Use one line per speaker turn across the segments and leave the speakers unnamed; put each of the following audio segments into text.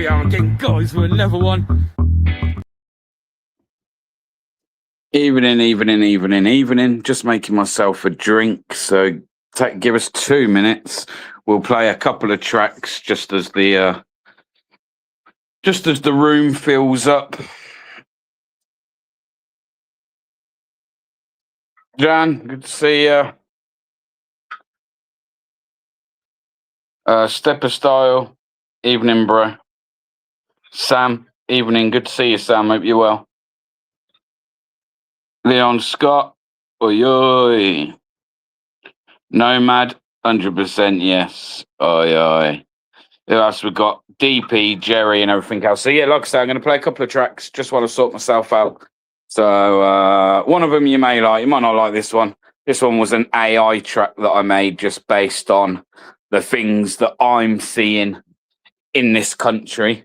we are again, guys. We're level 1. Evening. Just making myself a drink. So give us 2 minutes. We'll play a couple of tracks just as the room fills up. Jan, good to see you. Stepper Style, evening, bro. Sam, evening. Good to see you, Sam. Hope you're well. Leon Scott, oi. Nomad, 100% yes. Oi. Who else we got? DP, Jerry, and everything else. So yeah, like I say, I'm going to play a couple of tracks just while I sort myself out. So one of them you may like, you might not like this one. This one was an AI track that I made just based on the things that I'm seeing in this country.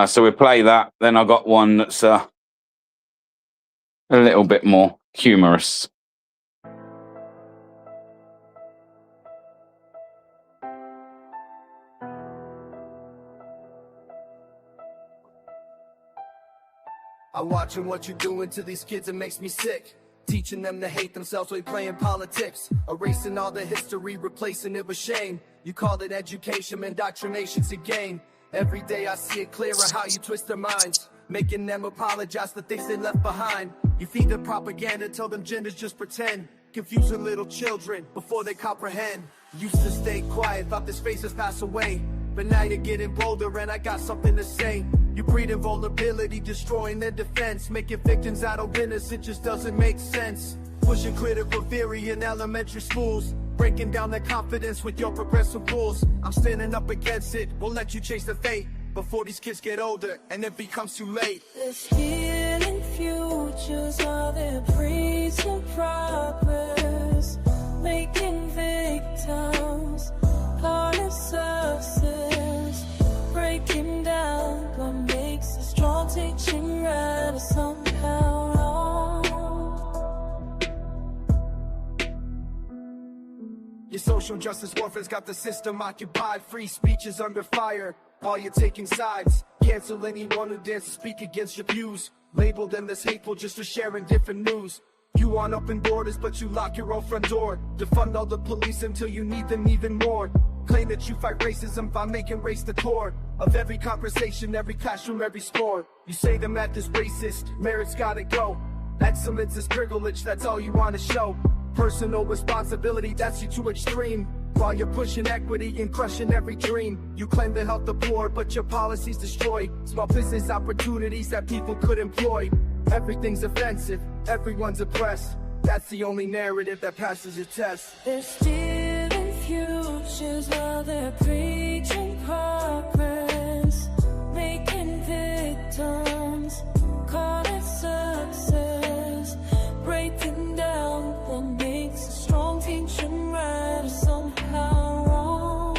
So we play that. Then I got one that's a little bit more humorous.
I'm watching what you're doing to these kids, it makes me sick. Teaching them to hate themselves while playing politics. Erasing all the history, replacing it with shame. You call it education, indoctrination's a game. Every day I see it clearer how you twist their minds. Making them apologize for things they left behind. You feed them propaganda, tell them gender's just pretend. Confusing little children before they comprehend. Used to stay quiet, thought this face has passed away. But now you're getting bolder and I got something to say. You breed vulnerability, destroying their defense. Making victims out of winners, it just doesn't make sense. Pushing critical theory in elementary schools. Breaking down their confidence with your progressive rules. I'm standing up against it, won't let you change the fate. Before these kids get older and it becomes too late.
They're stealing futures while they're preaching progress. Making victims part of success. Breaking down what makes a strong, teaching right or somehow wrong.
Your social justice warfare's got the system occupied. Free speech is under fire while you're taking sides. Cancel anyone who dares to speak against your views. Label them as hateful just for sharing different news. You want open borders but you lock your own front door. Defund all the police until you need them even more. Claim that you fight racism by making race the core of every conversation, every classroom, every sport. You say the math is racist, merit's gotta go. Excellence is privilege, that's all you wanna show. Personal responsibility, that's you too extreme. While you're pushing equity and crushing every dream. You claim to help the poor, but your policies destroy small business opportunities that people could employ. Everything's offensive, everyone's oppressed. That's the only narrative that passes your test.
They're stealing futures while they're preaching progress. Making victims call it success. Breaking down what makes a strong, teaching right or somehow wrong.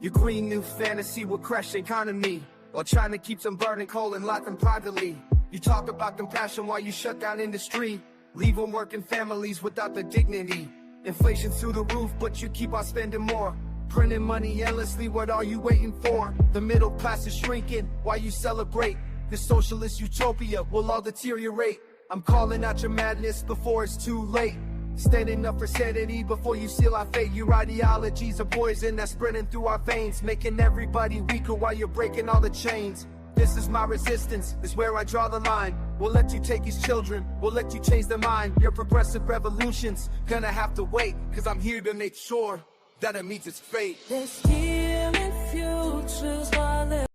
Your green new fantasy will crash the economy while trying to keep some burning coal and lock them privately. You talk about compassion while you shut down industry. Leave them working families without the dignity. Inflation's through the roof, but you keep on spending more. Printing money endlessly, what are you waiting for? The middle class is shrinking while you celebrate. This socialist utopia will all deteriorate. I'm calling out your madness before it's too late. Standing up for sanity before you seal our fate. Your ideologies are poison that's spreading through our veins, making everybody weaker while you're breaking all the chains. This is my resistance, this is where I draw the line. We'll let you take his children, we'll let you change their mind. Your progressive revolution's gonna have to wait, cause I'm here to make sure that it meets its fate.
They're stealing futures while they're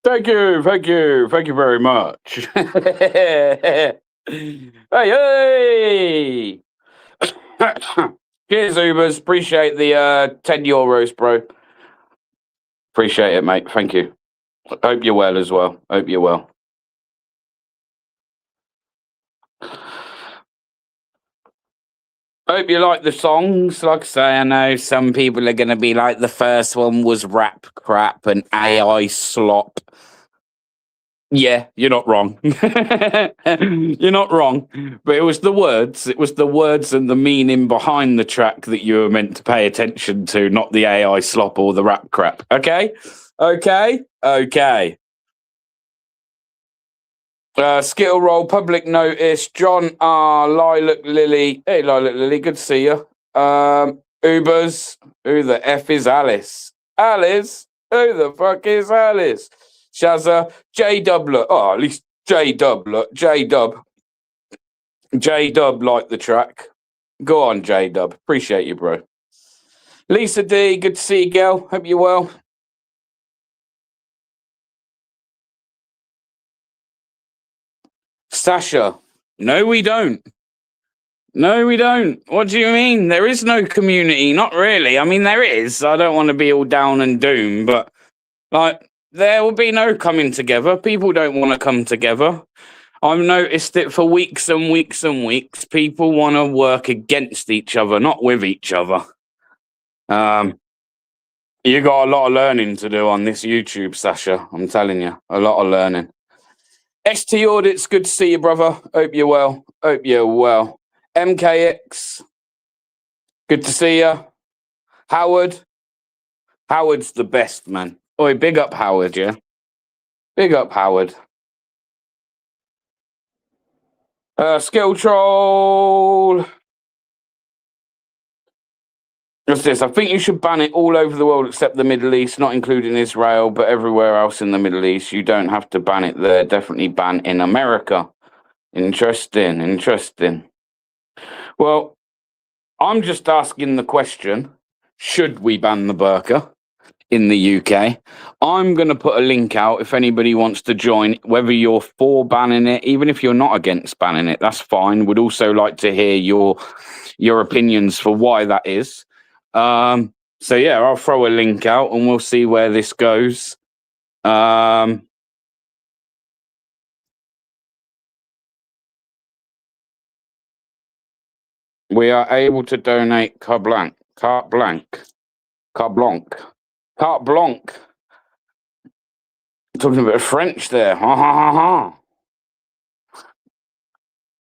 Thank you very much. hey! Cheers, Ubers. Appreciate the 10 euros, bro. Appreciate it, mate. Thank you. Hope you're well as well. Hope you're well. Hope you like the songs. Like I say, I know some people are going to be like, the first one was rap crap and AI slop. Yeah, you're not wrong. You're not wrong. But it was the words. It was the words and the meaning behind the track that you were meant to pay attention to, not the AI slop or the rap crap. Okay? Okay? Okay. Skittle Roll, Public Notice, John R, Lilac Lily. Hey, Lilac Lily, good to see you. Ubers, who the F is Alice? Alice? Who the fuck is Alice? Shazza, J Dub, oh, at least J Dub, J Dub liked the track. Go on, J Dub. Appreciate you, bro. Lisa D, good to see you, girl. Hope you're well. Sasha, no, we don't. No, we don't. What do you mean? There is no community. Not really. I mean, there is. I don't want to be all down and doom, but like, there will be no coming together. People don't want to come together. I've noticed it for weeks and weeks and weeks. People want to work against each other, not with each other. You got a lot of learning to do on this YouTube, Sasha. I'm telling you, a lot of learning. ST Audits, good to see you, brother. Hope you're well. Hope you're well. MKX, good to see you. Howard, Howard's the best, man. Oi, big up Howard, yeah? Big up Howard. Skill Troll. What's this? I think you should ban it all over the world except the Middle East, not including Israel, but everywhere else in the Middle East. You don't have to ban it there. Definitely ban in America. Interesting, interesting. Well, I'm just asking the question, should we ban the burqa in the UK? I'm going to put a link out if anybody wants to join, whether you're for banning it, even if you're not against banning it, that's fine. Would also like to hear your opinions for why that is. So yeah, I'll throw a link out and we'll see where this goes. We are able to donate carte blanche. Talking a bit of French there. Ha ha ha ha.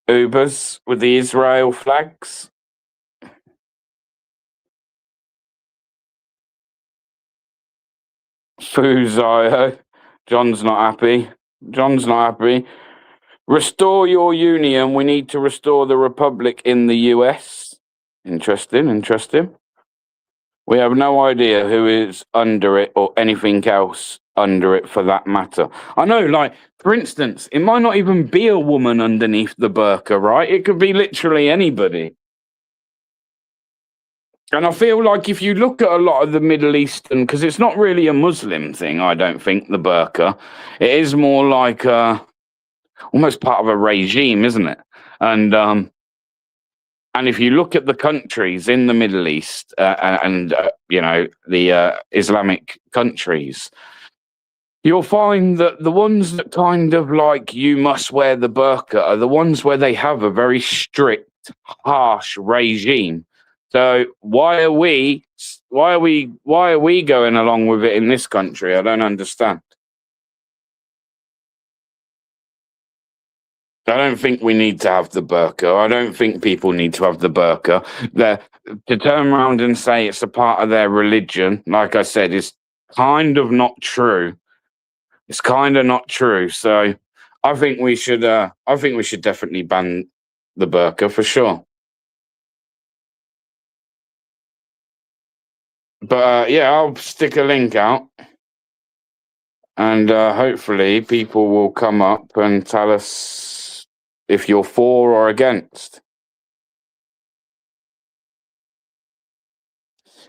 Ubers with the Israel flags. Fuzio. John's not happy. John's not happy. Restore your union. We need to restore the republic in the US. Interesting, interesting. We have no idea who is under it or anything else under it for that matter. I know, like, for instance, it might not even be a woman underneath the burqa, right? It could be literally anybody. And I feel like if you look at a lot of the Middle Eastern, because it's not really a Muslim thing, I don't think, the burqa. It is more like almost part of a regime, isn't it? And if you look at the countries in the Middle East and you know, the Islamic countries, you'll find that the ones that kind of like you must wear the burqa are the ones where they have a very strict, harsh regime. So why are we going along with it in this country? I don't understand. I don't think we need to have the burqa. I don't think people need to have the burqa. To turn around and say it's a part of their religion, like I said, is kind of not true. It's kind of not true. So I think we should. I think we should definitely ban the burqa for sure. But yeah, I'll stick a link out, and hopefully people will come up and tell us if you're for or against.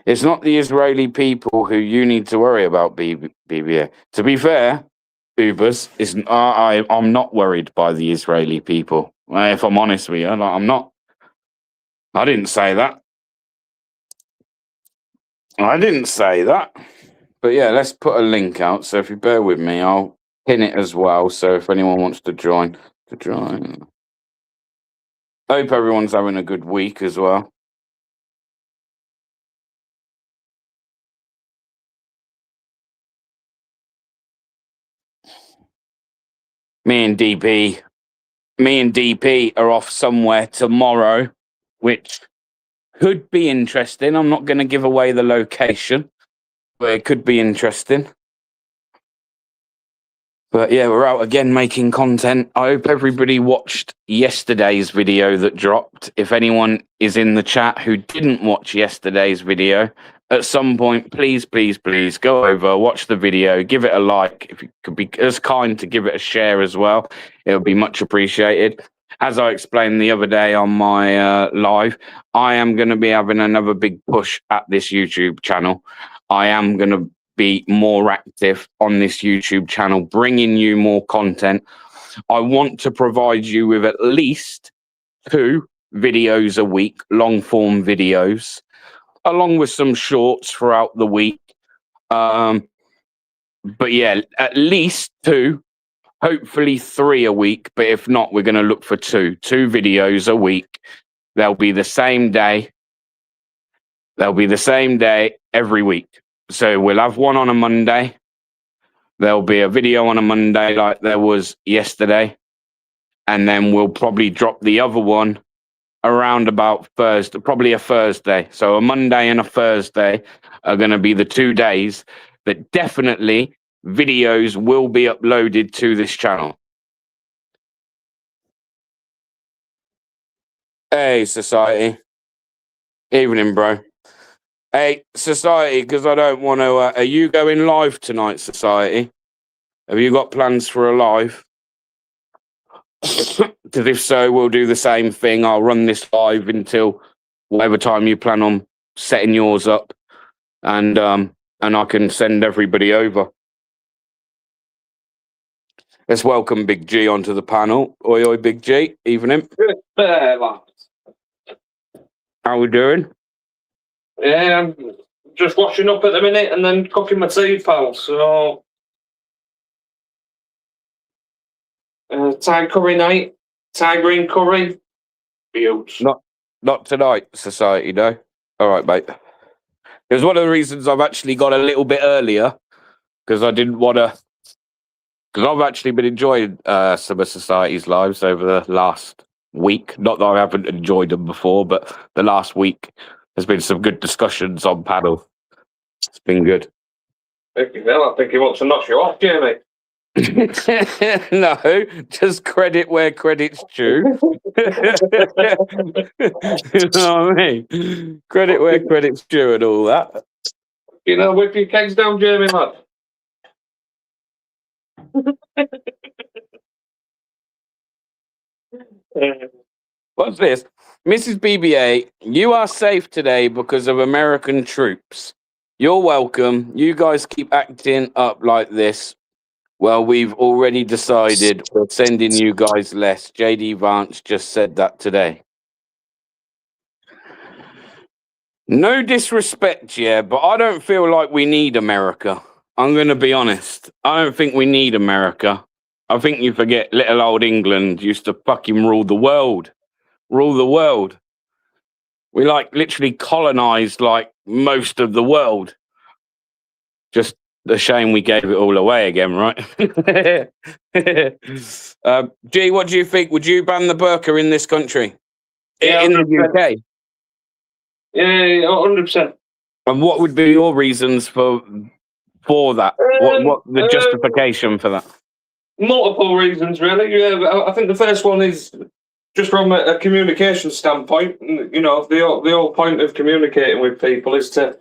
It's not the Israeli people who you need to worry about, BBA. To be fair, Ubers isn't. I'm not worried by the Israeli people. If I'm honest with you, I'm not. I didn't say that. I didn't say that. But yeah, let's put a link out. So if you bear with me, I'll pin it as well. So if anyone wants to join. I hope everyone's having a good week as well. me and DP are off somewhere tomorrow, which could be interesting. I'm not going to give away the location, but it could be interesting. But yeah, we're out again making content. I hope everybody watched yesterday's video that dropped. If anyone is in the chat who didn't watch yesterday's video, at some point, please go over, watch the video, give it a like. If you could be as kind to give it a share as well, it would be much appreciated. As I explained the other day on my live, I am going to be having another big push at this YouTube channel. I am going to be more active on this YouTube channel, bringing you more content. I want to provide you with at least 2 videos a week, long form videos, along with some shorts throughout the week. But yeah, at least 2, hopefully 3 a week. But if not, we're going to look for 2 videos a week. They'll be the same day. They'll be the same day every week. So we'll have one on a Monday. There'll be a video on a Monday like there was yesterday. And then we'll probably drop the other one around about Thursday, probably a Thursday. So a Monday and a Thursday are going to be the 2 days that definitely videos will be uploaded to this channel. Hey, Society. Evening, bro. Hey, Society, because I don't want to... are you going live tonight, Society? Have you got plans for a live? Because if so, we'll do the same thing. I'll run this live until whatever time you plan on setting yours up. And I can send everybody over. Let's welcome Big G onto the panel. Oi, oi, Big G. Evening. How we doing?
Yeah, I'm just washing up at the minute and then cooking my tea, pal. So, Thai curry night, Thai green curry. Beautiful.
Not tonight, Society, no. All right, mate. It was one of the reasons I've actually got a little bit earlier, because I didn't want to... Because I've actually been enjoying some of Society's lives over the last week. Not that I haven't enjoyed them before, but the last week there's been some good discussions on panel. It's been good.
Thank you, Bill. I think he wants to knock you off, Jamie.
No, just credit where credit's due. You know what I mean? Credit where credit's due and all that.
You know, whip your kegs down, Jamie, man.
What's this? Mrs. BBA, you are safe today because of American troops. You're welcome. You guys keep acting up like this. Well, we've already decided we're sending you guys less. JD Vance just said that today. No disrespect, yeah, but I don't feel like we need America. I'm going to be honest. I don't think we need America. I think you forget little old England used to fucking rule the world. Rule the world. We like literally colonized like most of the world. Just a shame we gave it all away again, right? G, what do you think? Would you ban the burqa in this country?
Yeah,
in the UK?
Yeah, 100%.
And what would be your reasons for that? What the justification for that?
Multiple reasons, really. Yeah, I think the first one is just from a communication standpoint. You know, the whole point of communicating with people is to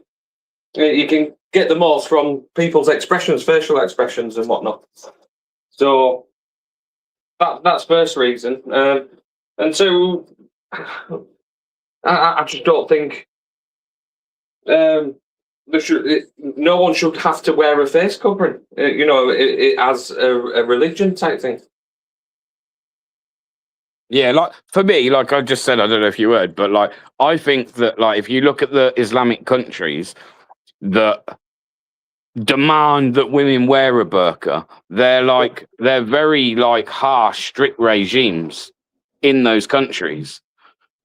you can get the most from people's expressions, facial expressions, and whatnot. So that's first reason. And two, I just don't think no one should have to wear a face covering. You know, it as a religion type thing.
Yeah, like for me, like I just said, I don't know if you heard, but like I think that like if you look at the Islamic countries that demand that women wear a burqa, they're very like harsh, strict regimes in those countries.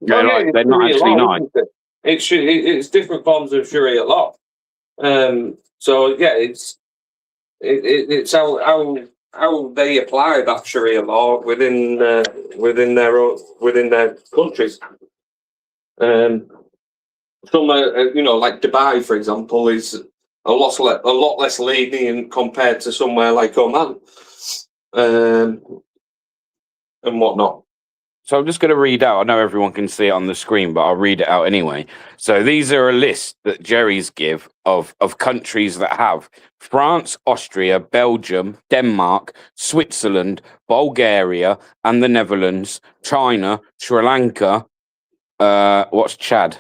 They're not actually nice.
It's different forms of Sharia law. So yeah, it's how how they apply that Sharia law within their countries. Some, like Dubai, for example, is a lot less lenient compared to somewhere like Oman, and whatnot.
So I'm just going to read out. I know everyone can see it on the screen, but I'll read it out anyway. So these are a list that Jerry's give of countries that have France, Austria, Belgium, Denmark, Switzerland, Bulgaria, and the Netherlands, China, Sri Lanka. What's Chad?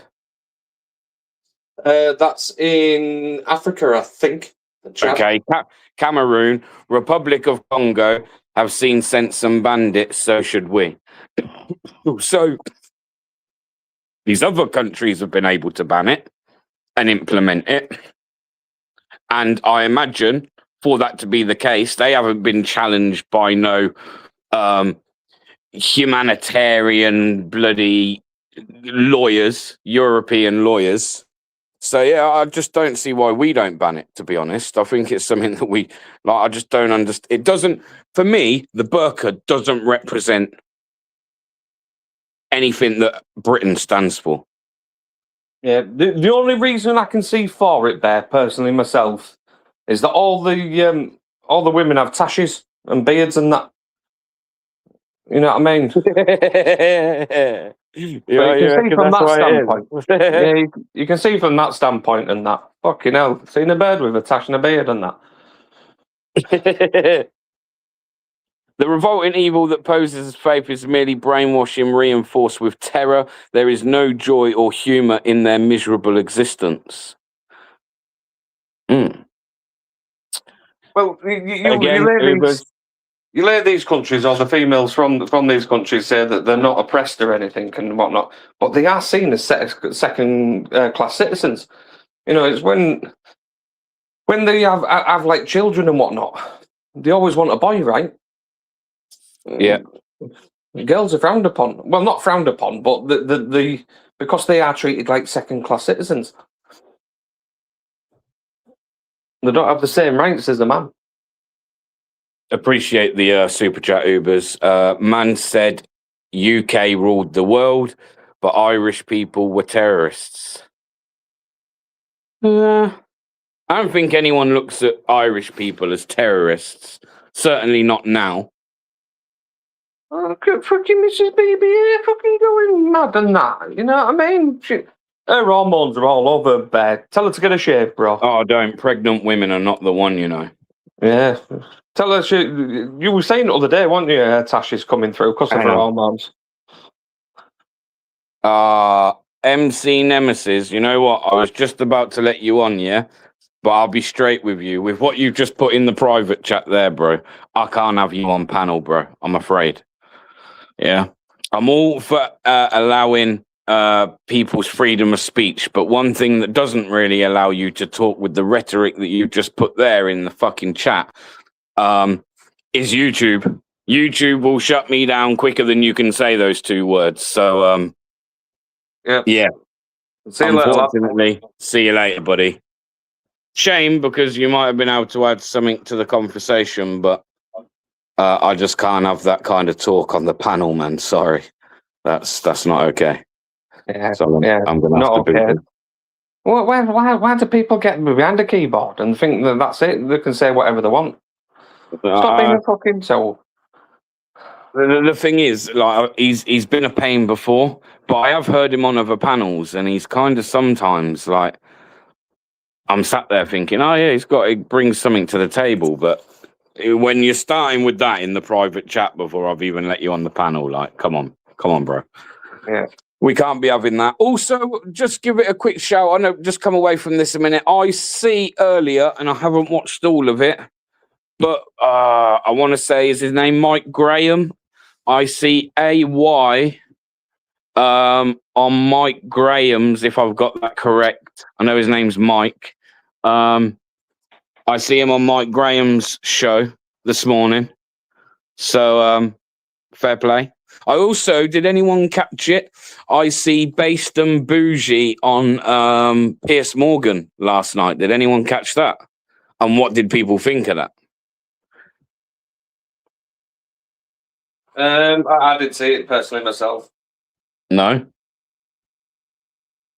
That's in Africa, I think. Chad.
Okay, Cameroon, Republic of Congo have sent some bandits, so should we. So these other countries have been able to ban it and implement it. And I imagine for that to be the case, they haven't been challenged by no humanitarian bloody lawyers, European lawyers. So yeah, I just don't see why we don't ban it, to be honest. I think it's something that we like. I just don't understand. It doesn't, for me, the burqa doesn't represent anything that Britain stands for.
Yeah, the only reason I can see for it there, personally myself, is that all the women have tashes and beards and that. You know what I mean? You can see from that standpoint. Yeah, you can see from that standpoint and that. Fucking hell, seen a bird with a tash and a beard and that.
The revolting evil that poses as faith is merely brainwashing reinforced with terror. There is no joy or humour in their miserable existence. Mm.
Well, you lay these countries, or the females from these countries say that they're not oppressed or anything and whatnot, but they are seen as second-class citizens. You know, it's when they have like children and whatnot, they always want a boy, right?
Yeah.
Girls are frowned upon. Well, not frowned upon, but the because they are treated like second-class citizens. They don't have the same rights as a man.
Appreciate the super chat Ubers. Man said UK ruled the world, but Irish people were terrorists. I don't think anyone looks at Irish people as terrorists. Certainly not now.
Fucking Mrs. Baby, fucking going mad and that. You know what I mean? Her hormones are all over bed. Tell her to get a shave, bro.
Oh, don't. Pregnant women are not the one, you know.
Yeah. Tell her you were saying the other day, weren't you? Tash is coming through because of her hormones.
MC Nemesis, you know what? I was just about to let you on, yeah? But I'll be straight with you. With what you've just put in the private chat there, bro, I can't have you on panel, bro. I'm afraid. Yeah. I'm all for allowing people's freedom of speech, but one thing that doesn't really allow you to talk with the rhetoric that you just put there in the fucking chat is YouTube. YouTube will shut me down quicker than you can say those two words. So yeah.
See you
Unfortunately, see you later, buddy. Shame, because you might have been able to add something to the conversation, but I just can't have that kind of talk on the panel, man. Sorry, that's not okay.
Yeah,
so I'm gonna have to
okay. Well, why do people get behind a keyboard and think that that's it? They can say whatever they want. Stop being a fucking soul.
The thing is, like, he's been a pain before, but I have heard him on other panels, and he's kind of sometimes like, I'm sat there thinking, oh yeah, he's got to bring something to the table, but when you're starting with that in the private chat before I've even let you on the panel, like, come on, bro.
Yeah.
We can't be having that. Also, just give it a quick shout. I know, just come away from this a minute. I see earlier, and I haven't watched all of it, but I want to say, is his name Mike Graham? I see AY on Mike Graham's, if I've got that correct. I know his name's Mike. I see him on Mike Graham's show this morning. So, fair play. I also, did anyone catch it? I see Based and Bougie on Piers Morgan last night. Did anyone catch that? And what did people think of that?
I did see it personally myself.
No.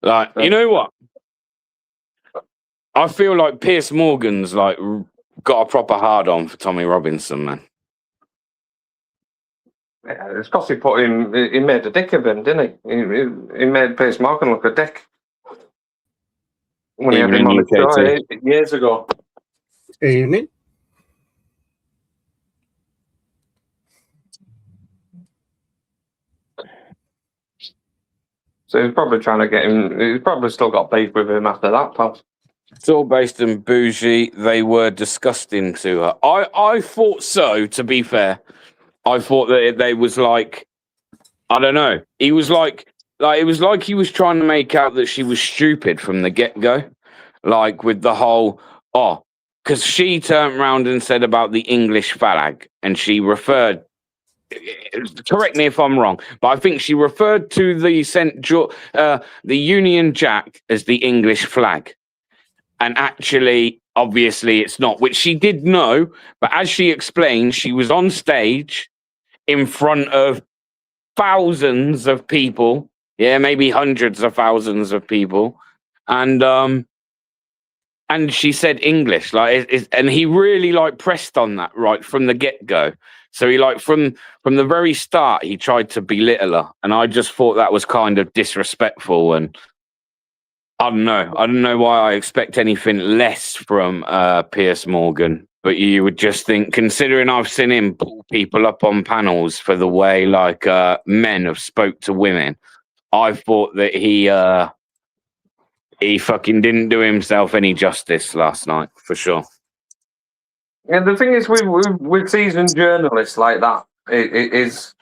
Like, you know what? I feel like Piers Morgan's like got a proper hard on for Tommy Robinson, man.
Yeah, it's because he made a dick of him, didn't he? He made Piers Morgan look a dick. When
Even
he had him
in
on the show years ago.
Evening.
So he's probably trying to get him. He's probably still got beef with him after that, pal.
It's all based on bougie. They were disgusting to her. I thought so, to be fair. I thought that they was like, I don't know. He was like it was like he was trying to make out that she was stupid from the get-go. Like with the whole, because she turned around and said about the English flag, and she referred, correct me if I'm wrong, but I think she referred to the Union Jack as the English flag. And actually, obviously, it's not, which she did know. But as she explained, she was on stage in front of thousands of people. Yeah, maybe hundreds of thousands of people. And she said English, and he really like pressed on that right from the get-go. So he like from the very start, he tried to belittle her. And I just thought that was kind of disrespectful. And I don't know why I expect anything less from Piers Morgan, but you would just think, considering I've seen him pull people up on panels for the way like men have spoke to women, I thought that he fucking didn't do himself any justice last night, for sure.
And the thing is, with seasoned journalists like that, it is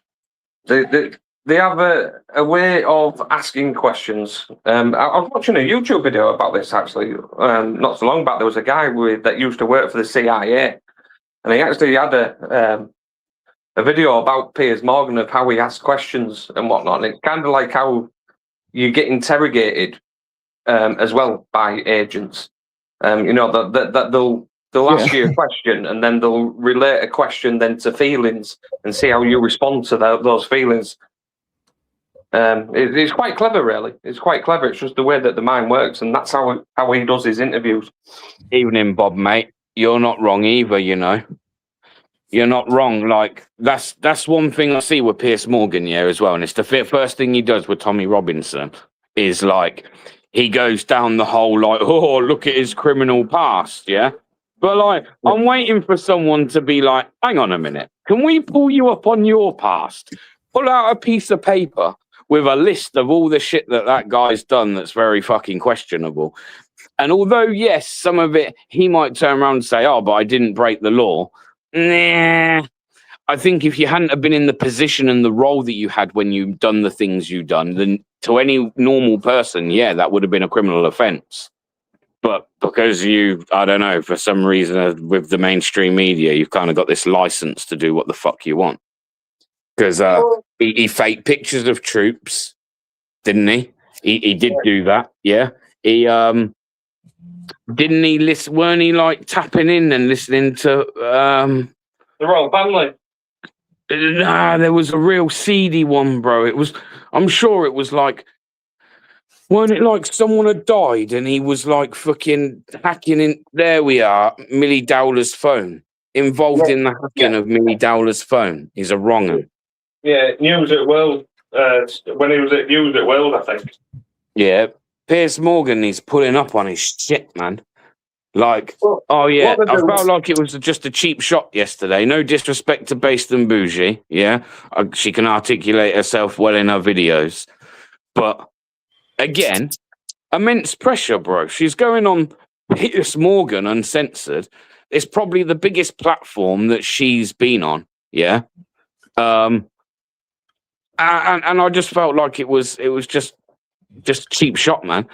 they have a way of asking questions. I was watching a YouTube video about this, actually. Not so long back, there was a guy that used to work for the CIA, and he actually had a video about Piers Morgan of how he asked questions and whatnot. And it's kind of like how you get interrogated as well by agents. That they'll ask you a question, and then they'll relate a question then to feelings and see how you respond to those feelings. It's quite clever, really. It's quite clever. It's just the way that the mind works, and that's how he does his interviews.
Evening, Bob, mate. You're not wrong either, you know. You're not wrong. Like, that's one thing I see with Piers Morgan, yeah, as well. And it's the first thing he does with Tommy Robinson is, like, he goes down the whole, like, oh, look at his criminal past, yeah? But, like, I'm waiting for someone to be like, hang on a minute. Can we pull you up on your past? Pull out a piece of paper with a list of all the shit that guy's done that's very fucking questionable. And although, yes, some of it, he might turn around and say, oh, but I didn't break the law. Nah. I think if you hadn't have been in the position and the role that you had when you've done the things you've done, then to any normal person, yeah, that would have been a criminal offence. But because I don't know, for some reason with the mainstream media, you've kind of got this license to do what the fuck you want. Because he faked pictures of troops, didn't he? He did do that, yeah. He didn't he listen? Weren't he like tapping in and listening to
the Royal Family?
Nah, there was a real seedy one, bro. I'm sure it was like, weren't it like someone had died and he was like fucking hacking in? There we are, Millie Dowler's phone. Involved in the hacking of Millie Dowler's phone. He's a wrong un.
Yeah, News at World. When he was at News at World, I think.
Yeah, Piers Morgan, he's pulling up on his shit, man. Like, I felt like it was just a cheap shot yesterday. No disrespect to Based and Bougie, yeah? She can articulate herself well in her videos. But, again, immense pressure, bro. She's going on Piers Morgan Uncensored. It's probably the biggest platform that she's been on, yeah? And I just felt like it was just cheap shot, man.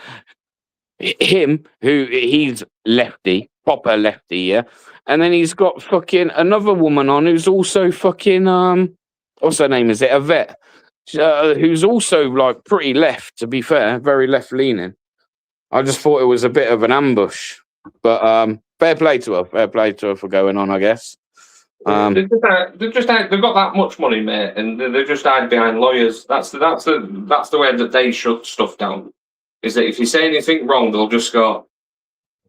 Him, he's lefty, proper lefty, yeah. And then he's got fucking another woman on who's also fucking what's her name? Is it Yvette? Who's also like pretty left, to be fair, very left leaning. I just thought it was a bit of an ambush, but fair play to her for going on, I guess.
They've got that much money, mate, and they just hide behind lawyers. That's the way that they shut stuff down. Is that if you say anything wrong, they'll just go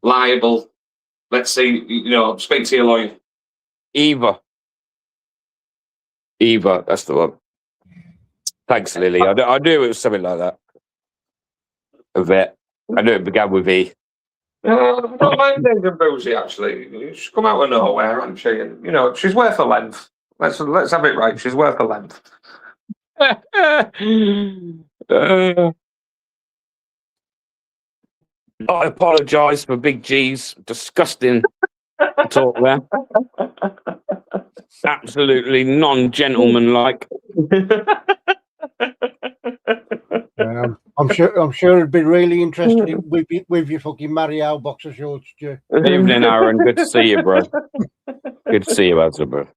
liable. Let's see, speak to your lawyer.
Eva, that's the one. Thanks, Lily. I knew it was something like that. A vet. I knew it began with E.
I don't mind Danger Boozy, actually. She's come out of nowhere, hasn't she? And, she's worth a length. Let's have it right. She's worth a length.
I apologise for Big G's disgusting talk there. Absolutely non-gentleman-like.
I'm sure it'd be really interesting with your fucking Mario boxer shorts, Stu.
Evening, Aaron. Good to see you, bro. Good to see you, bro.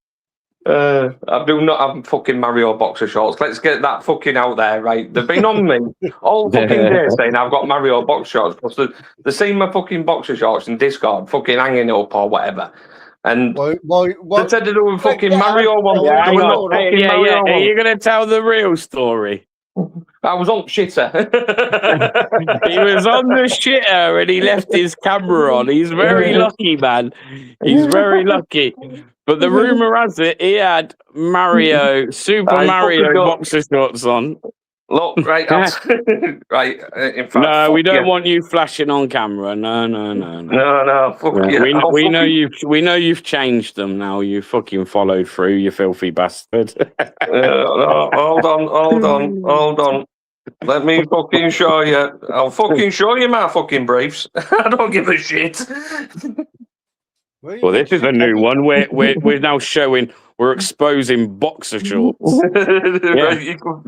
I do not have fucking Mario boxer shorts. Let's get that fucking out there, right? They've been on me all fucking day saying I've got Mario boxer shorts. Plus they've seen my fucking boxer shorts in Discord, fucking hanging up or whatever. And they said they were fucking Mario one.
Yeah, Are you going to tell the real story?
I was on shitter.
He was on the shitter and he left his camera on. He's very lucky, man. He's very lucky. But the rumor has it he had Super Mario boxer shorts on.
Look, right, right. In fact,
no, we don't want you flashing on camera. No.
Fuck
yeah.
you.
We know you've changed them now. You fucking followed through, you filthy bastard.
No, hold on. Let me fucking show you. I'll fucking show you my fucking briefs. I don't give a shit.
Well, this is a new one. We're now showing. We're exposing boxer shorts. Yeah.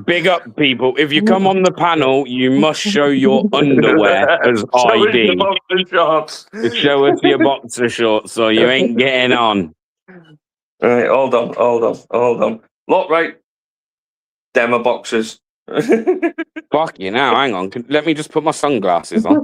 Big up, people. If you come on the panel, you must show your underwear as ID. To show us your boxer shorts, or you ain't getting on.
Right, hold on. Look, right. Demo boxers.
Fuck you now. Hang on. Let me just put my sunglasses on.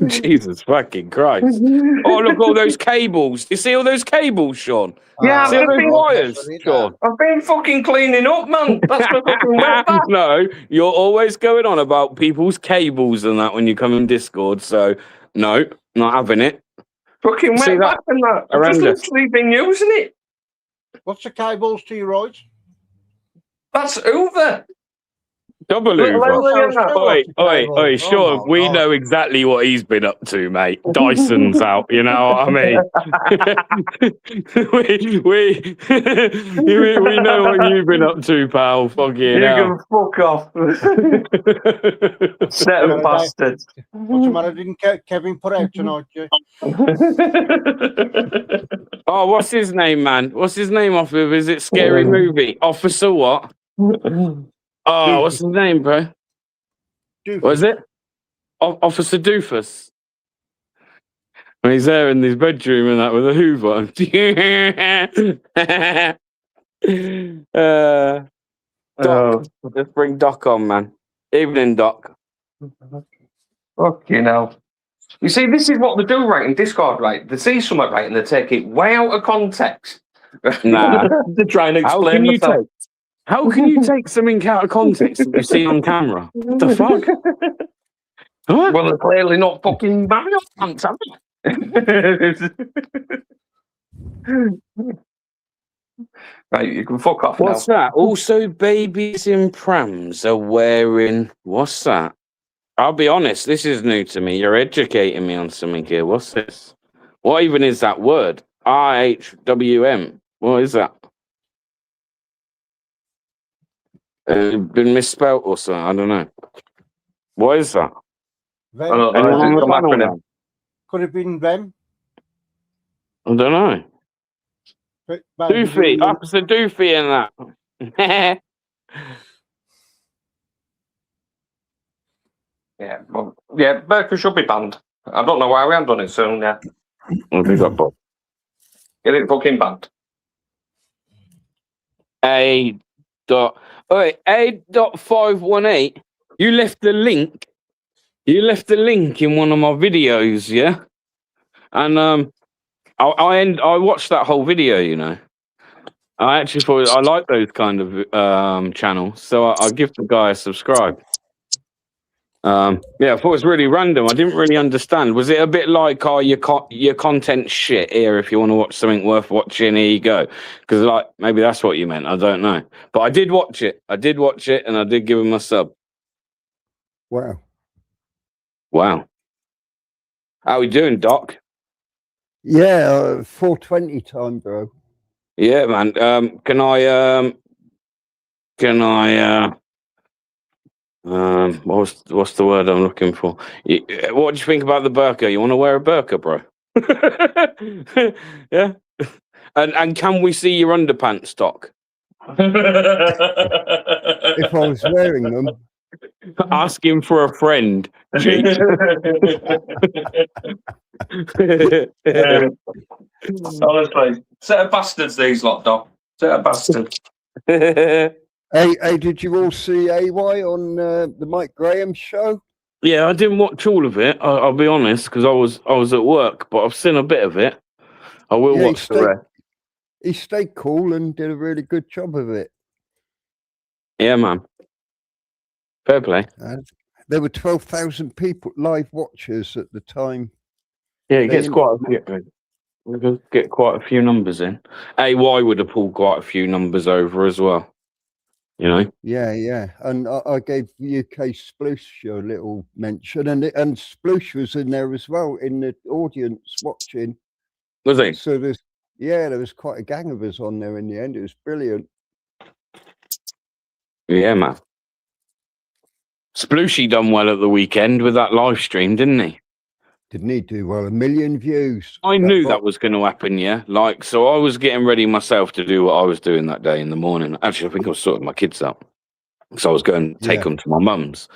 Jesus fucking Christ. Oh, look, all those cables. Do you see all those cables, Sean?
Yeah,
see all those wires, Sean?
I've been fucking cleaning up, man. That's my fucking wet back.
No, you're always going on about people's cables and that when you come in Discord, so no, not having it.
Fucking wet back and that. I've just literally been using it.
What's the cables to your right?
That's over.
Double Oi, Sean, we know exactly what he's been up to, mate. Dyson's out, you know what I mean? we know what you've been up to, pal. Fucking hell.
You can fuck off. Set of bastards.
What's the matter? Didn't Kevin put out tonight, Jay?
Oh, what's his name, man? What's his name off of? Is it Scary Movie? Officer what? Oh, what's his name, bro?
Doofus.
What is it? Officer Doofus. And he's there in his bedroom and that with a Hoover. Doc. Let's bring Doc on, man. Evening, Doc.
Fucking hell. You see, this is what they do right in Discord, right? They see something right and they take it way out of context.
Nah.
They try and explain
How can you take something out of context that you see on camera? What the fuck? Huh?
Well, they're clearly not fucking Mario pants, are they? Right, you can fuck off
What's that? Also, babies in prams are wearing... What's that? I'll be honest, this is new to me. You're educating me on something here. What's this? What even is that word? RHWM. What is that? Been misspelled or something. I don't know. What is that?
Could have been them.
I don't know. Doofy, Officer Doofy and that.
Yeah, well, yeah, Burka should be banned. I don't know why we haven't done it soon. Yeah,
What have we got, Bob?
get it fucking banned.
A.518. You left the link. You left the link in one of my videos, yeah? And I watched that whole video. You know, I actually thought I like those kind of channels, so I give the guy a subscribe. Yeah, I thought it was really random. I didn't really understand. Was it a bit like, oh, your content shit here? If you want to watch something worth watching, here you go. Because like maybe that's what you meant. I don't know, but I did watch it. I did watch it, and I did give him a sub.
Wow.
Wow, how we doing, Doc?
Yeah, 4:20 time, bro.
Yeah, man. Can I? What's the word I'm looking for? What do you think about the burqa? You want to wear a burqa, bro? Yeah. And can we see your underpants, Doc?
If I was wearing them,
Asking for a friend. Cheat.
Honestly, set of bastards these lot, Doc. Set of bastards.
hey, did you all see AY on the Mike Graham show?
Yeah, I didn't watch all of it. I'll be honest, because I was at work, but I've seen a bit of it. I will watch the rest.
He stayed cool and did a really good job of it.
Yeah, man. Fair play.
There were 12,000 people, live watchers at the time.
Yeah, he gets quite a few numbers in. AY would have pulled quite a few numbers over as well. You know?
Yeah. And I gave UK Sploosh a little mention, and Sploosh was in there as well in the audience watching.
Was he?
So there was quite a gang of us on there in the end. It was brilliant.
Yeah, man. Splooshy done well at the weekend with that live stream, didn't he?
Didn't he do well? 1 million views.
I knew that was going to happen, yeah. Like, so I was getting ready myself to do what I was doing that day in the morning. Actually, I think I was sorting my kids out. So I was going to take them to my mum's.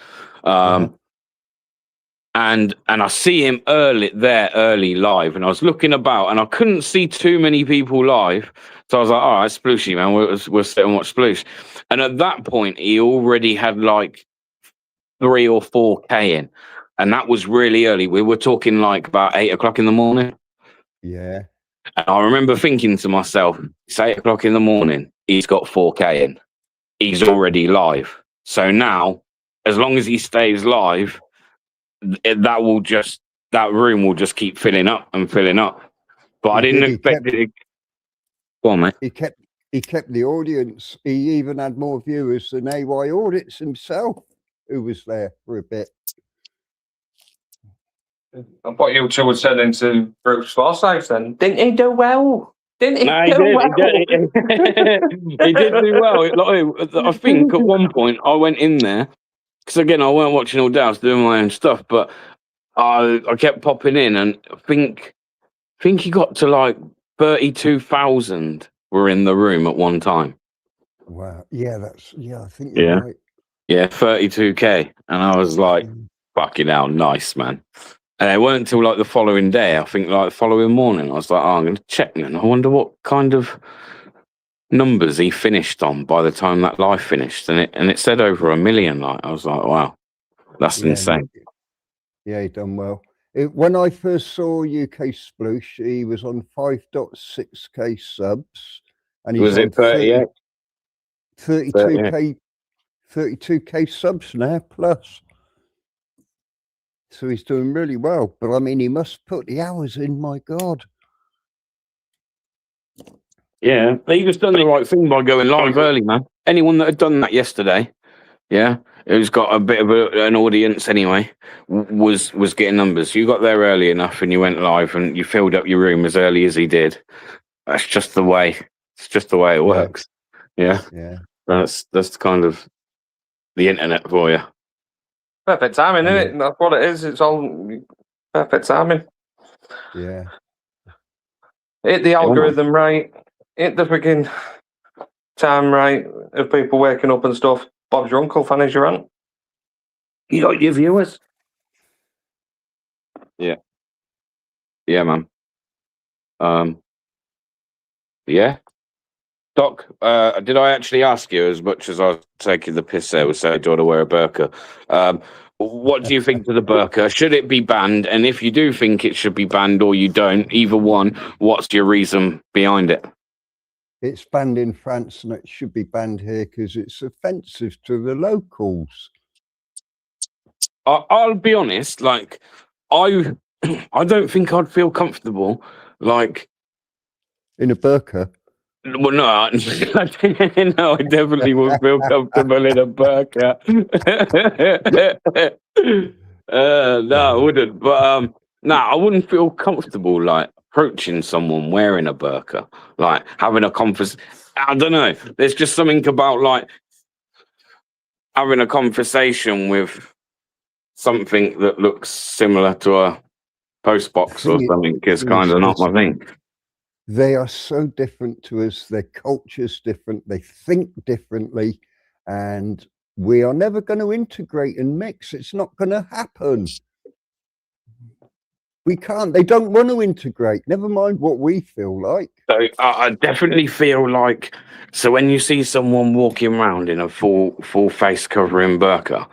And I see him early live, and I was looking about, and I couldn't see too many people live. So I was like, all right, Splooshy, man, we'll sit and watch Sploosh. And at that point, he already had like 3 or 4K in, and that was really early. We were talking like about 8 o'clock in the morning.
Yeah.
And I remember thinking to myself, it's 8 o'clock in the morning. He's got 4K in. He's already live. So now, as long as he stays live, that room will just keep filling up and filling up. But I didn't expect it. Go on, mate.
He kept the audience. He even had more viewers than AY Audits himself, who was there for a bit.
And what you two were saying to Bruce Forsyth then, didn't he do well? Didn't he
No,
do well?
He did do well. I think at one point I went in there, because again, I weren't watching all day, I was doing my own stuff, but I kept popping in, and I think he got to like 32,000 were in the room at one time.
Wow. Yeah, I think you're right.
Yeah, 32K. And I was like, fucking hell, nice, man. And it weren't until like the following day, I think like the following morning, I was like, oh, I'm going to check then. I wonder what kind of numbers he finished on by the time that live finished. And it said over 1 million. Like, I was like, wow, that's insane.
Yeah, he done well. When I first saw UK Sploosh, he was on 5.6K subs. And he's
was it 38?
32K subs now plus. So he's doing really well. But I mean, he must put the hours in, my God.
Yeah, he just done the right thing by going live early, man. Anyone that had done that yesterday, who's got a bit of an audience anyway, was getting numbers. You got there early enough and you went live and you filled up your room as early as he did. That's just the way. It's just the way it works. Yeah. That's kind of the internet for you.
Perfect timing, isn't it? That's what it is. It's all perfect timing.
Yeah.
Hit the algorithm right. Hit the freaking time right of people waking up and stuff. Bob's your uncle, Fanny's your aunt. You got your viewers.
Yeah. Yeah, man. Yeah. Doc, did I actually ask you, as much as I was taking the piss there, was saying, do you want to wear a burqa? What do you think to the burqa? Should it be banned? And if you do think it should be banned or you don't, either one, what's your reason behind it?
It's banned in France and it should be banned here because it's offensive to the locals.
I'll be honest, like, I don't think I'd feel comfortable, like,
In a burqa.
well, no, no, I definitely would feel comfortable in a burqa. No, I wouldn't. But no, I wouldn't feel comfortable like approaching someone wearing a burqa, like having a conversation. I don't know. There's just something about like having a conversation with something that looks similar to a post box or something is kind of not my thing.
They are so different to us. Their culture's different. They think differently. And we are never going to integrate and mix. It's not going to happen. We can't. They don't want to integrate. Never mind what we feel like.
So I definitely feel like, so when you see someone walking around in a full face covering burqa,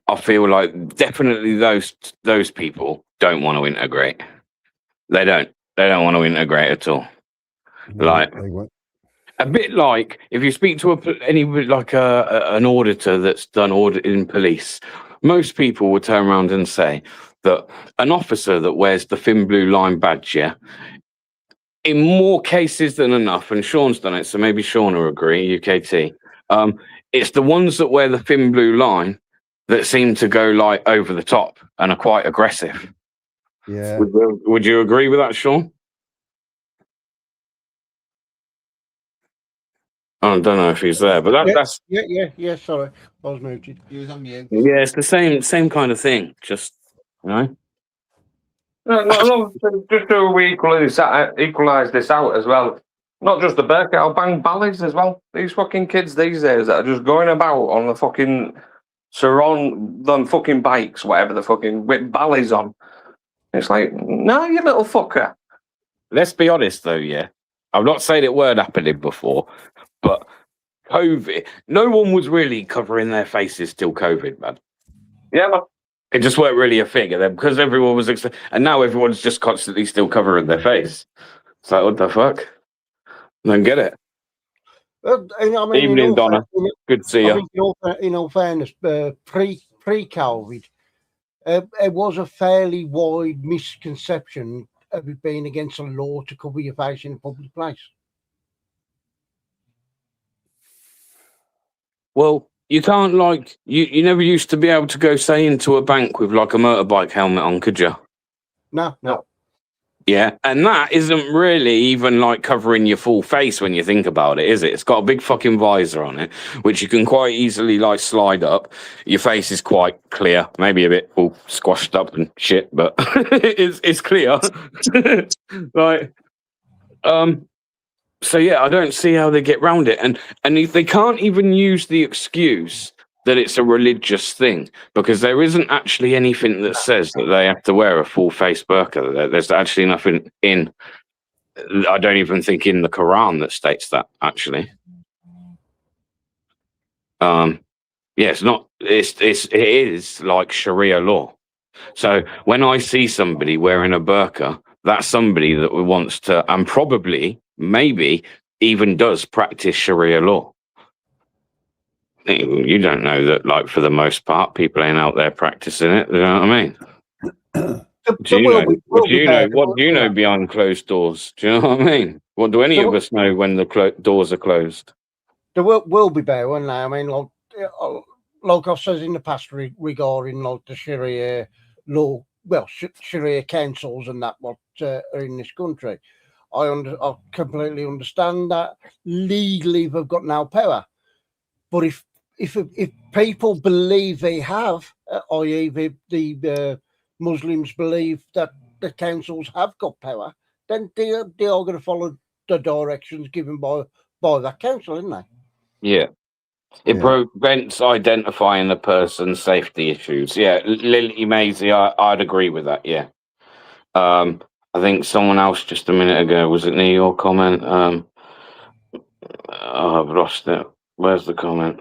I feel like definitely those people don't want to integrate. They don't want to integrate at all. Like,
they won't.
A bit like if you speak to an auditor that's done auditing police, most people will turn around and say that an officer that wears the thin blue line badge, yeah, in more cases than enough, and Sean's done it, so maybe Sean will agree, UKT, it's the ones that wear the thin blue line that seem to go like over the top and are quite aggressive.
Yeah.
Would you agree with that, Sean? I don't know if he's there, but that's
yeah. Sorry, I was muted.
He was on mute.
yeah, it's the same kind of thing. Just
No, just so we equalise this out as well. Not just the burqa, I'll bang ballies as well. These fucking kids these days that are just going about on the fucking them fucking bikes, whatever the fucking with ballies on. It's like, no, you little fucker.
Let's be honest though, yeah. I've not said it weren't happening before, but COVID, no one was really covering their faces till COVID, man.
Yeah, man.
It just weren't really a thing, and then because everyone was, and now everyone's just constantly still covering their face. It's like, what the fuck? I don't get it.
I mean,
Evening, Donna. Good to see you.
In all fairness, pre-COVID, it was a fairly wide misconception of it being against the law to cover your face in a public place.
Well, you can't like you never used to be able to go say into a bank with like a motorbike helmet on, could you?
No.
Yeah, and that isn't really even like covering your full face when you think about it, is it? It's got a big fucking visor on it, which you can quite easily like slide up. Your face is quite clear, maybe a bit all squashed up and shit, but it's clear. Like, so yeah, I don't see how they get round it, and they can't even use the excuse that it's a religious thing, because there isn't actually anything that says that they have to wear a full face burqa. There's actually nothing in, I don't even think in the Quran that states that actually. Yeah, it's not, it is like Sharia law. So when I see somebody wearing a burqa, that's somebody that wants to, and probably, maybe even does practice Sharia law. You don't know that, like, for the most part, people ain't out there practicing it. You know what I mean? What do you know behind closed doors? Do you know what I mean? What do any of us know when the doors are closed?
There will be better, won't there? I mean, like I've said in the past regarding like the Sharia law, well, Sharia councils and that what are in this country. I completely understand that legally they've got no power, but if people believe they have, i.e. the Muslims believe that the councils have got power, then they are going to follow the directions given by that council, isn't they?
Yeah. It prevents identifying the person's safety issues. Yeah, Lily Maisie, I'd agree with that, yeah. I think someone else just a minute ago, was it near your comment? I've lost it. Where's the comment?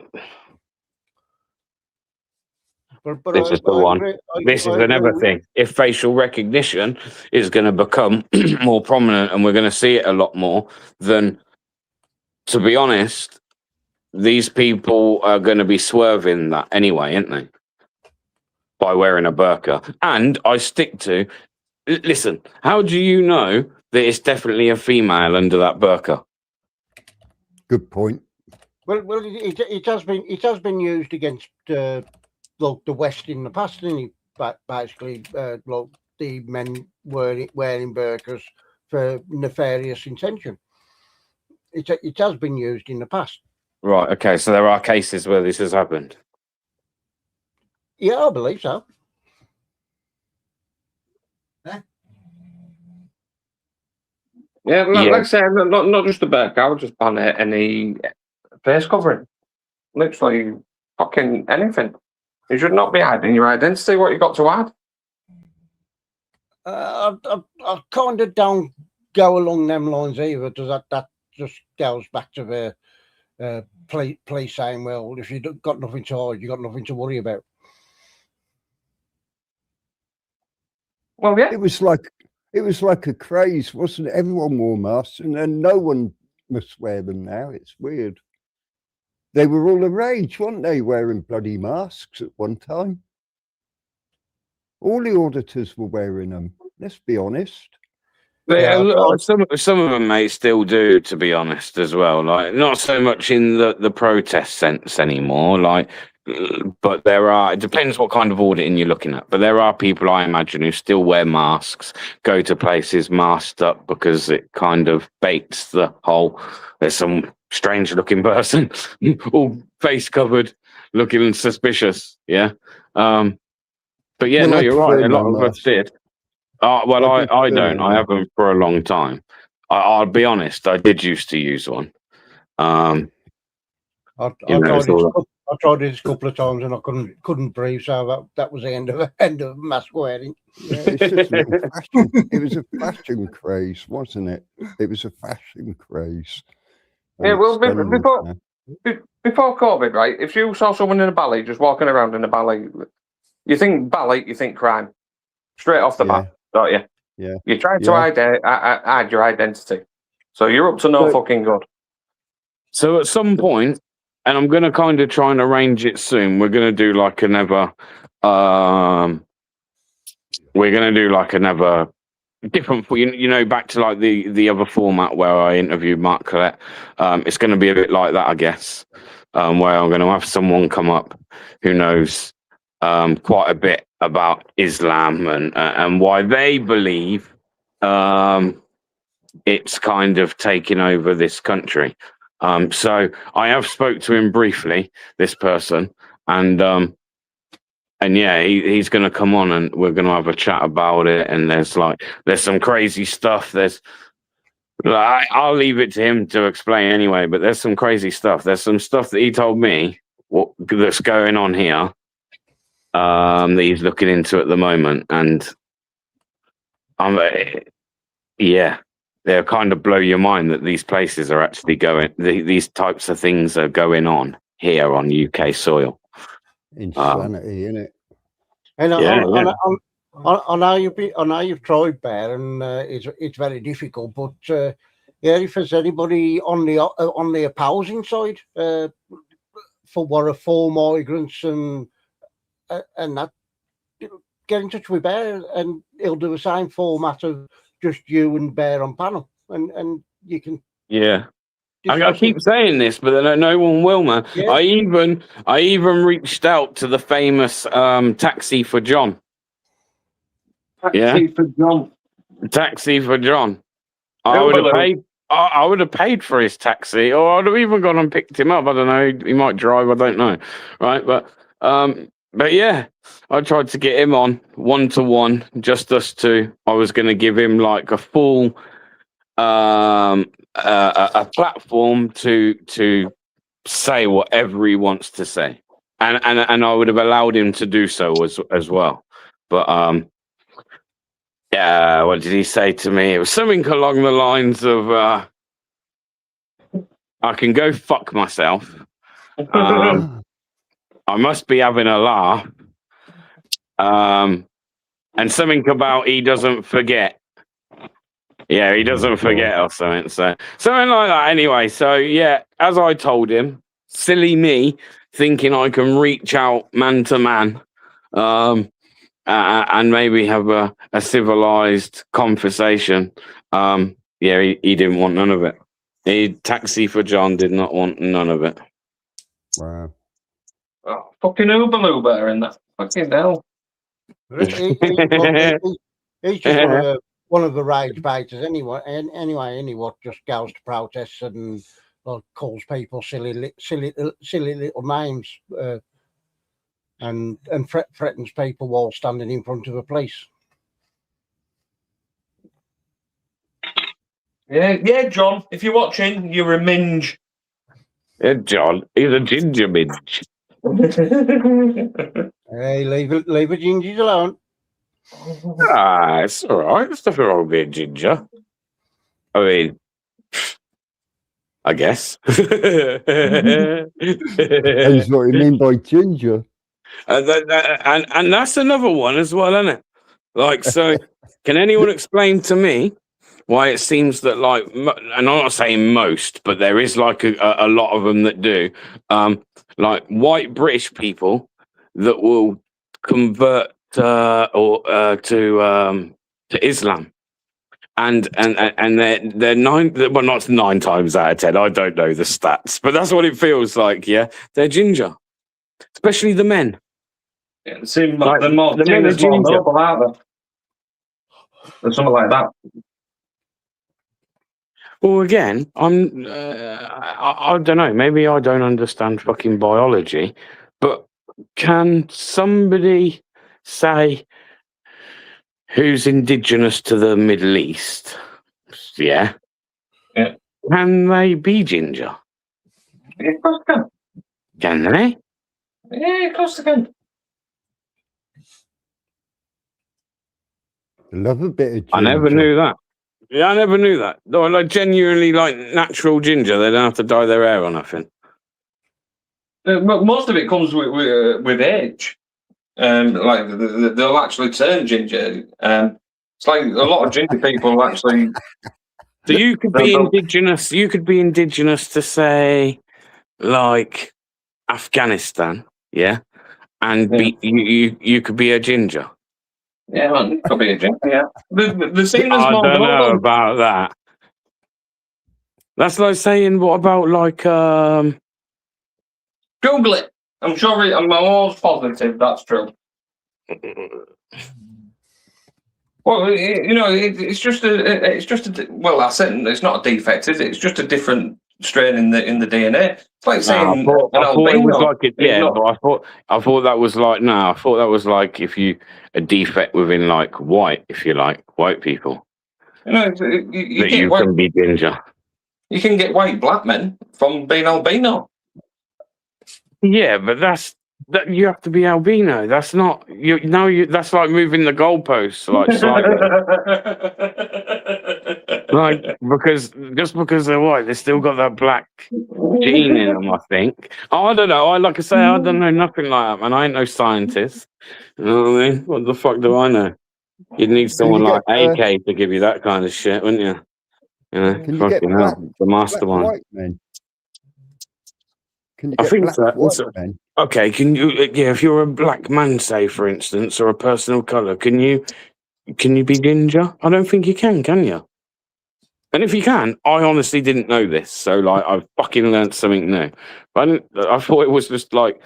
But
This is the one. This is another thing. If facial recognition is going to become more prominent and we're going to see it a lot more, then, to be honest, these people are going to be swerving that anyway, aren't they? By wearing a burqa. And I stick to, listen, how do you know that it's definitely a female under that burqa?
Good point.
Well, it has been used against the West in the past, isn't it? But basically, look, the men wearing burqas for nefarious intention. It has been used in the past.
Right. Okay. So there are cases where this has happened.
Yeah, I believe so.
Yeah, like I said, not just the burqa. I would just ban any face covering. Literally, fucking anything. You should not be hiding your identity. What you got to hide?
I kind of don't go along them lines either. Does that just goes back to the police saying, well, if you've got nothing to hide, you've got nothing to worry about.
Well, yeah.
It was like a craze, wasn't it? Everyone wore masks, and then no one must wear them now. It's weird. They were all the rage, weren't they, wearing bloody masks at one time? All the auditors were wearing them. Let's be honest.
Some of them may still do, to be honest, as well. Like, not so much in the protest sense anymore. Like, but there are. It depends what kind of auditing you're looking at. But there are people, I imagine, who still wear masks, go to places masked up because it kind of baits the whole. There's some strange-looking person, all face covered, looking suspicious. Yeah. But yeah, no, you're right. A lot of us did. Well, I don't. I haven't for a long time. I'll be honest. I did used to use one. I
tried it a couple of times and I couldn't breathe. So that was the end of mask wearing.
Yeah, it's just a little fashion. It was a fashion craze, wasn't it? It was a fashion craze.
Yeah. Well, before COVID, right? If you saw someone in a ballet just walking around in a ballet, you think ballet, you think crime, straight off the bat. Don't you?
Yeah.
You're trying to hide your identity. So you're up to no fucking good.
So at some point, and I'm going to kind of try and arrange it soon, we're going to do like another different, back to like the other format where I interviewed Mark Collette. It's going to be a bit like that, I guess, where I'm going to have someone come up who knows quite a bit about Islam and why they believe it's kind of taking over this country. So I have spoke to him briefly, this person, and yeah, he's going to come on and we're going to have a chat about it. And there's some crazy stuff. I'll leave it to him to explain anyway, but there's some crazy stuff. There's some stuff that he told me that's going on here. That he's looking into at the moment, and they'll kind of blow your mind that these places are actually these types of things are going on here on UK soil.
Insanity, isn't it?
And I know you've tried Bear, and it's very difficult. But if there's anybody on the opposing side for migrants and that, get in touch with Bear and he'll do the same format of just you and Bear on panel, and you can.
Yeah, I keep saying this, but no one will, man. Yeah. I even reached out to the famous Taxi for John. Taxi for John. I would have paid for his taxi, or I'd have even gone and picked him up. I don't know. He might drive. I don't know. Right, But yeah, I tried to get him on 1-to-1, just us two. I was going to give him like a full a platform to say whatever he wants to say, and I would have allowed him to do so as well. But what did he say to me? It was something along the lines of I can go fuck myself. I must be having a laugh, And something about he doesn't forget. Yeah, he doesn't forget or something. So something like that. Anyway, so yeah, as I told him, silly me thinking I can reach out man to man, and maybe have a civilized conversation. Yeah, he didn't want none of it. Taxi for John did not want none of it.
Wow.
Oh, fucking Uber in that. Fucking hell.
He's just one of the rage baiters anyway. Anyway, and he just goes to protests and calls people silly little names, and threatens people while standing in front of the police.
Yeah, John. If you're watching, you're a minge.
Yeah, John, he's a ginger minge.
Hey, leave the gingers alone.
It's all right. There's nothing wrong with being ginger. I mean, I guess.
That's what you mean by ginger.
And that's another one as well, isn't it? Like, so can anyone explain to me why it seems that, like, and I'm not saying most, but there is like a lot of them that do, like white British people that will convert to Islam. And they're not 9 times out of 10. I don't know the stats, but that's what it feels like. Yeah, they're ginger, especially the men.
Yeah, it seems
Like,
they're more
the men are ginger.
noble, aren't they? Or something like that.
Well, again, I don't know. Maybe I don't understand fucking biology, but can somebody say who's indigenous to the Middle East? Yeah.
Yeah.
Can they be ginger?
Yeah, of course they can.
Can they?
Yeah, of course they can.
I love a bit of ginger.
I never knew that. Yeah, I never knew that. No, like genuinely, like natural ginger. They don't have to dye their hair or nothing.
Most of it comes with age. Like they'll actually turn ginger. It's like a lot of ginger people actually.
So you could be indigenous. You could be indigenous to, say, like Afghanistan, yeah, and be you could be a ginger.
Yeah, man, it could be a ginger. Yeah, the same as
I
more
don't know
noble.
about that. That's like saying, what about like
Google it. I'm sure. I'm almost positive that's true. Well, it's just a. Well, I said it's not a defect, is it? It's just a different strain in the DNA. It's like saying
I thought it was like it. Yeah, but I thought that was like I thought that was like if you a defect within like white, if you like white people.
You
can be ginger.
You can get white black men from being albino.
Yeah, but that you have to be albino. That's not you. No, that's like moving the goalposts like slightly. Like because they're white, they still got that black gene in them. I think. I don't know. I don't know nothing like that, man. I ain't no scientist. You know what I mean? What the fuck do I know? You'd need someone like AK to give you that kind of shit, wouldn't you? You know,
Can you get
the mastermind.
White men? Can you
I
get
think
black
so.
white men?
Okay, can you? Yeah, if you're a black man, say for instance, or a person of color, can you be ginger? I don't think you can you? And if you can, I honestly didn't know this, so like I've fucking learned something new. But I thought it was just like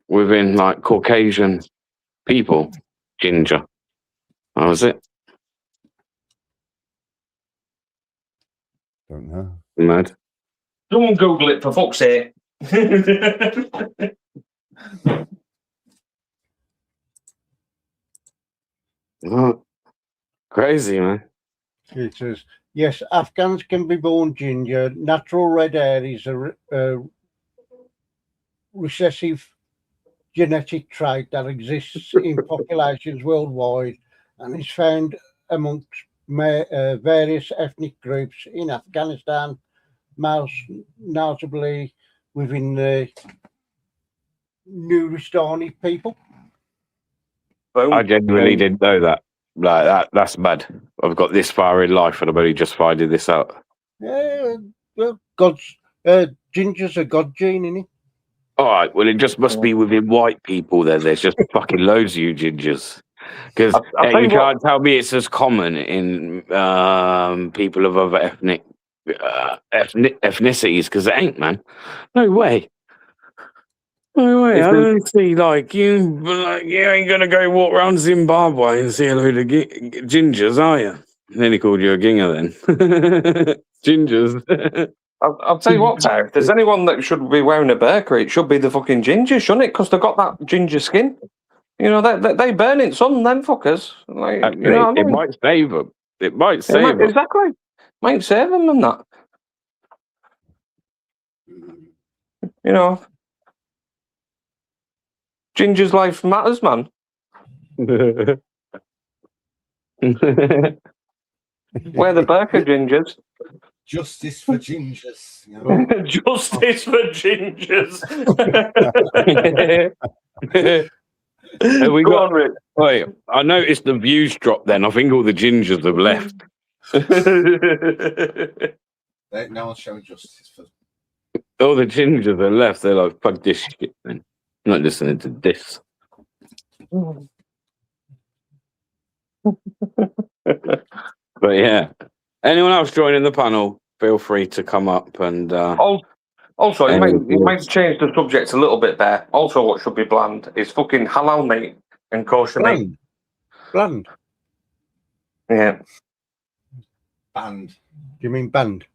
within like Caucasian people, ginger. That was it.
Don't know.
Mad.
Someone Google it for fuck's sake.
Oh, crazy, man.
It says, yes, Afghans can be born ginger. Natural red hair is a recessive genetic trait that exists in populations worldwide and is found amongst various ethnic groups in Afghanistan, most notably within the Nuristani people.
Boom.
I genuinely didn't know that. Like that's mad. I've got this far in life and I've only just finding this out.
Yeah, well, ginger's a god gene, innit?
All right, well, it just must be within white people then. There's just fucking loads of you gingers. Because
I'll tell
you
you what-
can't tell me it's as common in people of other ethnicities, because it ain't, man. No way. No way. I don't see, like, you ain't going to go walk around Zimbabwe and see a load of gingers, are you? Nearly called you a ginger then. Gingers.
I'll tell you what, Tara, if there's anyone that should be wearing a burqa, it should be the fucking ginger, shouldn't it? Because they've got that ginger skin. You know, they burn in sun, them fuckers. Like, you know what I mean?
It might save them. It might save them.
Exactly. Might save them and that. You know. Ginger's life matters, man. Wear the burqa, gingers.
Justice for gingers. You know?
Justice for gingers.
Have we
Go
got?
on, Rick.
Wait, I noticed the views dropped. Then I think all the gingers have left.
No one's showing justice for.
All the gingers are left. They're like, fuck this shit, man. I'm not listening to this. But yeah, anyone else joining the panel, feel free to come up and.
Also, you might change the subject a little bit there. Also, what should be bland is fucking halal meat and kosher meat.
Bland.
Yeah.
Banned.
Do you mean banned?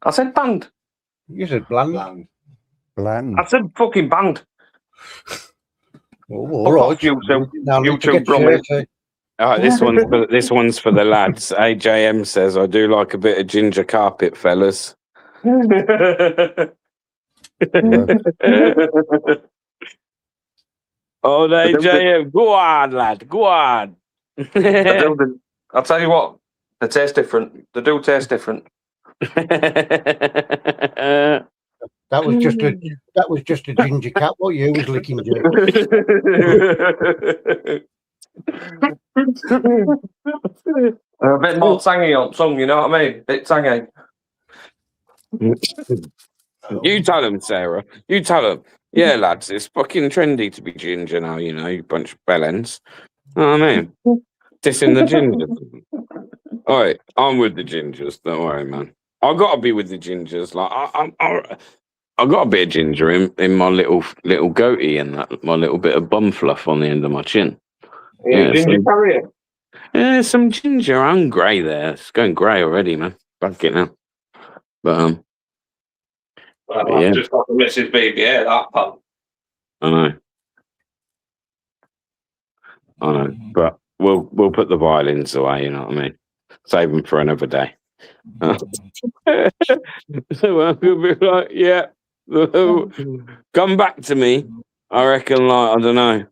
I said banned.
You said bland.
Bland.
Bland.
I said fucking banned.
Oh, all right.
YouTube,
Now,
YouTube promise.
All right, this one's for the lads. AJM says, "I do like a bit of ginger carpet, fellas."
Yeah.
Oh, AJM, go on, lad, go on.
I'll tell you what, they taste different. They do taste different.
That was just a ginger cat. What you was licking, Joe?
A bit more tangy on tongue, you know what I mean? A bit tangy.
You tell them, Sarah. You tell them. Yeah, lads, it's fucking trendy to be ginger now, you know, you bunch of bellends. Know what I mean? Dissing the gingers. All right, I'm with the gingers. Don't worry, man. I got to be with the gingers. Like I got a bit of ginger in my little goatee and that my little bit of bum fluff on the end of my chin.
Yeah, ginger carrier.
Yeah, some ginger and grey there. It's going grey already, man. Back it now. But
Well,
yeah.
I've just got the Mrs. Baby hair, that pal.
I know, but we'll put the violins away. You know what I mean? Save them for another day. So we'll be like, yeah, come back to me. I reckon, like, I don't know,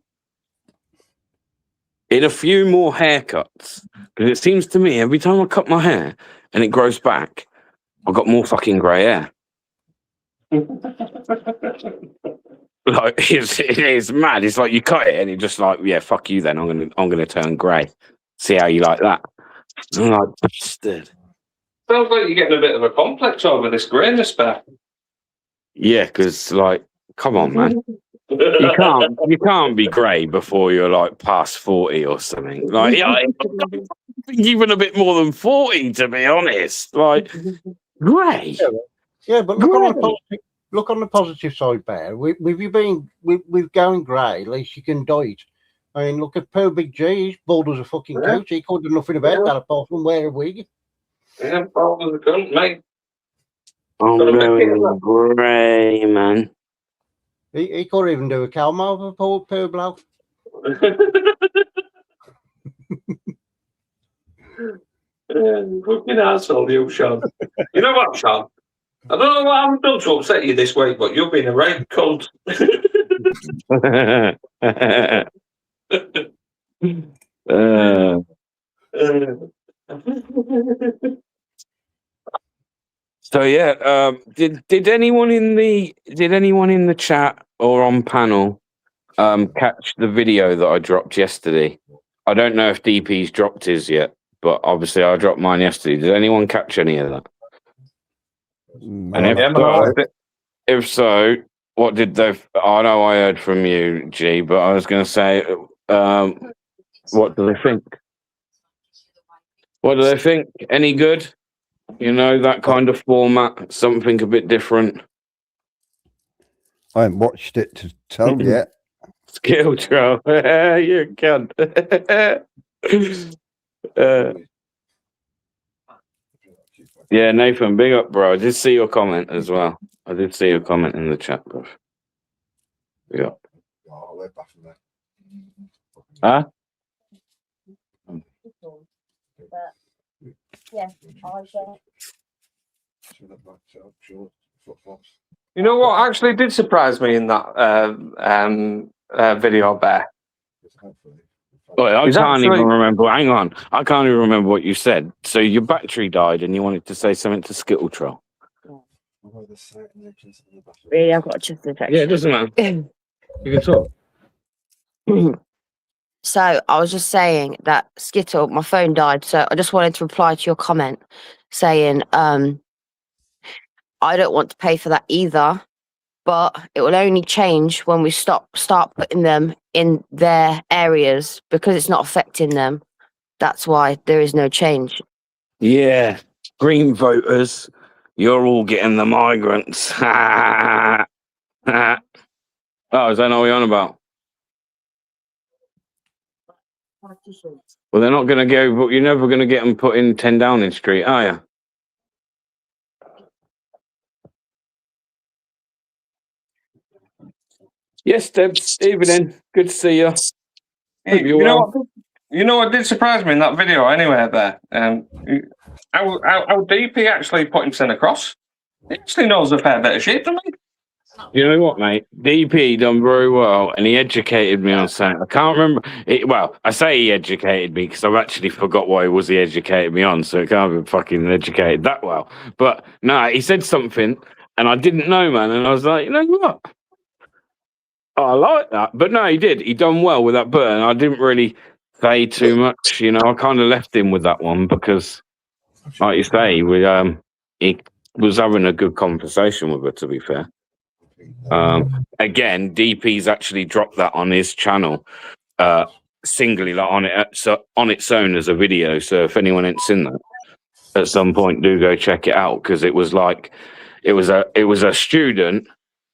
in a few more haircuts, because it seems to me every time I cut my hair and it grows back, I've got more fucking grey hair. Like it's mad. It's like you cut it and you're just like, yeah, fuck you then. I'm gonna turn grey. See how you like that? I'm like, bastard.
Sounds like you're getting a bit of a complex over this greyness back.
Yeah, because like, come on, man. You can't be grey before you're like past 40 or something. Like, yeah, I think even a bit more than 40, to be honest. Like, grey.
Yeah, but look on the positive side, Bear. With you being with going grey, at least you can dye it. I mean, look at Poe Big G. He's bald as a fucking coach. He couldn't do nothing about that apart from wear a wig.
Yeah, bald as a cunt, mate.
I'm going grey, man.
He couldn't even do a Calmo for poor bloke.
Fucking asshole, you, Sean. You know what, Sean? I don't know what I've done to upset you this week, but you've been a right cunt.
So yeah, did anyone in the chat or on panel catch the video that I dropped yesterday? I don't know if DP's dropped his yet, but obviously I dropped mine yesterday. Did anyone catch any of that? And
I'll
if
have
man, I
to
watched it.
If so, what did they? I know I heard from you, G, but I was going to say, what do they think? What do they think? Any good? You know, that kind of format, something a bit different.
I haven't watched it to tell yet.
Skill trial. You cunt. Yeah, Nathan, big up, bro. I did see your comment as well. I did see your comment in the chat, bro. Big up.
Oh, we're back from there.
Huh?
You know what actually did surprise me in that video, Bear?
Wait, I
Is
can't
actually-
even remember. Hang on. I can't even remember what you said. So your battery died and you wanted to say something to Skittle Troll.
Really, I've got a chest infection.
Yeah, it doesn't matter. You can talk.
So I was just saying that Skittle, my phone died, so I just wanted to reply to your comment saying, I don't want to pay for that either, but it will only change when we start putting them in their areas because it's not affecting them. That's why there is no change.
Yeah. Green voters, you're all getting the migrants. Oh, is that not what you're on about? Well, they're not going to go, but you're never going to get them put in 10 Downing Street, are you? Yes, Debs. Evening. Good to see you.
Hey, you know what did surprise me in that video anyway, Bear? How DP actually put himself across. He actually knows a fair bit of shit to me.
You know what, mate? DP done very well, and he educated me on something. I can't remember. Well, I say he educated me because I've actually forgot what it was he educated me on, so it can't be fucking educated that well. But no, he said something, and I didn't know, man, and I was like, you know what? Oh, I like that. But no, he did. He done well with that burn. I didn't really say too much, you know. I kind of left him with that one because, like you say, he was having a good conversation with her, to be fair. Again, DP's actually dropped that on his channel, singly, like on its own as a video. So if anyone ain't seen that, at some point, do go check it out because it was like it was a student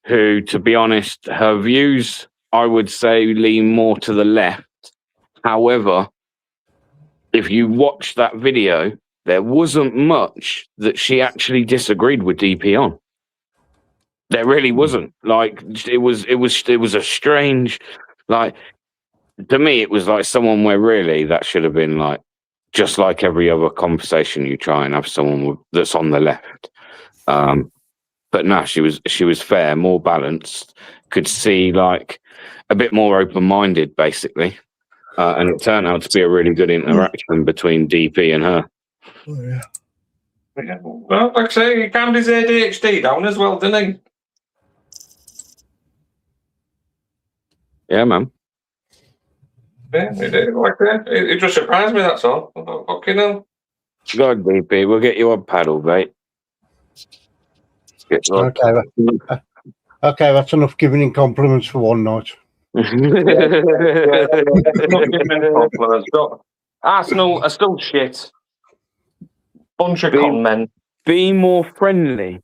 who, to be honest, her views I would say lean more to the left. However, if you watch that video, there wasn't much that she actually disagreed with DP on. There really wasn't. Like it was a strange, like to me, it was like someone where really that should have been like just like every other conversation you try and have someone that's on the left. But no, she was fair, more balanced, could see like a bit more open-minded, basically, and it turned out to be a really good interaction between DP and her.
Oh, yeah.
Well, like I say, he calmed his ADHD down as well, didn't he?
Yeah, man.
Yeah, he did. Like that. It just surprised me, that's all. Fucking hell.
God, DP, we'll get you a paddle, mate.
Okay, that's enough giving him compliments for one night.
Arsenal are still shit. Bunch of con men.
Be more friendly.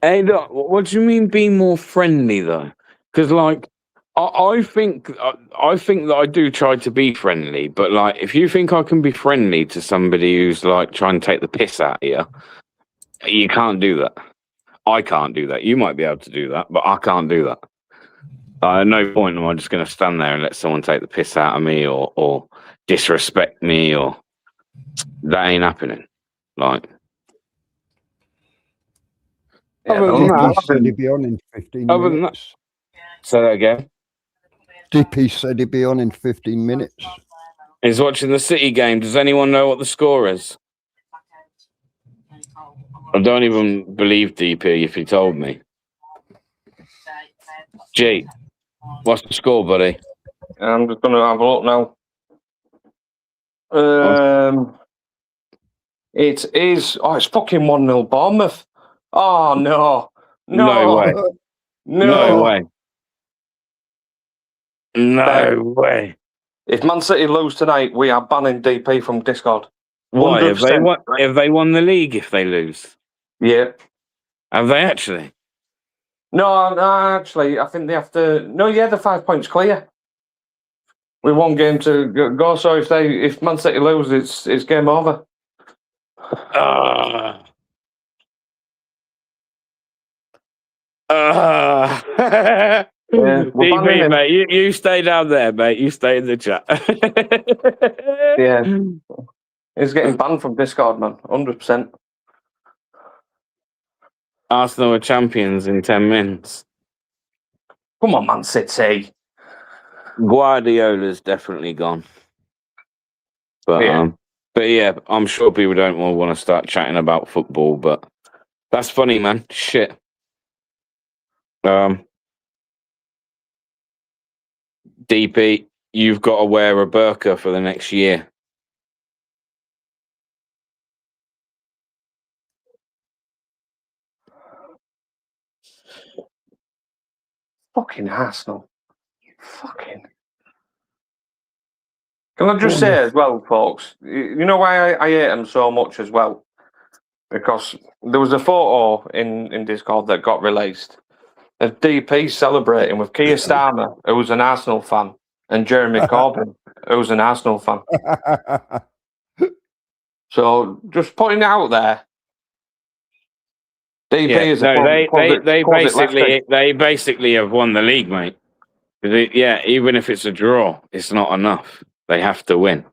Hey, look, what do you mean be more friendly though? Because like I think that I do try to be friendly, but like if you think I can be friendly to somebody who's like trying to take the piss out of you, you can't do that. I can't do that. You might be able to do that, but I can't do that. At no point am I just going to stand there and let someone take the piss out of me or disrespect me, or that ain't happening. Like,
Yeah,
DP said he'd be on in 15
Other than
minutes.
say that again.
DP said he'd be on in 15 minutes.
He's watching the City game. Does anyone know what the score is? I don't even believe DP if he told me. G. What's the score, buddy?
I'm just going to have a look now. It is. Oh, it's fucking 1-0 Bournemouth. Oh no,
No way. No way. No way.
If Man City lose tonight, we are banning DP from Discord.
Why? Have they
100%.
won? Have they won the league? If they lose,
Yeah.
have they actually?
No, actually, I think they have to. No, yeah, they're 5 points clear. With one game to go, so if Man City lose, it's game over. We're banning
DP,
him.
mate, you stay down there, mate. You stay in the chat.
Yeah. He's getting banned from Discord, man. 100%.
Arsenal are champions in 10 minutes.
Come on, Man City.
Guardiola's definitely gone. But yeah, I'm sure people don't want to start chatting about football, but that's funny, man. Shit. DP, you've got to wear a burqa for the next year.
Fucking Arsenal. Fucking. Can I just say as well, folks, you know why I hate them so much as well? Because there was a photo in Discord that got released of DP celebrating with Keir Starmer, who was an Arsenal fan, and Jeremy Corbyn, who was an Arsenal fan. So just putting it out there. DP is
they basically have won the league, mate. Even if it's a draw, it's not enough. They have to win.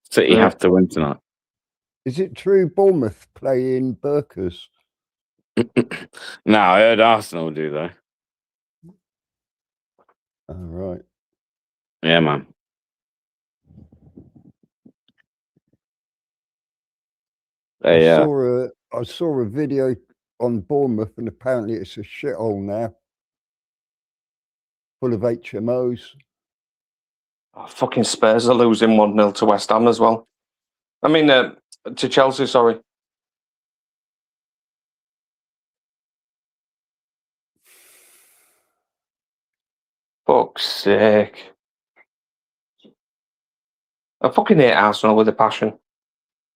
City have to win tonight.
Is it true Bournemouth play in burkas?
No, I heard Arsenal do though.
Oh, right.
Yeah, man.
I saw a video on Bournemouth, and apparently it's a shithole now, full of HMOs.
Oh, fucking Spurs are losing 1-0 to West Ham as well. I mean, to Chelsea, sorry. Fuck's sake. I fucking hate Arsenal with a passion.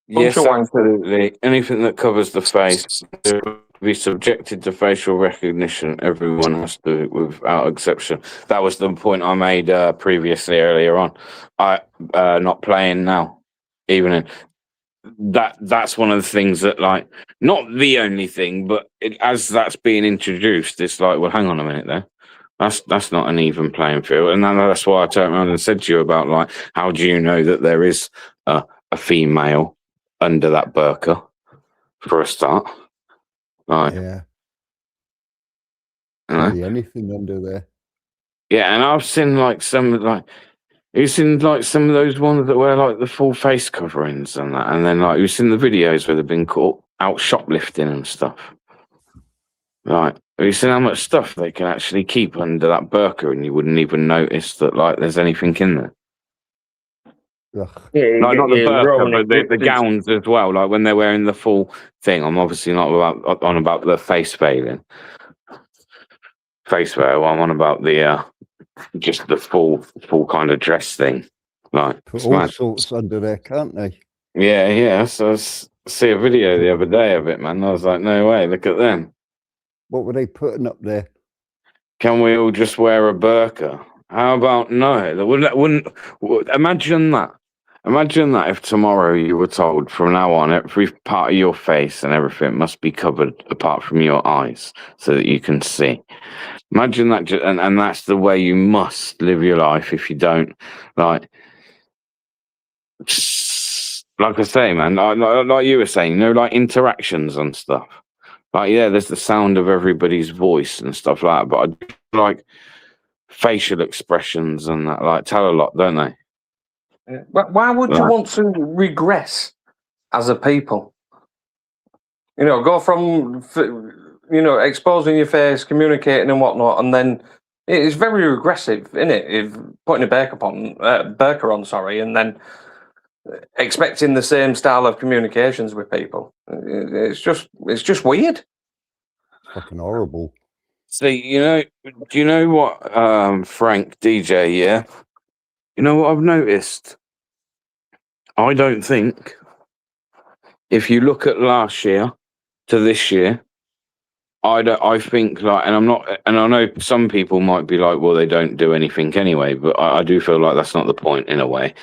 Yes, absolutely. Anything that covers the face to be subjected to facial recognition. Everyone has to, without exception. That was the point I made previously earlier on. I not playing now, even in that's one of the things that, like, not the only thing, but as that's being introduced, it's like, well, hang on a minute there. That's not an even playing field, and that's why I turned around and said to you about, like, how do you know that there is a female under that burqa for a start? Right.
Yeah. Could be anything under there.
Yeah, and I've seen like you've seen like some of those ones that wear like the full face coverings and that, and then like you've seen the videos where they've been caught out shoplifting and stuff. Right. Have you seen how much stuff they can actually keep under that burqa, and you wouldn't even notice that like there's anything in there?
Yeah,
not the burqa, but the gowns as well. Like when they're wearing the full thing. I'm obviously not on about the face veil. I'm on about the just the full kind of dress thing. Like
put all sorts under there, can't they?
Yeah. So I see a video the other day of it, man. I was like, no way, look at them.
What were they putting up there? Can
we all just wear a burqa? How about no? That wouldn't imagine that. Imagine that if tomorrow you were told from now on every part of your face and everything must be covered apart from your eyes so that you can see. Imagine that, and that's the way you must live your life. If you don't, like I say, man, like you were saying, like interactions and stuff. Like, yeah, there's the sound of everybody's voice and stuff like that, but I like facial expressions and that, like, tell a lot, don't they?
Why would you want to regress as a people? You know, go from, exposing your face, communicating and whatnot, and then It's very regressive, isn't it? If putting a burqa on, sorry, and then expecting the same style of communications with people. It's just weird.
Fucking horrible.
See, do you know what, Frank DJ? Yeah, you know what I've noticed. I don't think if you look at last year to this year, I think like, and I know some people might be like, well, they don't do anything anyway, but I do feel like that's not the point in a way.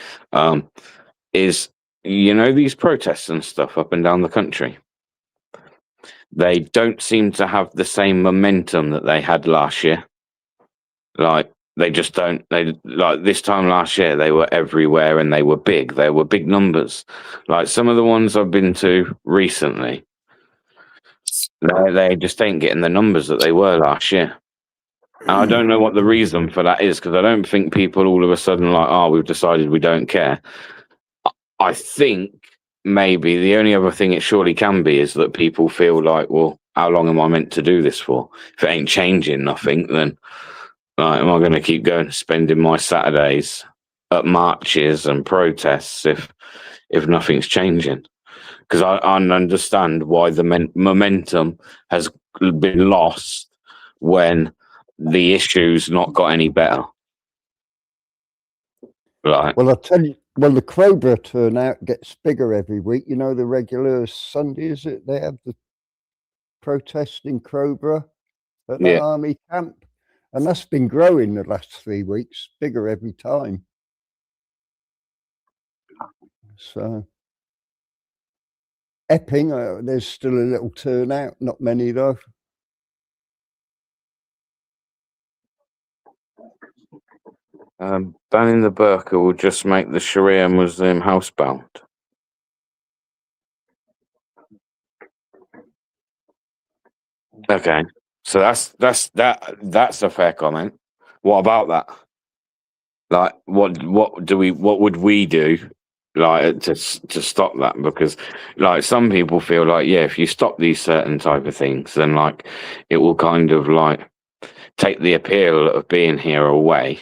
Is these protests and stuff up and down the country, they don't seem to have the same momentum that they had last year. Like they just don't. They like this time last year, they were everywhere and they were big. They were big numbers. Like some of the ones I've been to recently, they just ain't getting the numbers that they were last year. And I don't know what the reason for that is, because I don't think people all of a sudden like, oh, we've decided we don't care. I think maybe the only other thing it surely can be is that people feel like, well, how long am I meant to do this for? If it ain't changing nothing, then am I going to keep going spending my Saturdays at marches and protests if nothing's changing? Because I understand why the momentum has been lost when the issue's not got any better. Right.
Well, I tell you, the Crowborough turnout gets bigger every week. You know, the regular Sunday, is it? They have the protest in Crowborough at the army camp. And that's been growing the last 3 weeks, bigger every time. So, Epping, there's still a little turnout, not many though.
Banning the burqa will just make the Sharia Muslim housebound. Okay, so that's a fair comment. What about that? Like, what would we do, like, to stop that? Because, like, some people feel like, yeah, if you stop these certain type of things, then like it will kind of like take the appeal of being here away.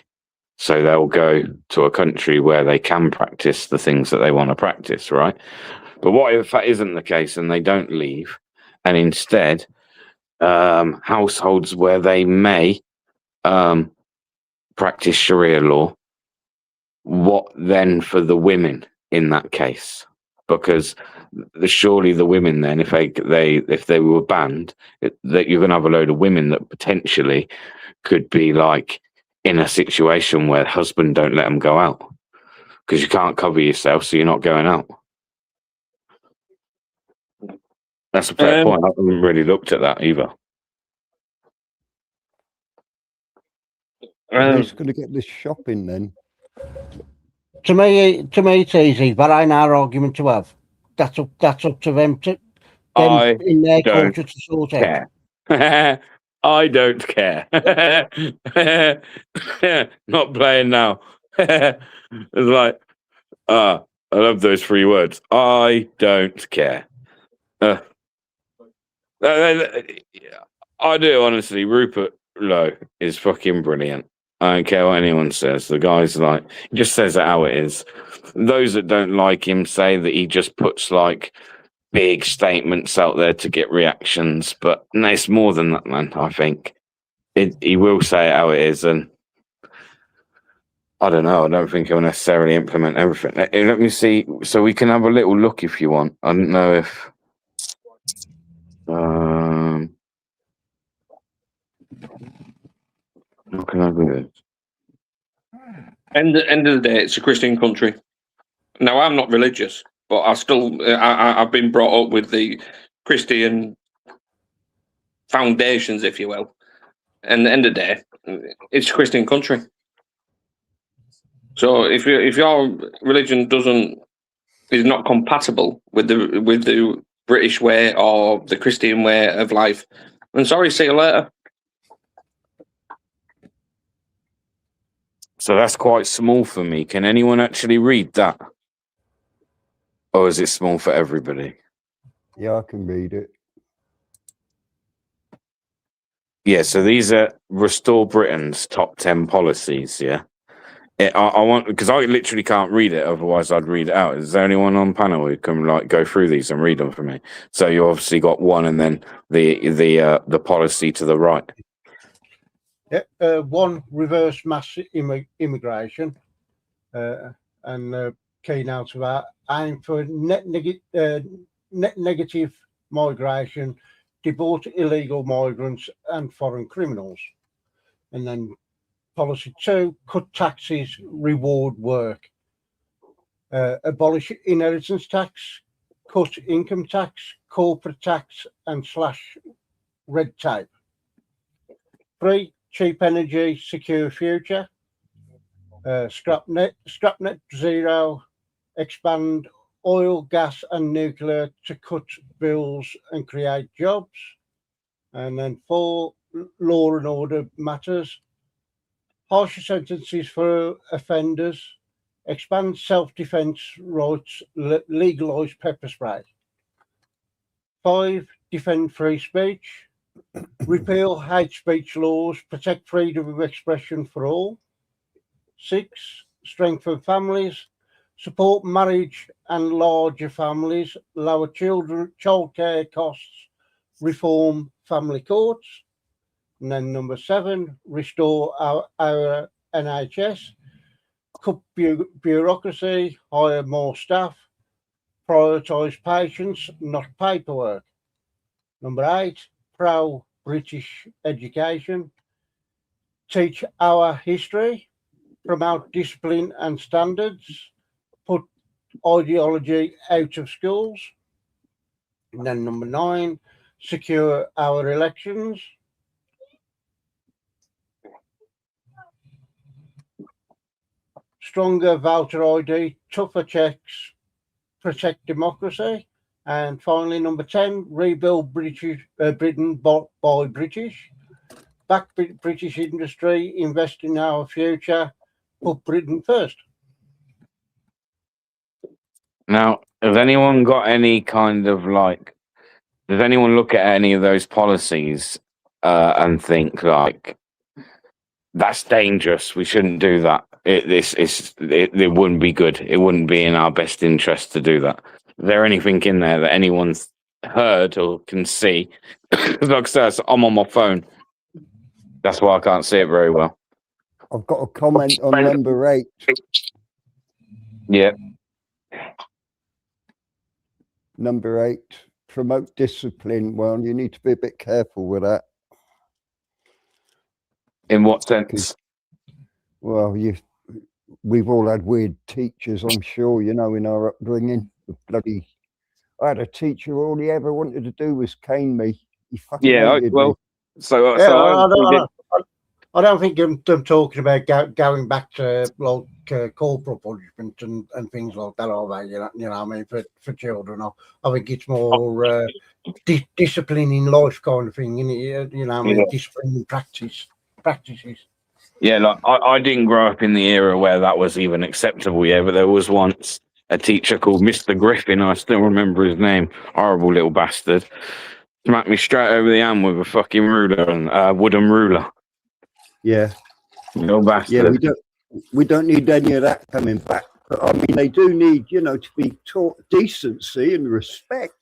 So they'll go to a country where they can practice the things that they want to practice, right? But what if that isn't the case and they don't leave, and instead households where they may practice Sharia law, what then for the women in that case? Because surely the women then, if they were banned, that you're going to have a load of women that potentially could be like in a situation where husband don't let them go out because you can't cover yourself, so you're not going out. That's a fair point. I haven't really looked at that either.
Who's going to get this shopping then?
To me, it's easy, but I know our argument to have. That's up to them in their culture to sort out.
I don't care. Not playing now. It's like, I love those 3 words. I don't care. I do, honestly. Rupert Lowe is fucking brilliant. I don't care what anyone says. The guy's like, he just says it how it is. Those that don't like him say that he just puts like big statements out there to get reactions, but no, it's more than that, man. I think he will say it how it is, and I don't know. I don't think he'll necessarily implement everything. Let me see, so we can have a little look if you want. I don't know if how can I do this?
End of the day, it's a Christian country. Now, I'm not religious, but I've been brought up with the Christian foundations, if you will. And at the end of the day, it's a Christian country. So if your religion is not compatible with the British way or the Christian way of life, then sorry, see you later.
So that's quite small for me. Can anyone actually read that? Or is it small for everybody?
Yeah, I can read it.
Yeah, so these are Restore Britain's top 10 policies. Yeah. I want, because I literally can't read it, otherwise I'd read it out. Is there anyone on panel who can like go through these and read them for me? So you obviously got one, and then the policy to the right.
Yeah, one, reverse mass immigration, and keynote of that, aim for net negative migration, deport illegal migrants and foreign criminals. And then policy 2, cut taxes, reward work. Abolish inheritance tax, cut income tax, corporate tax, and slash red tape. 3, cheap energy, secure future. Scrap net zero, expand oil, gas, and nuclear to cut bills and create jobs. And then 4, law and order matters. Harsher sentences for offenders. Expand self-defense rights, legalise pepper spray. 5, defend free speech. Repeal hate speech laws, protect freedom of expression for all. 6, strengthen families, support marriage and larger families, lower childcare costs, reform family courts. And then number 7, restore our NHS, cut bureaucracy, hire more staff, prioritise patients, not paperwork. Number 8, pro-British education, teach our history, promote discipline and standards, put ideology out of schools. And then number 9, secure our elections. Stronger voter ID, tougher checks, protect democracy. And finally, number 10, rebuild Britain by British. Back British industry, invest in our future, put Britain first.
Now, has anyone got any kind of like? Does anyone look at any of those policies and think like that's dangerous? We shouldn't do that. It wouldn't be good. It wouldn't be in our best interest to do that. Is there anything in there that anyone's heard or can see? Like I said, I'm on my phone. That's why I can't see it very well.
I've got a comment on number 8.
Yeah.
Number 8, promote discipline. Well, you need to be a bit careful with that.
In what sense?
Well, we've all had weird teachers, I'm sure, in our upbringing. I had a teacher, all he ever wanted to do was cane me. He fucking hated me.
So
I don't think I'm talking about going back to like corporal punishment and things like that, are they? You know what I mean, for children. I think it's more discipline in life kind of thing, innit? You know what I mean?
Yeah.
Discipline in practices.
Yeah, like I didn't grow up in the era where that was even acceptable, yeah, but there was once a teacher called Mr. Griffin, I still remember his name, horrible little bastard, smacked me straight over the hand with a fucking ruler and wooden ruler.
Yeah.
Little bastard.
Yeah, we don't need any of that coming back. But I mean, they do need, to be taught decency and respect.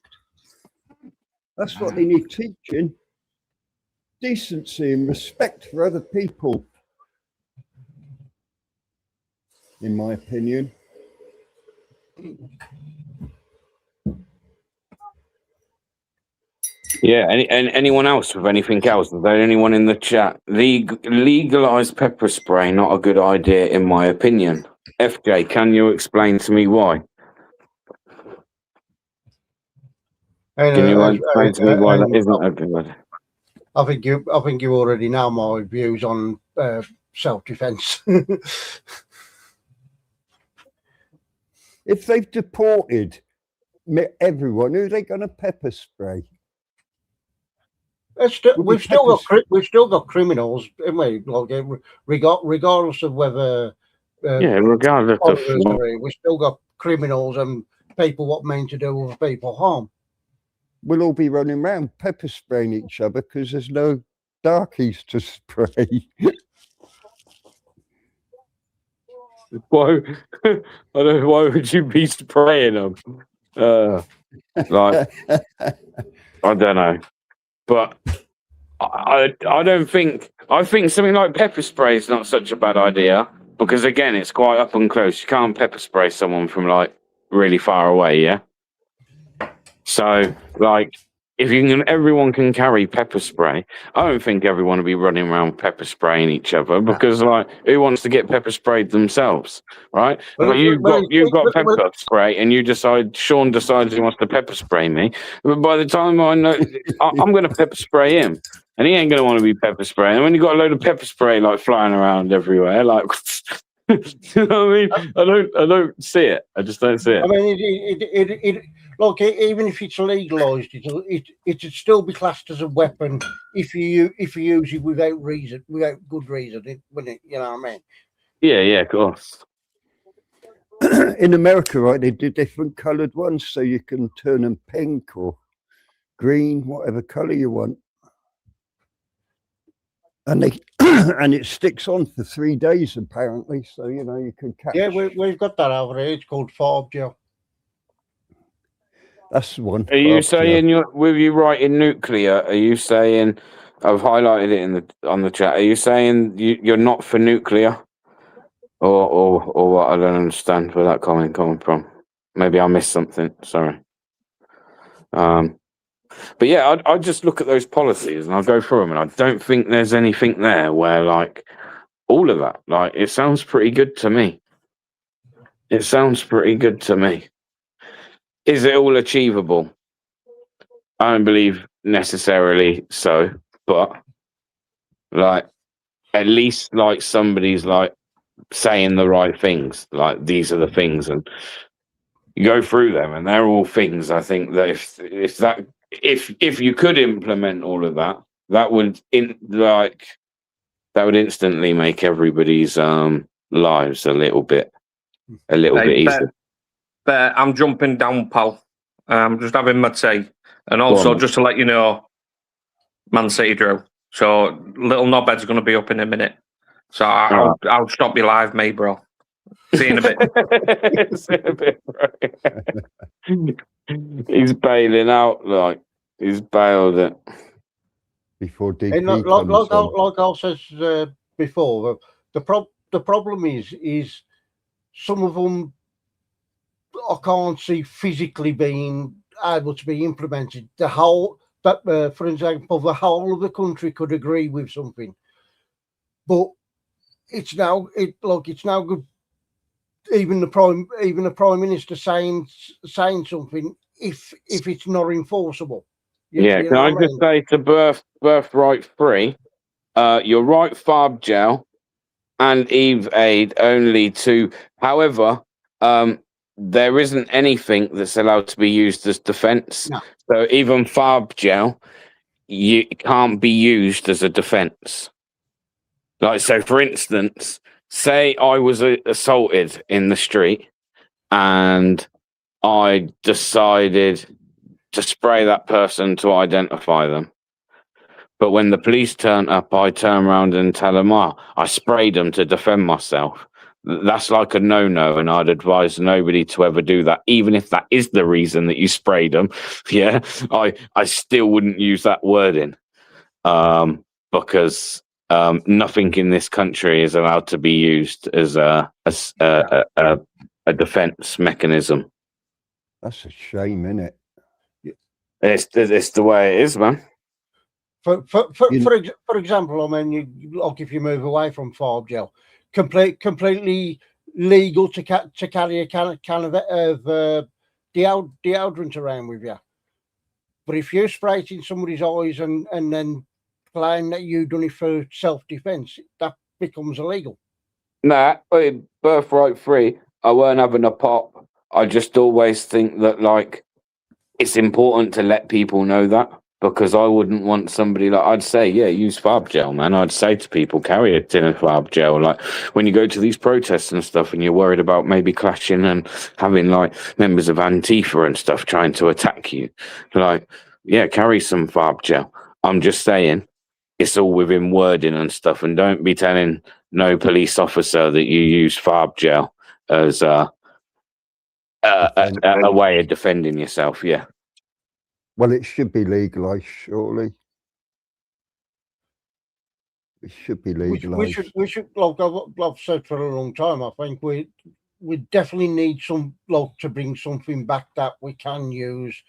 That's what they need teaching. Decency and respect for other people, in my opinion.
Yeah, anyone else with anything else? Is there anyone in the chat? Legalize pepper spray, not a good idea, in my opinion. FJ, can you explain to me why? Can you explain to me why that isn't a good idea?
I think you already know my views on self-defense.
If they've deported everyone, who are they going to pepper spray?
We've still got criminals, haven't we? Like, regardless of whether
regardless of
we still got criminals and people what mean to do with people harm.
We'll all be running around pepper spraying each other because there's no darkies to spray.
Why? I don't. Why would you be spraying them? Like I don't know, but I don't think. I think something like pepper spray is not such a bad idea because again, it's quite up and close. You can't pepper spray someone from like really far away. Yeah. So like, if you can, everyone can carry pepper spray. I don't think everyone will be running around pepper spraying each other because, like, who wants to get pepper sprayed themselves, right?
Well,
But you've got
well,
pepper spray, and Sean decides he wants to pepper spray me. But by the time I know, I'm going to pepper spray him, and he ain't going to want to be pepper spraying. And when you got a load of pepper spray like flying around everywhere, like. You know what I mean? I don't see it. I just don't see it.
I mean, look, even if it's legalised, it'd still be classed as a weapon if you use it without good reason, wouldn't it? You know what I mean?
Yeah, of course.
In America, right, they do different coloured ones, so you can turn them pink or green, whatever colour you want. And they and it sticks on for 3 days apparently, so you know you can catch.
Yeah, we've got that over here. It's called farb gel.
That's the one.
Are you saying with you writing nuclear? Are you saying I've highlighted it on the chat? Are you saying you're not for nuclear, or what? I don't understand where that comment coming from. Maybe I missed something. Sorry. But yeah, I just look at those policies and I go through them, and I don't think there's anything there where like all of that. Like it sounds pretty good to me. It sounds pretty good to me. Is it all achievable? I don't believe necessarily so, but like at least like somebody's like saying the right things. Like these are the things, and you go through them, and they're all things. I think that if you could implement all of that, that would instantly make everybody's lives a little bit easier.
But I'm jumping down, pal. I'm just having my tea, and also just to let you know, Man City drew. So little knobhead's going to be up in a minute. So I'll stop you live, mate, bro. See you in a bit.
See you in a bit, bro. He's bailing out, like he's bailed it
before DP
And like I said before, the problem is some of them I can't see physically being able to be implemented. For example, the whole of the country could agree with something, but it's now good. Even the prime minister saying something if it's not enforceable.
Can I just say to birthright free, you're right, Farb Gel and Eve Aid only two. However, there isn't anything that's allowed to be used as defence.
No.
So even Farb Gel, you can't be used as a defence. Like, so for instance, say I was assaulted in the street and I decided to spray that person to identify them. But when the police turn up, I turn around and tell them, I sprayed them to defend myself. That's like a no-no, and I'd advise nobody to ever do that, even if that is the reason that you sprayed them. Yeah, I still wouldn't use that wording because nothing in this country is allowed to be used as a defense mechanism.
That's a shame, isn't it?
It's the way it is, man.
For example, I mean, if you move away from farb gel, completely legal to carry a can of deodorant around with you. But if you spray it in somebody's eyes and then claim that you've done it for self-defense, that becomes illegal.
Nah, birthright free. I weren't having a pop. I just always think that like it's important to let people know that, because I wouldn't want somebody like, I'd say, yeah, use Farb Gel, man. I'd say to people, carry a tin of Farb Gel. Like when you go to these protests and stuff and you're worried about maybe clashing and having like members of Antifa and stuff trying to attack you, like, yeah, carry some Farb Gel. I'm just saying, it's all within wording and stuff. And don't be telling no police officer that you use farb gel as a way of defending yourself. Yeah.
Well, it should be legalised, surely. It should be legalised.
We should, like I've said for a long time, I think we definitely need some, like, to bring something back that we can use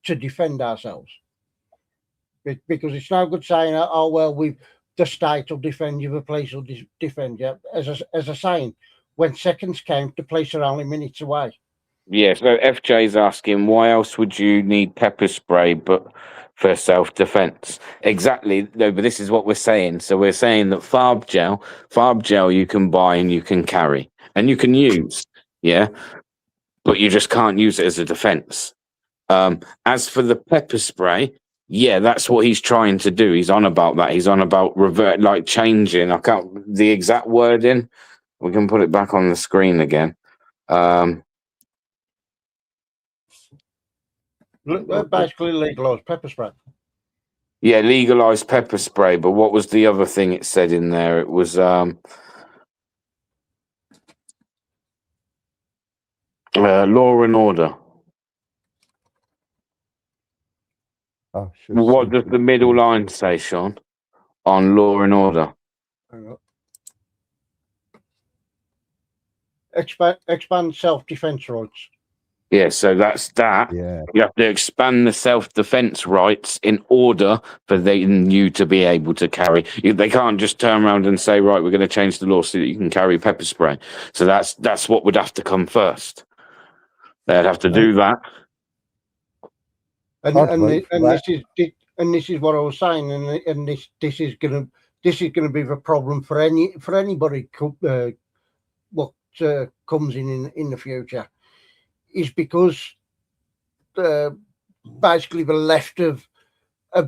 to defend ourselves. Because it's no good saying, oh, well, the state will defend you, the police will defend you. As a saying, when seconds count, the police are only minutes away.
Yeah, so FJ's asking, why else would you need pepper spray but for self-defense? Exactly. No, but this is what we're saying. So we're saying that farb gel you can buy and you can carry and you can use, yeah, but you just can't use it as a defense. As for the pepper spray, yeah, that's what he's trying to do. He's on about that. He's on about changing. I can't the exact wording. We can put it back on the screen again.
Basically legalised pepper spray.
Yeah, legalized pepper spray. But what was the other thing it said in there? It was law and order. What does the middle line say, Sean, on law and order?
Expand self-defense rights.
Yeah, so that's that.
Yeah.
You have to expand the self-defense rights in order for you to be able to carry. They can't just turn around and say, right, we're going to change the law so that you can carry pepper spray. So that's what would have to come first. They'd have to do that.
And this is what I was saying, and this is gonna be the problem for anybody what comes in the future, is because basically the left have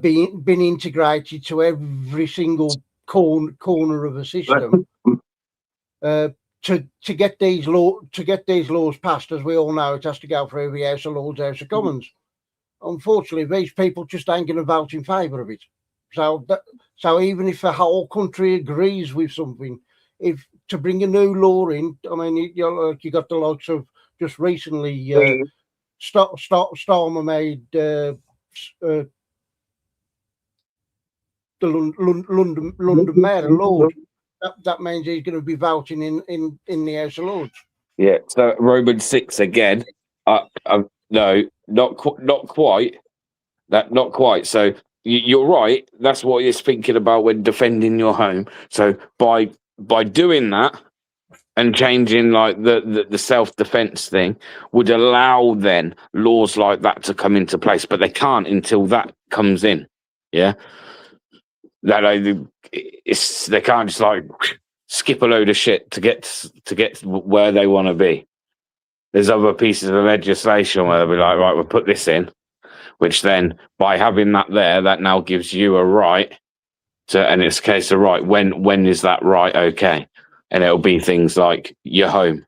been integrated to every single corner of the system. To get these laws passed, as we all know, it has to go through the House of Lords, House of Commons. Unfortunately, these people just ain't going to vote in favour of it. So even if the whole country agrees with something, if to bring a new law in, I mean, you got the likes of just recently, Starmer made the London Mayor a Lord. That means he's going to be voting in the House of Lords.
Yeah. So Roman 6 again. No, not quite. Not quite. So you're right. That's what you're thinking about when defending your home. So by doing that and changing like the self-defense thing would allow then laws like that to come into place, but they can't until that comes in. Yeah. They can't just like skip a load of shit to get where they want to be. There's other pieces of legislation where they'll be like, right, we'll put this in, which then by having that there, that now gives you a right to, and it's a case of right, when is that right? Okay. And it'll be things like your home,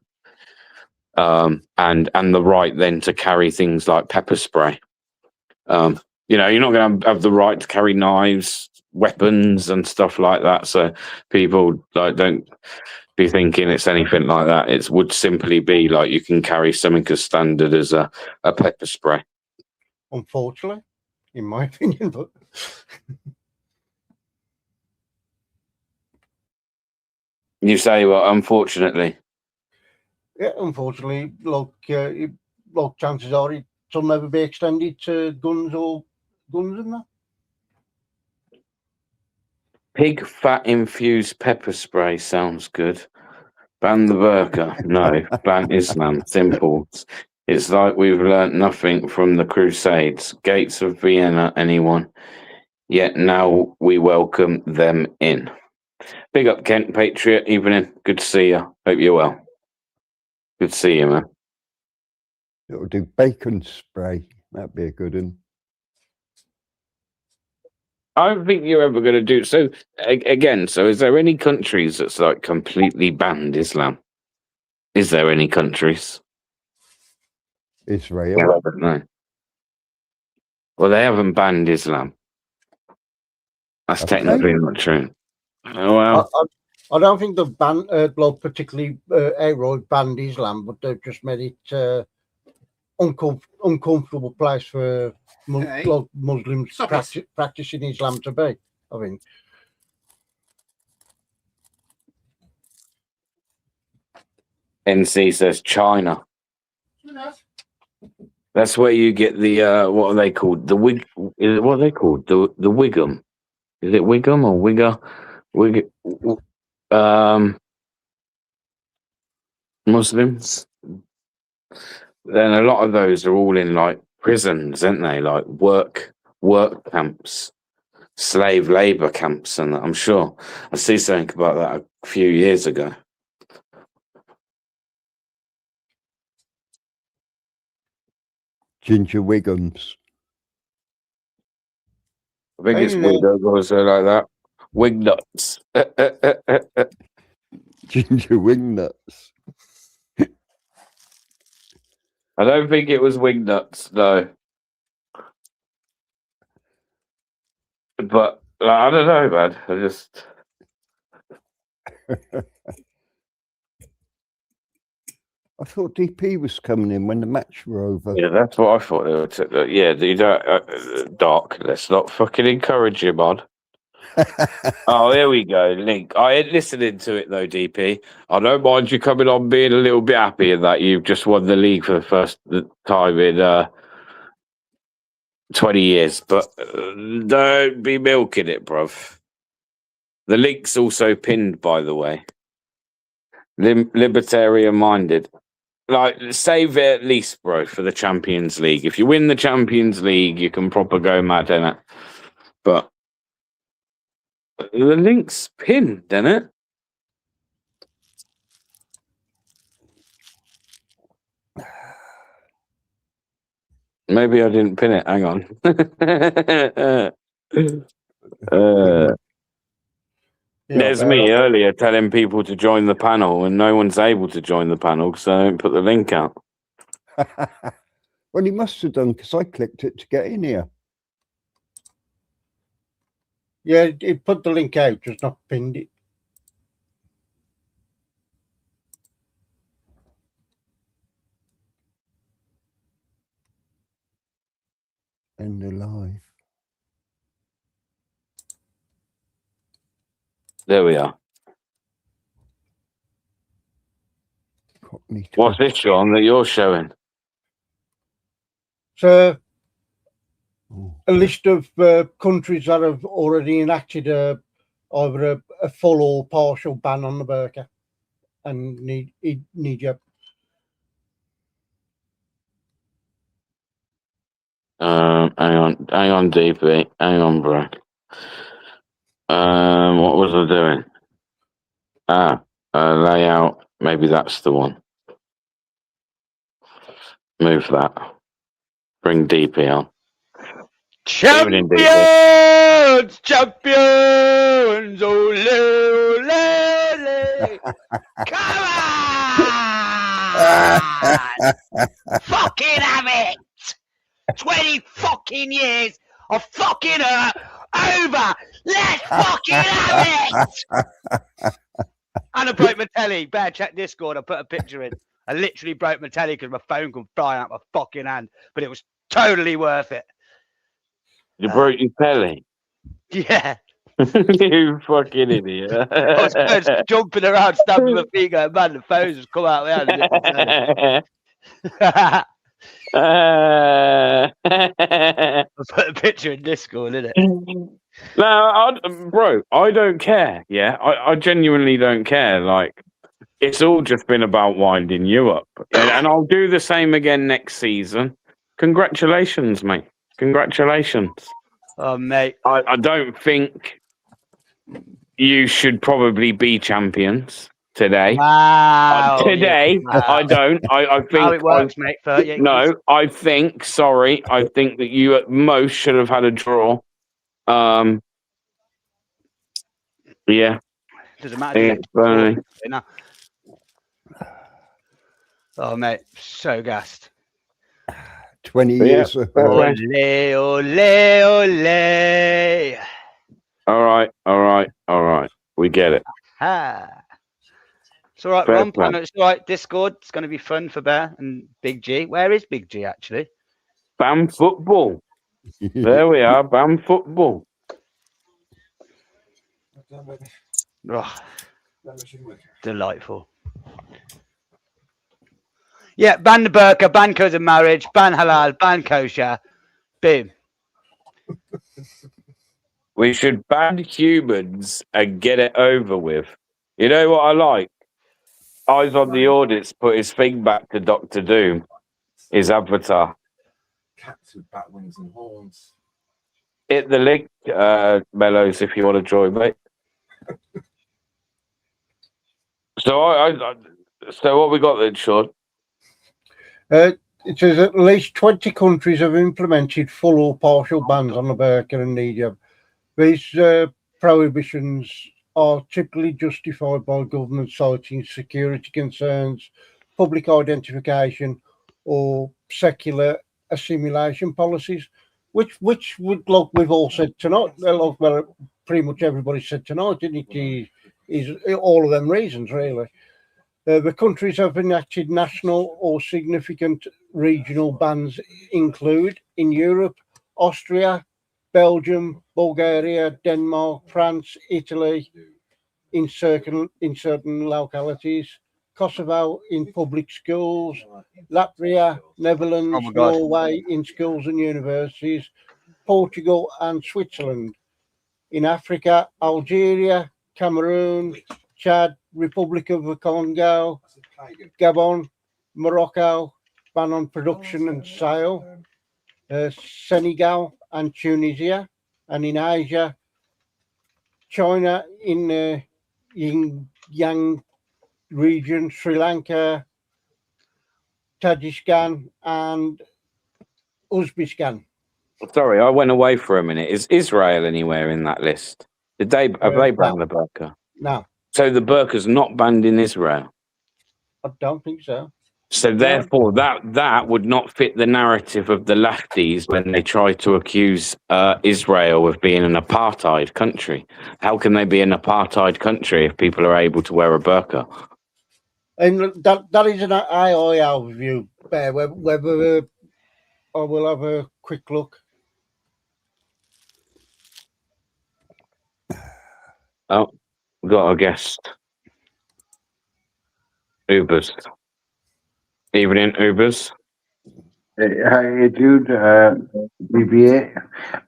and the right then to carry things like pepper spray. You're not going to have the right to carry knives, weapons and stuff like that. So people don't be thinking it's anything like that. It would simply be like you can carry something as standard as a pepper spray.
Unfortunately, in my opinion, but
you say, well, unfortunately.
Yeah, unfortunately, like chances are it'll never be extended to guns and that.
Pig fat infused pepper spray sounds good. Ban the burqa. No, ban Islam. Simple. It's like we've learnt nothing from the Crusades. Gates of Vienna, anyone. Yet now we welcome them in. Big up, Kent Patriot. Evening. Good to see you. Hope you're well. Good to see you, man.
It'll do bacon spray. That'd be a good one.
I don't think you're ever going to do so. Again, so is there any countries that's like completely banned Islam? Is there any countries?
Israel.
No. Well, they haven't banned Islam. That's
Okay.
technically not true. Oh, well,
I don't think they've banned, like, particularly outright banned Islam, but they've just made it uncomfortable place for
Hey.
like Muslims
Stop it.
practicing Islam to be. I think.
NC says China. That's where you get the what are they called? The wig? Is it what are they called? The Wiggum? Is it Wiggum or Wigger? Muslims. Then a lot of those are all in like prisons, aren't they? Like work camps, slave labor camps, and I'm sure I see something about that a few years ago.
Ginger Wiggums.
I think it's Wiggum or something like that. Wig nuts.
Ginger Wingnuts.
I don't think it was wing nuts, no. But I don't know, man. I just.
I thought DP was coming in when the match were over.
Yeah, that's what I thought. They were yeah, you don't, Doc. Let's not fucking encourage him on. Oh, here we go, Link. I ain't listening to it though, DP. I don't mind you coming on being a little bit happy in that you've just won the league for the first time in 20 years, but don't be milking it, bruv. The link's also pinned, by the way. Libertarian minded. Like, save it at least, bro, for the Champions League. If you win the Champions League, you can proper go mad, innit? But the link's pinned, innit? Maybe I didn't pin it. Hang on. There's me earlier telling people to join the panel, and no one's able to join the panel because I don't put the link out.
Well, he must have done because I clicked it to get in here.
Yeah, it put the link out, just not pinned it.
End the live.
There we are.
Cockney
What's this, Sean, that you're showing?
So, a list of countries that have already enacted either a full or partial ban on the burqa and need hijab.
Hang on, DP. Hang on, bro. What was I doing? Layout. Maybe that's the one. Move that. Bring DP on.
Champions! Champions! Ole, ole, ole. Come on! Fucking have it! 20 fucking years of fucking her over! Let's fucking have it! And I broke my telly. Better check Discord. I put a picture in. I literally broke my telly because my phone could fly out my fucking hand. But it was totally worth it.
You broke your telly?
Yeah.
You fucking idiot.
I was just jumping around, stamping my feet, going, man, the phones just come out of the hand. I put a picture in Discord, didn't it?
No, bro, I don't care. Yeah, I genuinely don't care. Like, it's all just been about winding you up. And I'll do the same again next season. Congratulations, mate. Congratulations.
Oh, mate.
I don't think you should probably be champions today.
Wow.
Today,
wow.
I don't. I think
how it works, mate.
No, I think. Sorry, I think that you at most should have had a draw. Yeah.
Doesn't matter.
Yeah,
oh, mate, so gassed.
20 years.
Ole, ole, ole.
All right. We get it.
Ha. It's all right,
Fair
Ron.
play.
It's all right. Discord. It's going to be fun for Bear and Big G. Where is Big G actually?
Bam football. There we are. Bam football.
Oh, delightful. Yeah, ban the burqa, ban codes of marriage, ban halal, ban kosher. Boom.
We should ban humans and get it over with. You know what I like? Eyes on the Audits put his thing back to Doctor Doom, his avatar.
Cats with bat wings and horns.
Hit the link, Mellows, if you want to join, mate. So what we got then, Sean?
It says at least 20 countries have implemented full or partial bans on the burqa and hijab. These prohibitions are typically justified by government citing security concerns, public identification, or secular assimilation policies, which would, like we've all said tonight, like well, pretty much everybody said tonight, didn't it? Is all of them reasons, really. The countries have enacted national or significant regional bans include in Europe, Austria, Belgium, Bulgaria, Denmark, France, Italy, in certain localities, Kosovo in public schools, Latvia, Netherlands,
Oh my God.
Norway in schools and universities, Portugal and Switzerland. In Africa, Algeria, Cameroon, Chad, Republic of the Congo, Gabon, Morocco, ban on production and sale, Senegal and Tunisia, and in Asia, China in Yang region, Sri Lanka, Tajikistan, and Uzbekistan.
Sorry, I went away for a minute. Is Israel anywhere in that list? Have they banned the burqa?
No,
So the burqa's not banned in Israel.
I don't think so.
So therefore, that would not fit the narrative of the lefties when they try to accuse Israel of being an apartheid country. How can they be an apartheid country if people are able to wear a burqa?
And that is an IOL view, Bear. Whether I will have a quick look.
Oh, we've got a guest. Ubers. Evening, Ubers.
Hi, Jude, BBA.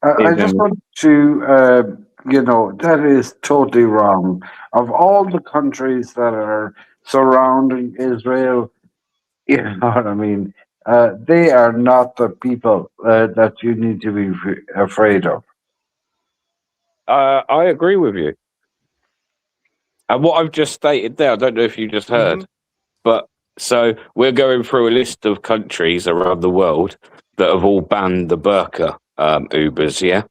I just
Evening.
want to, that is totally wrong. Of all the countries that are surrounding Israel, you know what I mean, they are not the people that you need to be afraid of.
I agree with you. And what I've just stated there, I don't know if you just heard, but so we're going through a list of countries around the world that have all banned the burqa Ubers, yeah?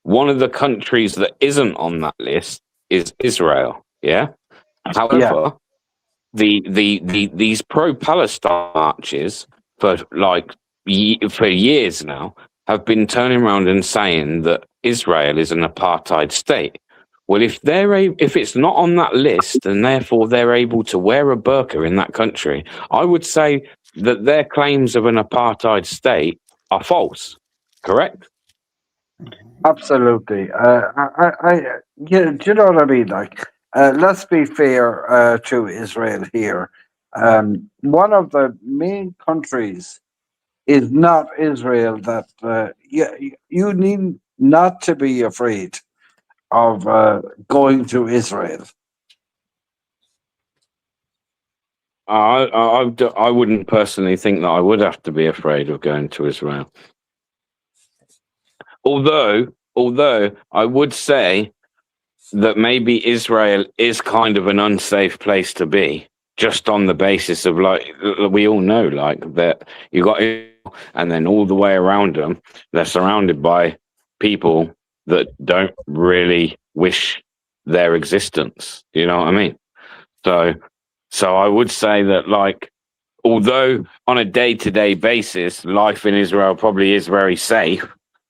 One of the countries that isn't on that list is Israel, yeah? However, these pro-Palestine marches for for years now have been turning around and saying that Israel is an apartheid state. Well, if it's not on that list and therefore they're able to wear a burqa in that country, I would say that their claims of an apartheid state are false. Correct?
Absolutely. Do you know what I mean? Like, let's be fair to Israel here. One of the main countries is not Israel. That you need not to be afraid of going to Israel.
I wouldn't personally think that I would have to be afraid of going to Israel. Although I would say that maybe Israel is kind of an unsafe place to be, just on the basis of, like, we all know, like, that you got Israel, and then all the way around them, they're surrounded by people that don't really wish their existence. You know what I mean? So I would say that, like, although on a day-to-day basis, life in Israel probably is very safe,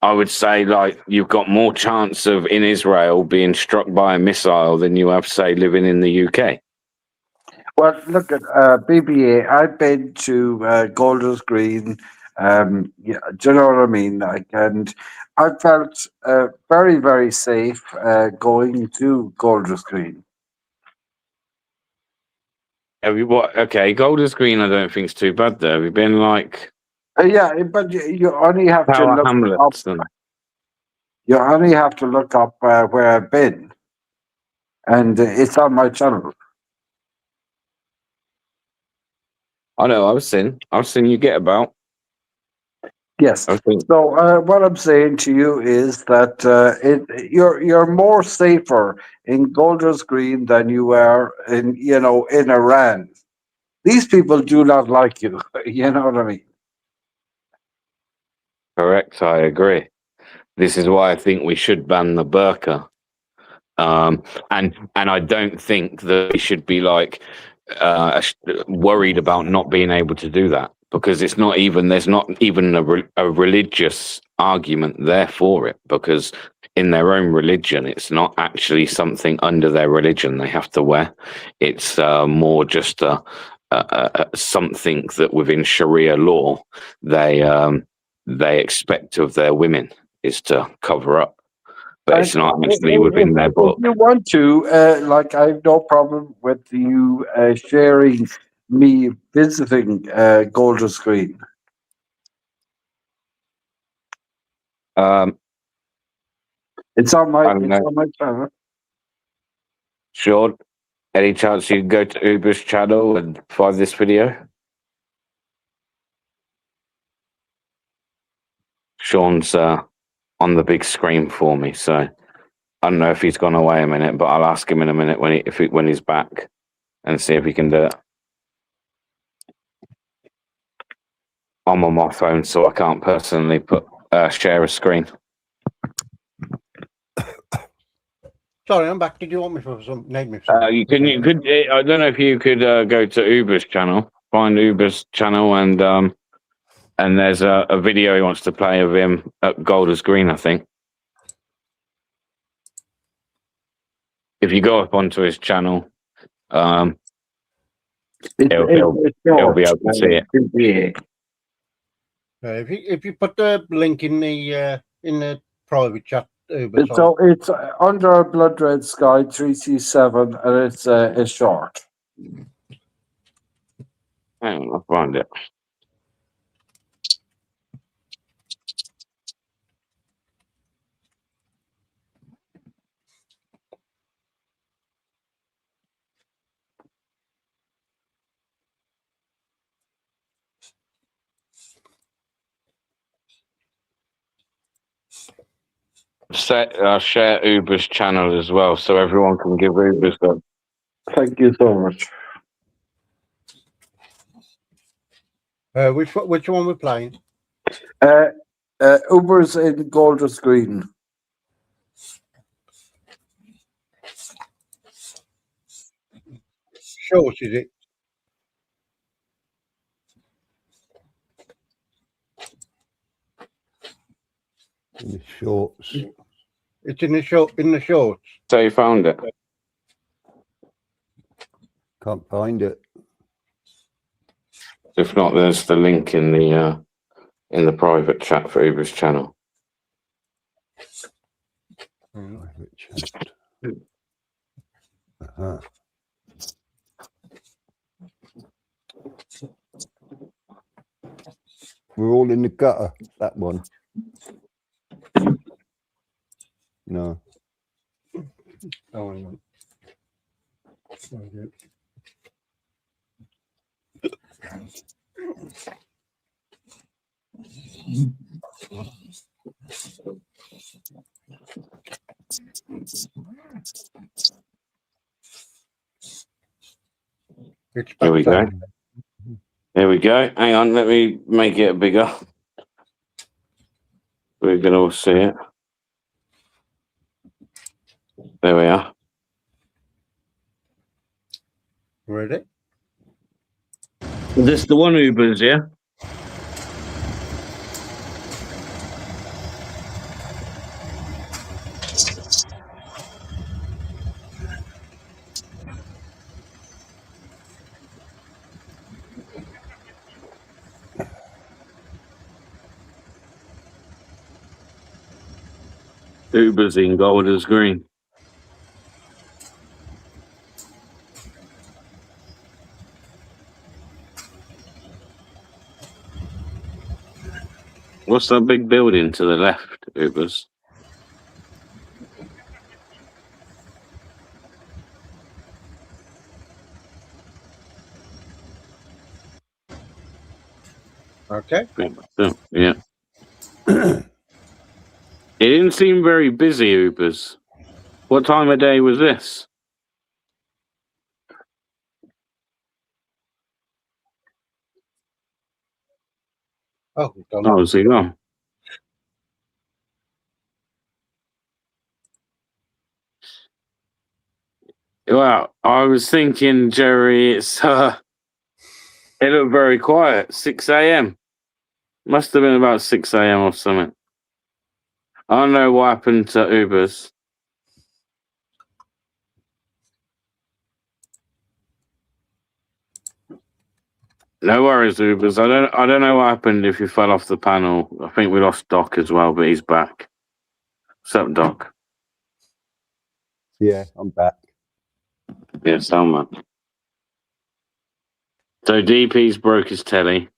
I would say like you've got more chance of in Israel being struck by a missile than you have, say, living in the UK.
Well, look at BBA. I've been to Golders Green. Yeah, do you know what I mean? Like, and I felt very, very safe going to Golders Green.
Have you what? Okay, Golders Green. I don't think it's too bad though. Have you been like
Yeah, but you only have to
Tower
look up.
Hamlets? And
You only have to look up where I've been, and it's on my channel.
I know I've seen you get about.
Yes.
I think
So what I'm saying to you is that you're more safer in Golders Green than you are in in Iran. These people do not like you. You know what I mean?
correct. I agree. This is why I think we should ban the burqa. And I don't think that we should be like worried about not being able to do that, because there's not even a religious argument there for it, because in their own religion it's not actually something under their religion they have to wear. It's more just something that within Sharia law they expect of their women is to cover up. But it's not actually within their book.
If you want to, like, I have no problem with you sharing me visiting Golders Green. It's on my channel.
Sean, any chance you can go to Uber's channel and find this video? Sean's on the big screen for me, so I don't know if he's gone away a minute, but I'll ask him in a minute when he's back and see if he can do it. I'm on my phone, so I can't personally share a screen.
Sorry, I'm back. Did you want me for some? Need me for some?
You could. I don't know if you could go to Uber's channel, find Uber's channel, and there's a video he wants to play of him at Golders Green, I think. If you go up onto his channel, he'll be able to see it.
If you put the link in the private chat, Uber,
So it's Under a Blood Red Sky 3C7, and it's a short.
Hang on, I'll find it. Share Uber's channel as well, so everyone can give Uber's them.
Thank you so much.
which one we're playing?
Uber's in Golders Green.
Short, is it?
In the shorts.
It's in the shorts.
So you found it?
Can't find it.
If not, there's the link in the private chat for Uber's channel.
Private chat. Uh-huh. We're all in the gutter, that one. No.
Oh, hang on. Okay.
Here we go. Here we go. Hang on, let me make it bigger. We can all see it. There we are.
Ready?
Is this the one Uber's, yeah? Uber's in Golders Green. What's that big building to the left, Uber's?
Okay.
Yeah. It didn't seem very busy, Uber's. What time of day was this?
Oh, we don't
Oh,
know.
is he gone? Well, I was thinking, Jerry, it looked very quiet. 6 a.m. Must have been about 6 a.m. or something. I don't know what happened to Uber's. No worries, Ubers. I don't know what happened if you fell off the panel. I think we lost Doc as well, but he's back. What's up, Doc?
Yeah, I'm back.
Yeah, so much. So DP's broke his telly.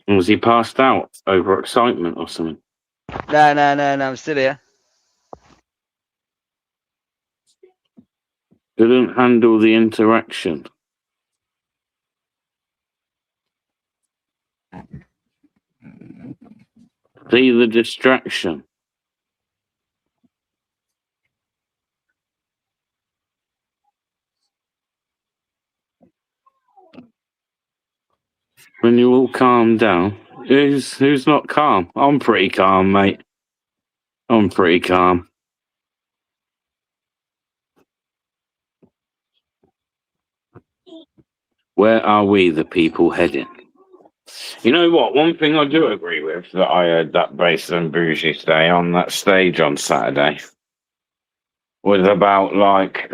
Was he passed out over excitement or something?
No, I'm still here.
Didn't handle the interaction. See the distraction. When you all calm down. Who's not calm? I'm pretty calm, mate. I'm pretty calm. Where are we, the people, heading? You know what? One thing I do agree with that I heard that Bass and Bougie say on that stage on Saturday was about like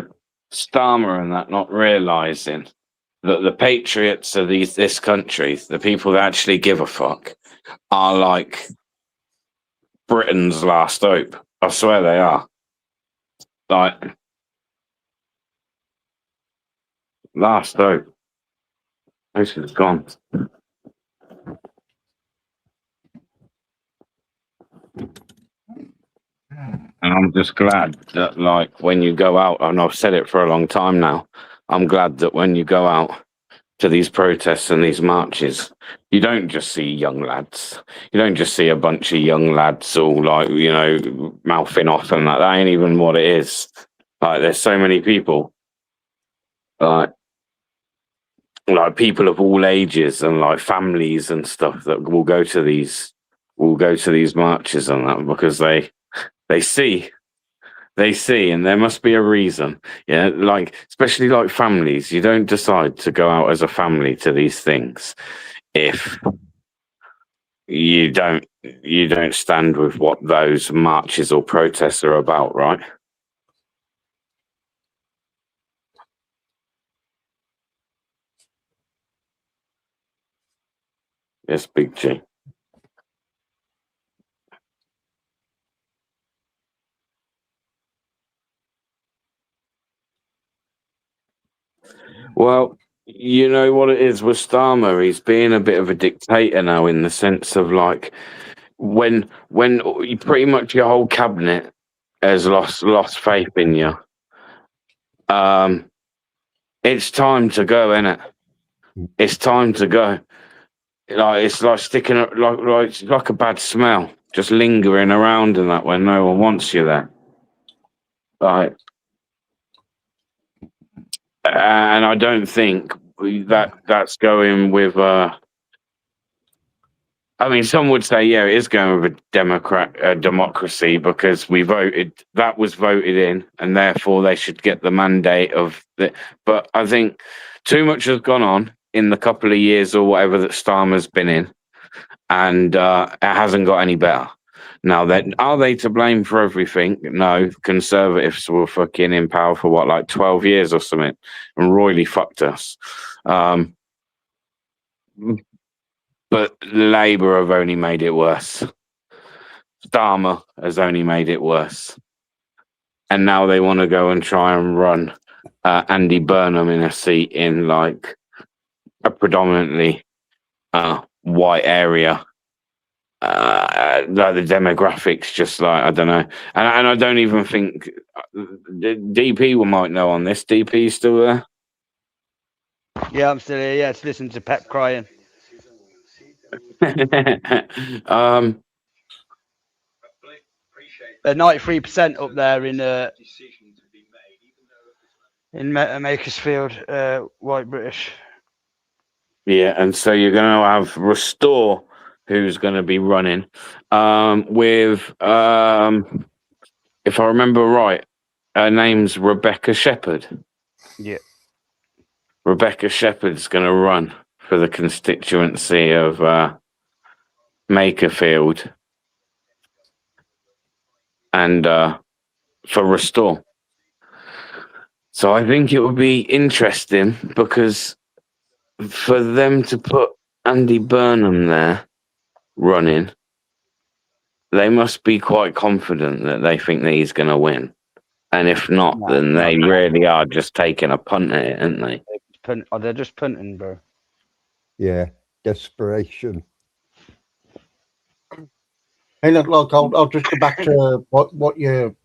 Starmer and that not realizing that the patriots of this country, the people that actually give a fuck, are like Britain's last hope. I swear they are. Like last hope. This is gone. And I'm just glad that, like, when you go out, and I've said it for a long time now, I'm glad that when you go out to these protests and these marches, you don't just see young lads. You don't just see a bunch of young lads all, like, you know, mouthing off and that. That ain't even what it is. Like, there's so many people, like people of all ages and, like, families and stuff that will go to these marches and that because they see, and there must be a reason. Yeah, like especially like families, you don't decide to go out as a family to these things if you don't stand with what those marches or protests are about, right? Yes, Big G. Well, you know what it is with Starmer. He's being a bit of a dictator now, in the sense of like when pretty much your whole cabinet has lost faith in you. It's time to go, innit? It's time to go. Like it's like sticking like it's like a bad smell, just lingering around and that when no one wants you there. Like, and I don't think that's going with. I mean, some would say, yeah, it is going with a democracy because we voted. That was voted in, and therefore they should get the mandate of the. But I think too much has gone on in the couple of years or whatever that Starmer's been in, and it hasn't got any better. Now, then, are they to blame for everything? No, Conservatives were fucking in power for what, like 12 years or something, and royally fucked us. But Labour have only made it worse. Starmer has only made it worse. And now they want to go and try and run Andy Burnham in a seat in like a predominantly white area. Like the demographics, just like, I don't know. And I don't even think DP might know on this. DP is still there.
Yeah, I'm still here. Yeah, it's listening to Pep crying. They're 93% up there in Makersfield, white British.
Yeah, and so you're going to have Restore, who's going to be running with, if I remember right, her name's Rebecca Shepherd.
Yeah.
Rebecca Shepherd's going to run for the constituency of Makerfield and for Restore. So I think it would be interesting because for them to put Andy Burnham there running, they must be quite confident that they think that he's going to win. And if not, then they really are just taking a punt at it, aren't they?
They're just punting, bro.
Yeah, desperation.
Hey, look, I'll just go back to what you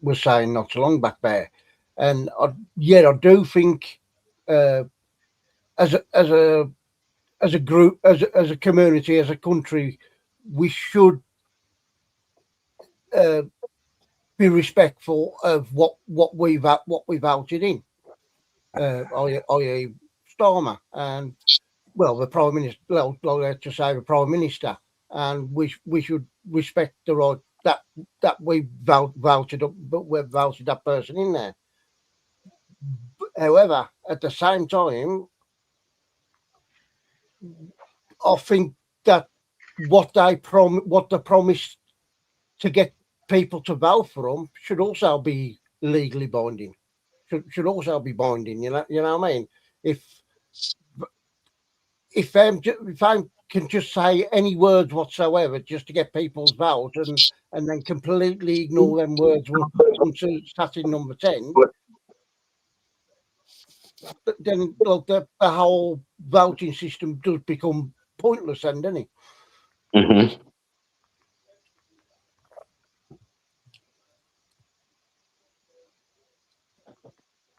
were saying not so long back there, and I do think as a group, as a community, as a country, we should be respectful of what we voted in, i.e. Starmer and the Prime Minister. Well, let's just say the Prime Minister, and we should respect the right that we voted up, but we voted that person in there. However, at the same time, I think that what they promised to get people to vote for them should also be legally binding. Should also be binding. You know what I mean? If they can just say any words whatsoever just to get people's vote and then completely ignore them words once it's sat in number 10, then look, the whole voting system does become pointless, then, doesn't it?
Mm-hmm.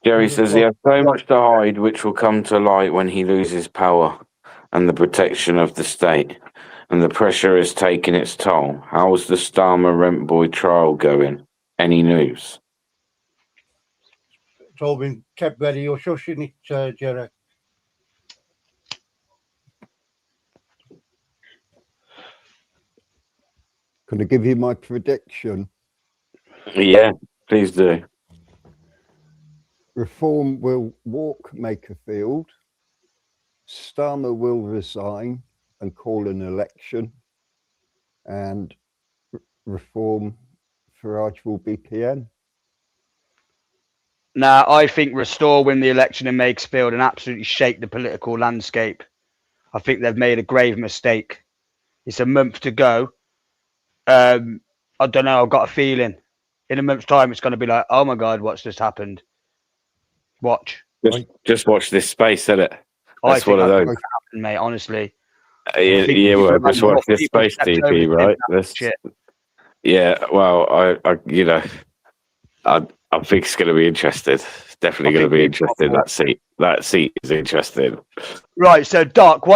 Jerry says he has so much to hide, which will come to light when he loses power and the protection of the state, and the pressure is taking its toll. How's the Starmer Rent Boy trial going? Any news?
It's all been kept very hush hush, isn't it, Jerry?
Can I give you my prediction?
Yeah, please do.
Reform will walk Makerfield. Starmer will resign and call an election. And Reform Farage will be PM.
Now, I think Restore win the election in Makersfield and absolutely shake the political landscape. I think they've made a grave mistake. It's a month to go. I don't know. I've got a feeling in a month's time it's going to be like, oh my God, what's just happened? Watch.
Just watch this space, isn't it?
I think
one of those.
Happen, mate, honestly.
Well, just watch this space, DP, right? Yeah, well, I think it's going to be interesting. It's definitely going to be interesting. That seat is interesting.
Right. So, Doc,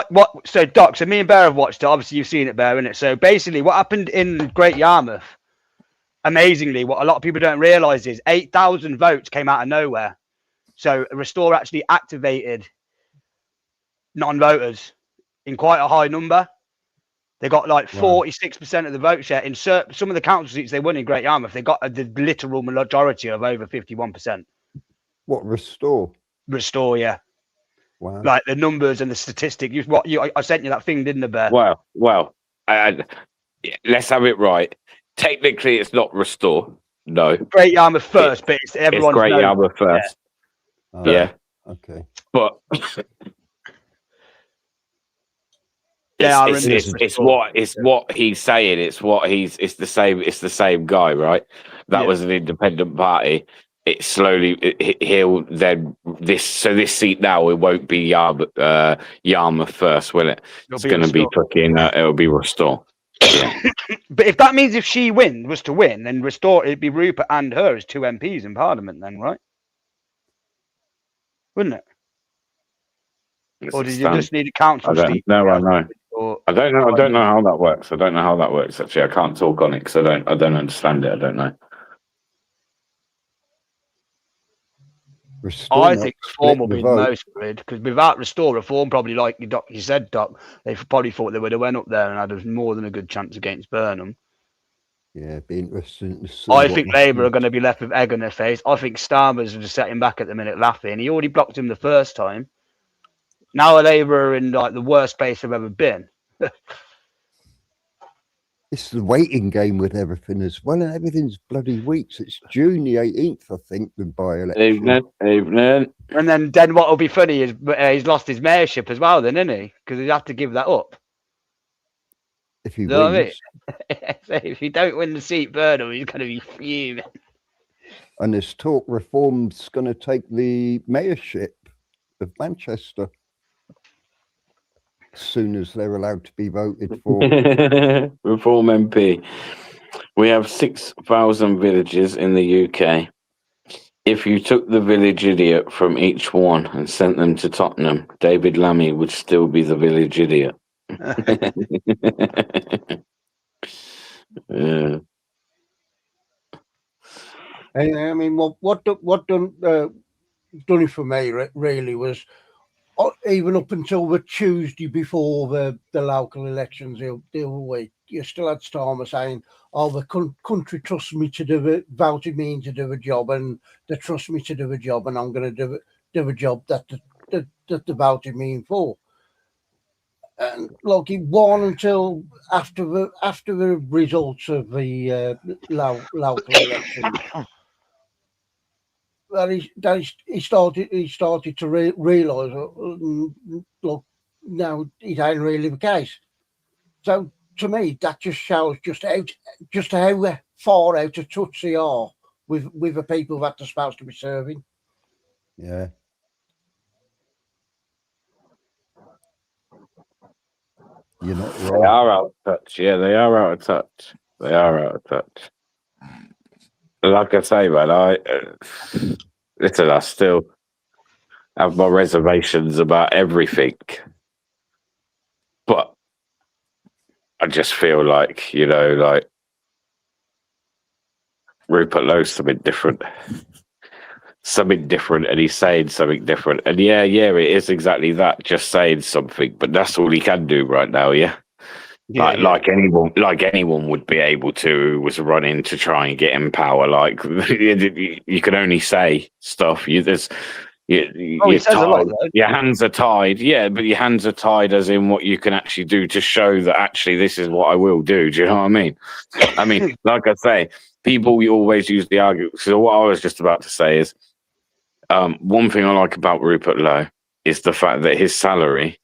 So me and Bear have watched it. Obviously, you've seen it, Bear, innit? So basically, what happened in Great Yarmouth? Amazingly, what a lot of people don't realise is 8,000 votes came out of nowhere. So Restore actually activated non-voters in quite a high number. They got like 46% of the vote share. In some of the council seats they won in Great Yarmouth, they got the literal majority of over 51%.
What, Restore?
Restore, yeah.
Wow.
Like the numbers and the statistic. I sent you that thing, didn't I, Bear?
Well, let's have it right. Technically, it's not Restore. No.
Great Yarmouth first, but everyone's
Great Yarmouth first.
Yeah.
Yeah.
Okay.
But It's what he's saying. It's the same guy, right? That was an independent party. It slowly he'll then this seat now it won't be Yarmouth first, will it? It's going to be fucking. It'll be Restore. Yeah.
But if that means if she was to win, then Restore, it'd be Rupert and her as 2 MPs in Parliament, then, right? Wouldn't it? Or did you just need a council seat?
No, I know. I don't know. I don't know how that works. I don't know how that works. Actually, I can't talk on it because I don't understand it. I don't know.
I think Reform will be the most good because without Restore, Reform probably, like you said, Doc, they probably thought they would have went up there and had more than a good chance against Burnham.
Yeah, it'd be interesting to see.
I think Labour are going to be left with egg on their face. I think Starmer's just sitting back at the minute laughing. He already blocked him the first time. Now Labour are in like the worst place they've ever been.
It's the waiting game with everything as well, and everything's bloody weeks. It's June the 18th, I think, the by-election.
Evening.
And then what will be funny is he's lost his mayorship as well, then, isn't he? Because he'd have to give that up.
If he
know
wins.
What I mean? So if he don't win the seat, Burnham, he's going to be fuming.
And there's talk Reform's going to take the mayorship of Manchester as soon as they're allowed to be voted for.
Reform MP. We have 6,000 villages in the UK. If you took the village idiot from each one and sent them to Tottenham, David Lammy would still be the village idiot. Yeah.
I mean, what done it for me really was even up until the Tuesday before the local elections the other week, you still had Starmer saying, "Oh, the country trusts me to do it, voted me in to do a job, and they trust me to do a job, and I'm going to do a job that they voted me in for." And look, it won until after the results of the local election. He started to realise, look, no, it ain't really the case. So to me, that just shows just how far out of touch they are with the people that they're supposed to be serving.
Yeah. You're not wrong.
They are out of touch. Yeah, they are out of touch. They are out of touch. Like I say, man, I still have my reservations about everything. But I just feel like, Rupert Lowe's something different. And he's saying something different. And yeah, it is exactly that, just saying something. But that's all he can do right now, yeah? Like anyone would be able to who was running to try and get in power. Like you can only say stuff. Your hands are tied. Yeah, but your hands are tied as in what you can actually do to show that actually this is what I will do. Do you know what I mean? I mean, like I say, people always use the argument. So what I was just about to say is, one thing I like about Rupert Lowe is the fact that his salary,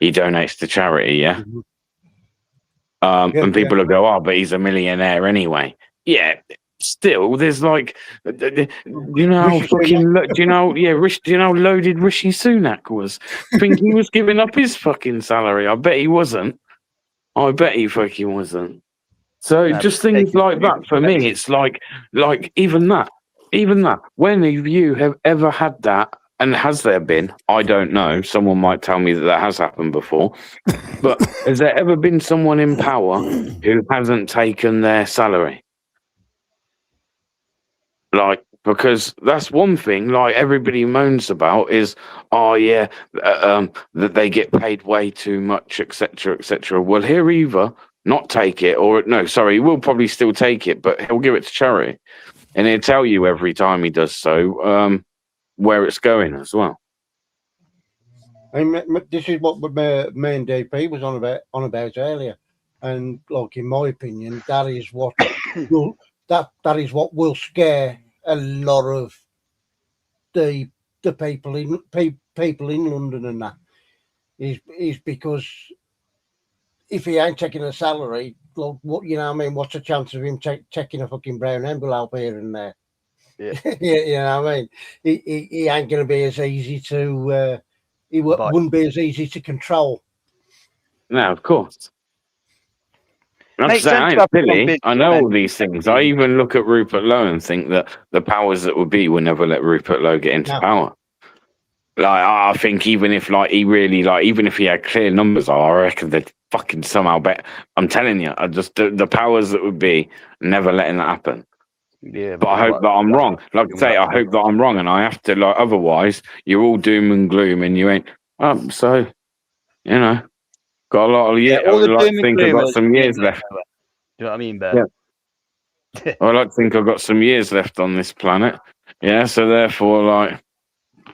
he donates to charity. Yeah. Mm-hmm. And people will go, "Oh, but he's a millionaire anyway." Yeah, still, there's like, do you know how loaded Rishi Sunak was? Think he was giving up his fucking salary? I bet he wasn't. I bet he fucking wasn't. So just things like that for me, it's like even that. When have you have ever had that? And has there been? I don't know. Someone might tell me that has happened before. But has there ever been someone in power who hasn't taken their salary? Because that's one thing, everybody moans about is, that they get paid way too much, etc., etc. Well, he'll either not take it he will probably still take it, but he'll give it to charity. And he'll tell you every time he does so, where it's going as well.
And this is what my main DP was on about earlier, and in my opinion, that is what that is what will scare a lot of the people in London, and that is because if he ain't taking a salary, well, what you know, what I mean, what's the chance of him taking a fucking brown envelope here and there?
Yeah.
You know what I mean? He ain't going to be as easy to. Wouldn't be as easy to control.
No, of course. Like I
Makes
say,
sense
I
to
ain't
have people on
silly. I know all these things. I even look at Rupert Lowe and think that the powers that would be will never let Rupert Lowe get into
No.
power. Like, I think even if like he really like, even if he had clear numbers, I reckon they'd fucking somehow bet. I'm telling you, I just the powers that would be never letting that happen.
Yeah,
But I hope that I'm wrong. Like I say, I hope that I'm wrong, and I have to like. Otherwise, you're all doom and gloom, and you ain't. So you know, got a lot of years.
all
I
the
like
doom
to
and
think I've got
gloomers
some
ain't
years
going
left.
nowhere. Do you know what I mean, Ben?
Yeah. I like to think I've got some years left on this planet. Yeah, so therefore, like,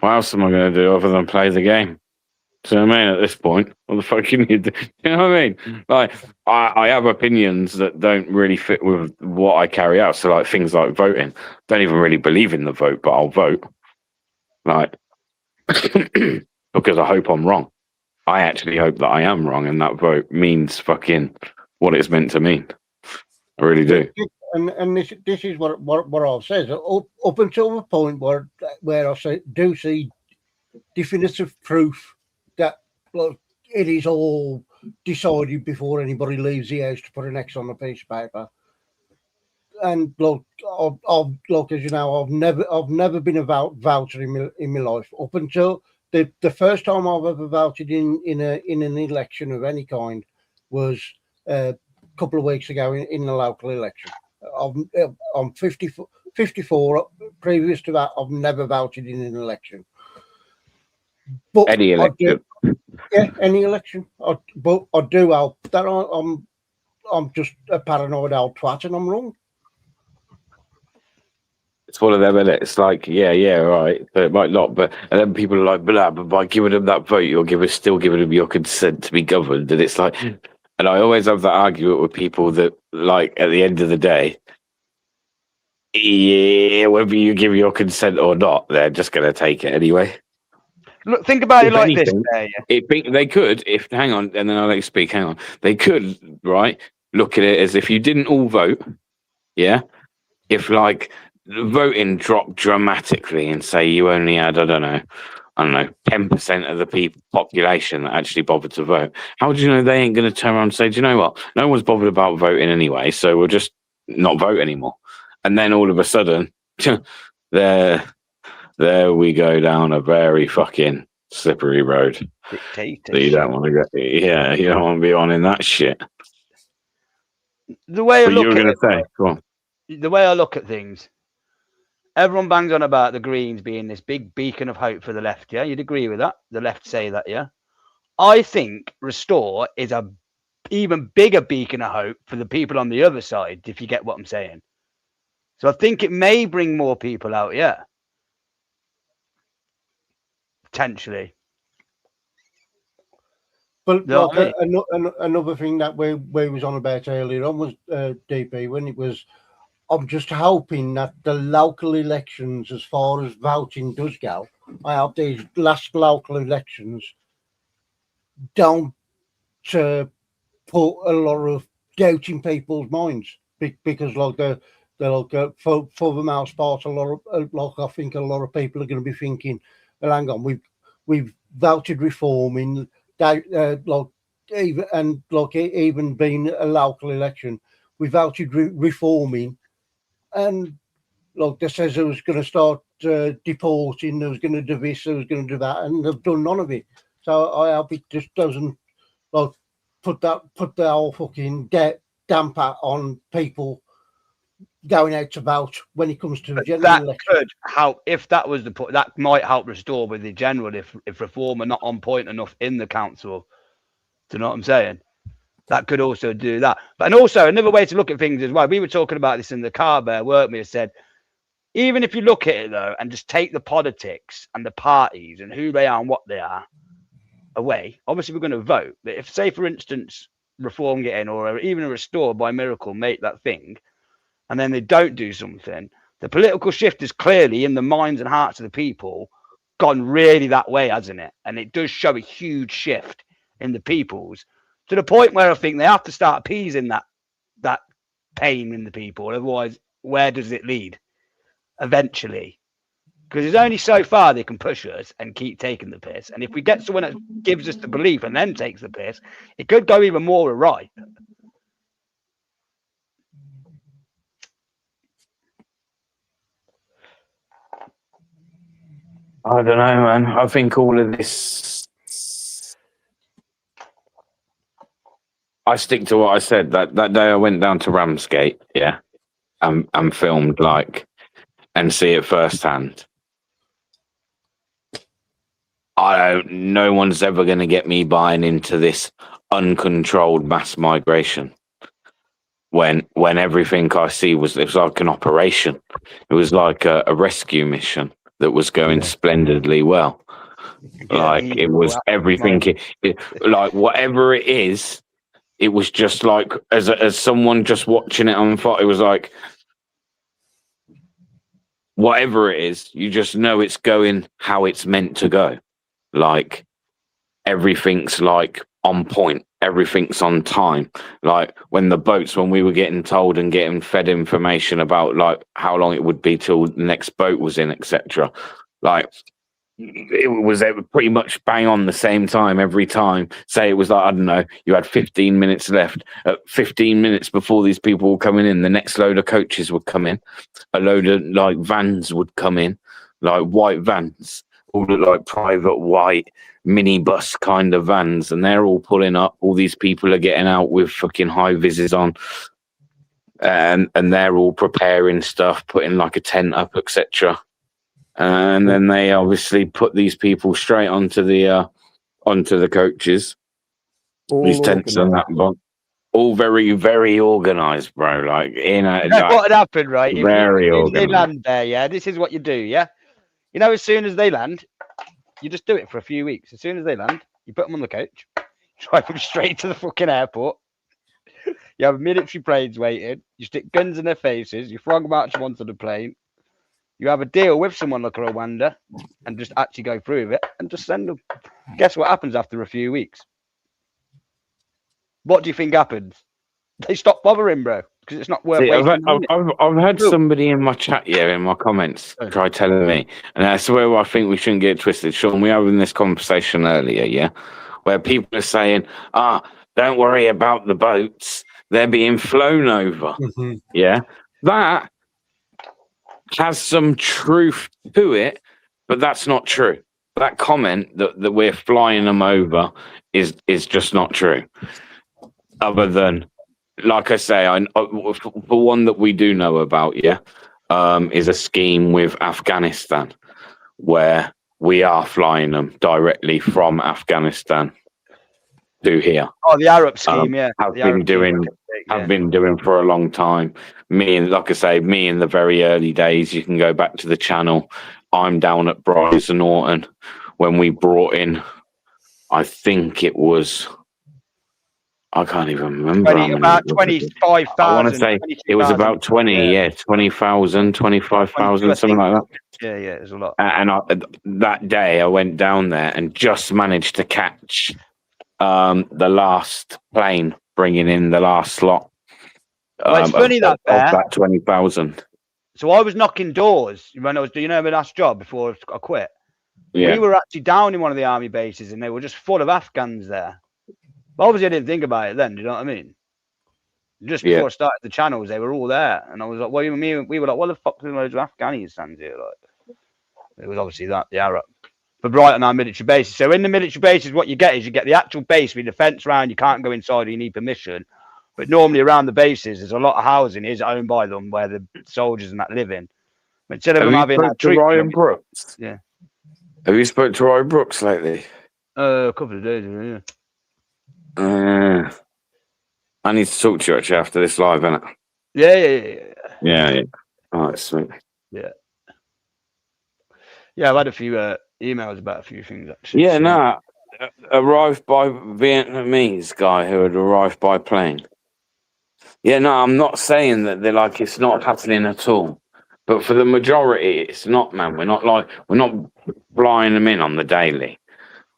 what else am I going to do other than play the game? Do you know what I mean? At this point, what the fuck can you do? You know what I mean? Like, I have opinions that don't really fit with what I carry out. So, like, things like voting. Don't even really believe in the vote, but I'll vote. Like, because I hope I'm wrong. I actually hope that I am wrong, and that vote means fucking what it's meant to mean. I really do.
And this is what I've said up until the point where I do see definitive proof that look, it is all decided before anybody leaves the house to put an X on a piece of paper. And look, look, as you know, I've never been a voucher in my life up until the first time I've ever vouched in an election of any kind was a couple of weeks ago in the local election. I'm 54. Previous to that, I've never vouched in an election. But
Any election.
Any election. But I do hope that I'm just a paranoid old twat and I'm wrong.
It's one of them, and it's like, yeah, right, but it might not. But and then people are like, but by giving them that vote, you're still giving them your consent to be governed. And it's like, and I always have that argument with people that, like, at the end of the day, yeah, whether you give your consent or not, they're just going to take it anyway.
Look, think about it
If
like
anything,
this.
they could, hang on, and then I'll let you speak. Hang on, they could, right? Look at it as if you didn't all vote, yeah. If like voting dropped dramatically, and say you only had, I don't know, 10% of the population that actually bothered to vote. How do you know they ain't going to turn around and say, do you know what? No one's bothered about voting anyway, so we'll just not vote anymore. And then all of a sudden, there we go down a very fucking slippery road. So you don't want to go. Yeah, you don't want to be on in that shit.
The way I
But
look
you were
at
going
it,
to say, go on.
the way I look at things, everyone bangs on about the Greens being this big beacon of hope for the left. Yeah, you'd agree with that? The left say that, yeah. I think Restore is a even bigger beacon of hope for the people on the other side, if you get what I'm saying. So I think it may bring more people out, yeah. Potentially.
But
No,
like another thing that we was on about earlier on was DP when it was. I'm just hoping that the local elections, as far as voting does go, I hope these last local elections don't put a lot of doubt in people's minds because like they're like for the most part, I think a lot of people are going to be thinking, well, hang on, we've voted reforming. Even being a local election, we voted reforming, and like they says they was going to start deporting, they was going to do this, they was going to do that, and they've done none of it. So I hope it just doesn't like put the whole fucking damper on people going out to vote when it comes to a general
that
election.
could help if that was the point. That might help Restore with the general if reform are not on point enough in the council. Do you know what I'm saying? That could also do that. But and also another way to look at things as well. We were talking about this in the car there, weren't we? I said, even if you look at it though, and just take the politics and the parties and who they are and what they are away, obviously we're going to vote. But if, say, for instance, reform get in, or even a Restore by miracle make that thing, and then they don't do something, the political shift is clearly in the minds and hearts of the people gone really that way, hasn't it? And it does show a huge shift in the people's to the point where I think they have to start appeasing that pain in the people. Otherwise, where does it lead? Eventually, because there's only so far they can push us and keep taking the piss. And if we get someone that gives us the belief and then takes the piss, it could go even more awry.
I don't know, man. I think all of this. I stick to what I said that day. I went down to Ramsgate, yeah, and filmed and see it firsthand. No one's ever going to get me buying into this uncontrolled mass migration. When everything I see it was like an operation. It was like a rescue mission that was going splendidly well. Like it was everything. Like whatever it is, it was just like as someone just watching it unfold. It was like whatever it is, you just know it's going how it's meant to go. Like everything's like on point, everything's on time. Like when we were getting told and getting fed information about like how long it would be till the next boat was in, etc. Like it was pretty much bang on the same time every time. Say it was like, I don't know, you had 15 minutes left. 15 minutes before these people were coming in, the next load of coaches would come in. A load of like vans would come in, like white vans, all look like private white minibus kind of vans, and they're all pulling up. All these people are getting out with fucking high vises on, and they're all preparing stuff, putting like a tent up, etc. And then they obviously put these people straight onto the coaches.
All
These tents and that, all very, very organised, bro. Like
what had happened, right?
Very
if they
organised.
land there, yeah. This is what you do, yeah. You know, as soon as they land, you just do it for a few weeks. As soon as they land, you put them on the coach, drive them straight to the fucking airport. You have military parades waiting. You stick guns in their faces. You frog march them onto the plane. You have a deal with someone like Rwanda and just actually go through with it and just send them. Guess what happens after a few weeks? What do you think happens? They stop bothering, bro, because it's not worth waiting.
I've had somebody in my chat, in my comments, try telling me, and that's where I think we shouldn't get twisted. Sean, we were having this conversation earlier, where people are saying, don't worry about the boats, they're being flown over.
Mm-hmm.
Yeah, that has some truth to it, but that's not true. That comment that we're flying them over is just not true. Other than, like I say, the one that we do know about, is a scheme with Afghanistan where we are flying them directly from Afghanistan to here.
Oh, the Arab scheme,
Have been doing for a long time. Me in the very early days, you can go back to the channel. I'm down at Bryce and Norton when we brought in, I think it was, I can't even remember.
About 25,000.
I want to say it was about 20,000, 25,000, something like that.
Yeah, it's a lot.
And that day I went down there and just managed to catch the last plane bringing in the last slot.
Well, it's funny
of that 20,000.
So I was knocking doors when I was doing my last job before I quit.
Yeah.
We were actually down in one of the army bases and they were just full of Afghans there. But obviously, I didn't think about it then. Do you know what I mean? Just before I started the channels, they were all there, and I was like, "What do you mean?" We were like, "What the fuck are those Afghanistan here?" Like, it was obviously the Arab. But right on our military bases. So in the military bases, what you get is you get the actual base with the fence around. You can't go inside. You need permission. But normally around the bases, there's a lot of housing is owned by them where the soldiers and that live in. But instead of them having that
Ryan Brooks.
Yeah.
Have you spoke to Ryan Brooks lately?
A couple of days ago, yeah.
I need to talk to you actually after this live, innit?
Yeah.
All right, sweet.
Yeah, I've had a few emails about a few things actually.
Yeah, arrived by Vietnamese guy who had arrived by plane. Yeah, no, I'm not saying that they're like it's not happening at all, but for the majority, it's not, man. We're not flying them in on the daily.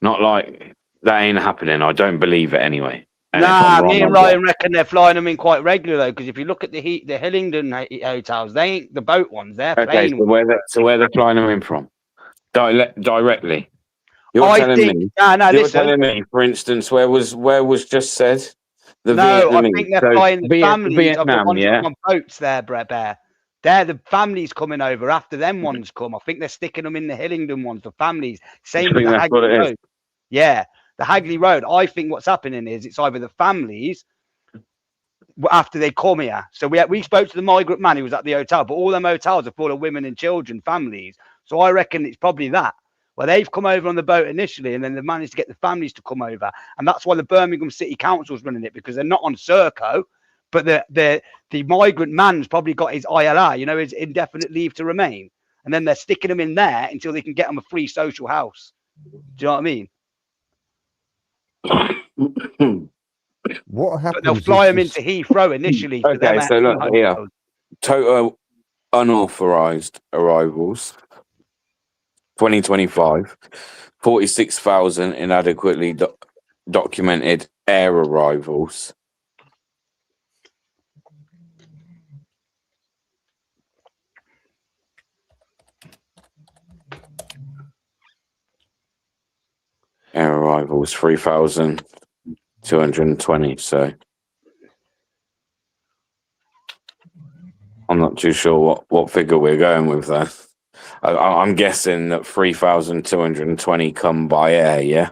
Not like that ain't happening. I don't believe it anyway. And if I'm
Nah,
wrong,
me and
I'm
Ryan
wrong.
reckon they're flying them in quite regular though, because if you look at the Hillingdon hotels, they ain't the boat ones. They're
Okay,
plane
so
ones.
where they're flying them in from? Directly. You're
I
telling
think.
me.
No,
You're
listen.
telling me, for instance, where was just said the
No, I
Vietnamese.
think they're
So
flying the families of the
Vietnam,
ones that
yeah.
come on boats there, Bear. They're the families coming over after them ones come. I think they're sticking them in the Hillingdon ones for families.
I
Same with
think
the
that's what
Hagley
it is.
Road. Yeah, the Hagley Road. I think what's happening is it's either the families after they come here. So we spoke to the migrant man who was at the hotel, but all them hotels are full of women and children, families. So I reckon it's probably that. Well, they've come over on the boat initially, and then they've managed to get the families to come over, and that's why the Birmingham City Council's running it, because they're not on Serco, but the migrant man's probably got his ILR, you know, his indefinite leave to remain, and then they're sticking them in there until they can get them a free social house. Do you know what I mean?
What
But
happens?
they'll fly them into Heathrow initially for them.
Okay, so look here. Total unauthorized arrivals 2025, 46,000 inadequately documented air arrivals. Air arrivals 3,220. So I'm not too sure what figure we're going with there. I'm guessing that 3,220 come by air, yeah?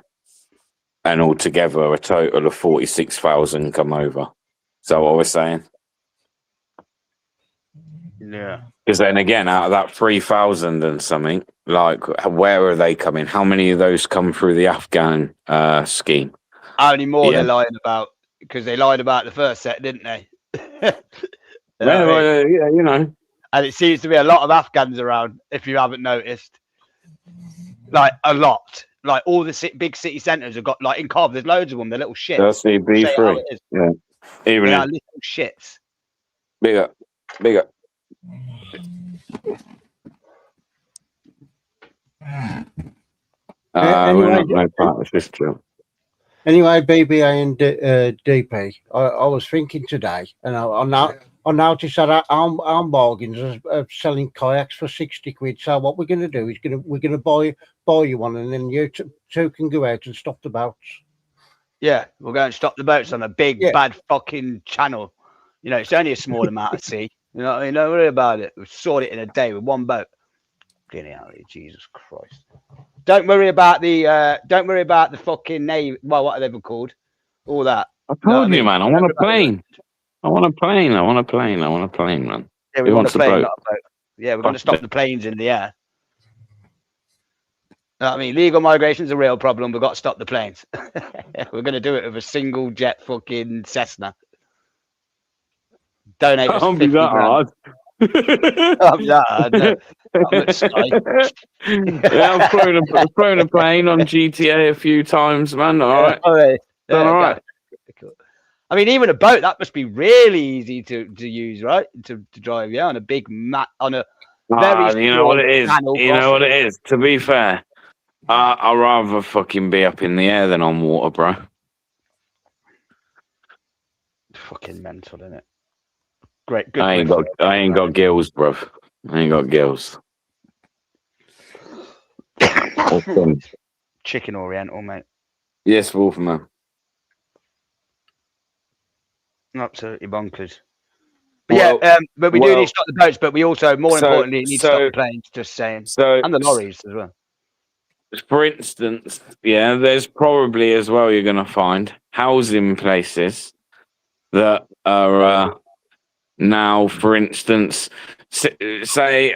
And altogether, a total of 46,000 come over. Is that what we're saying?
Yeah.
Because then again, out of that 3,000 and something, like, where are they coming? How many of those come through the Afghan scheme?
How many more
Yeah.
they're lying about? Because they lied about the first set, didn't they?
Yeah, you know.
And it seems to be a lot of Afghans around, if you haven't noticed. Like, a lot. Like, all the big city centres have got, like, in Cobb, there's loads of them. They're little shits.
That's the B3. Yeah. Even
they
in
are little shits.
bigger. We're not no part of this job.
Anyway, BBA and DP, I was thinking today, and I noticed that our bargains are selling kayaks for 60 quid. So what we're going to do is we're going to buy you one, and then you two can go out and stop the boats.
Yeah, we'll go and stop the boats on a big, bad fucking channel. You know, it's only a small amount of sea. You know what I mean? Don't worry about it. We'll sort it in a day with one boat. Jesus Christ. Don't worry about the fucking navy. Well, what are they called? All that.
I told you, man. I want a plane. I want a plane, man.
Yeah, we
Who
want
wants
a plane,
boat?
not a boat. Yeah, we're going to stop the planes in the air. I mean, legal migration is a real problem. We've got to stop the planes. We're going to do it with a single jet fucking Cessna. Donate us
Can't
50
be that
grand.
hard.
I'm that hard. No. I'm at Sky.
Yeah, I've flown a plane on GTA a few times, man. All right. Done all right.
Cool. I mean, even a boat, that must be really easy to use, right? To drive, yeah, on a big mat, on a very
you know what it is.
channel
You know what it
crossing.
is. To be fair, I'd rather fucking be up in the air than on water, bro.
Fucking mental, isn't it? Great, good.
I ain't got gills, bro. I ain't got gills.
Chicken Oriental, mate.
Yes, Wolfman.
Absolutely bonkers. But but we do need to stop the boats, but we also, more importantly, need to stop the planes, just saying. And the lorries as well.
For instance, yeah, there's probably as well you're going to find housing places that are now, for instance, say,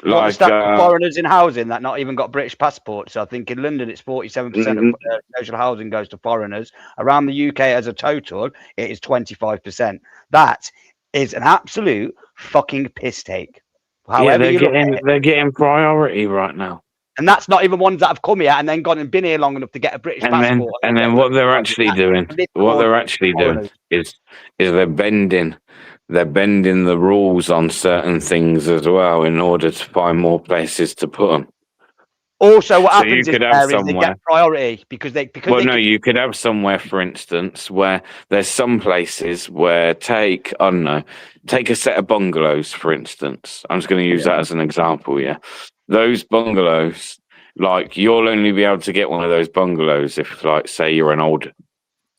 like
foreigners in housing that not even got British passports. So I think in London it's 47% of social housing goes to foreigners. Around the UK as a total, it is 25%. That is an absolute fucking piss take.
However, they're getting priority right now.
And that's not even ones that have come here and then gone and been here long enough to get a British passport.
And then what they're actually doing, is they're bending the rules on certain things as well in order to find more places to put them.
Also, what
So you
happens
could have
is they
somewhere.
get priority because they
Well, no, you could have somewhere, for instance, where there's some places where take a set of bungalows, for instance. I'm just going to use that as an example. Yeah, those bungalows, like you'll only be able to get one of those bungalows if, like, say you're an old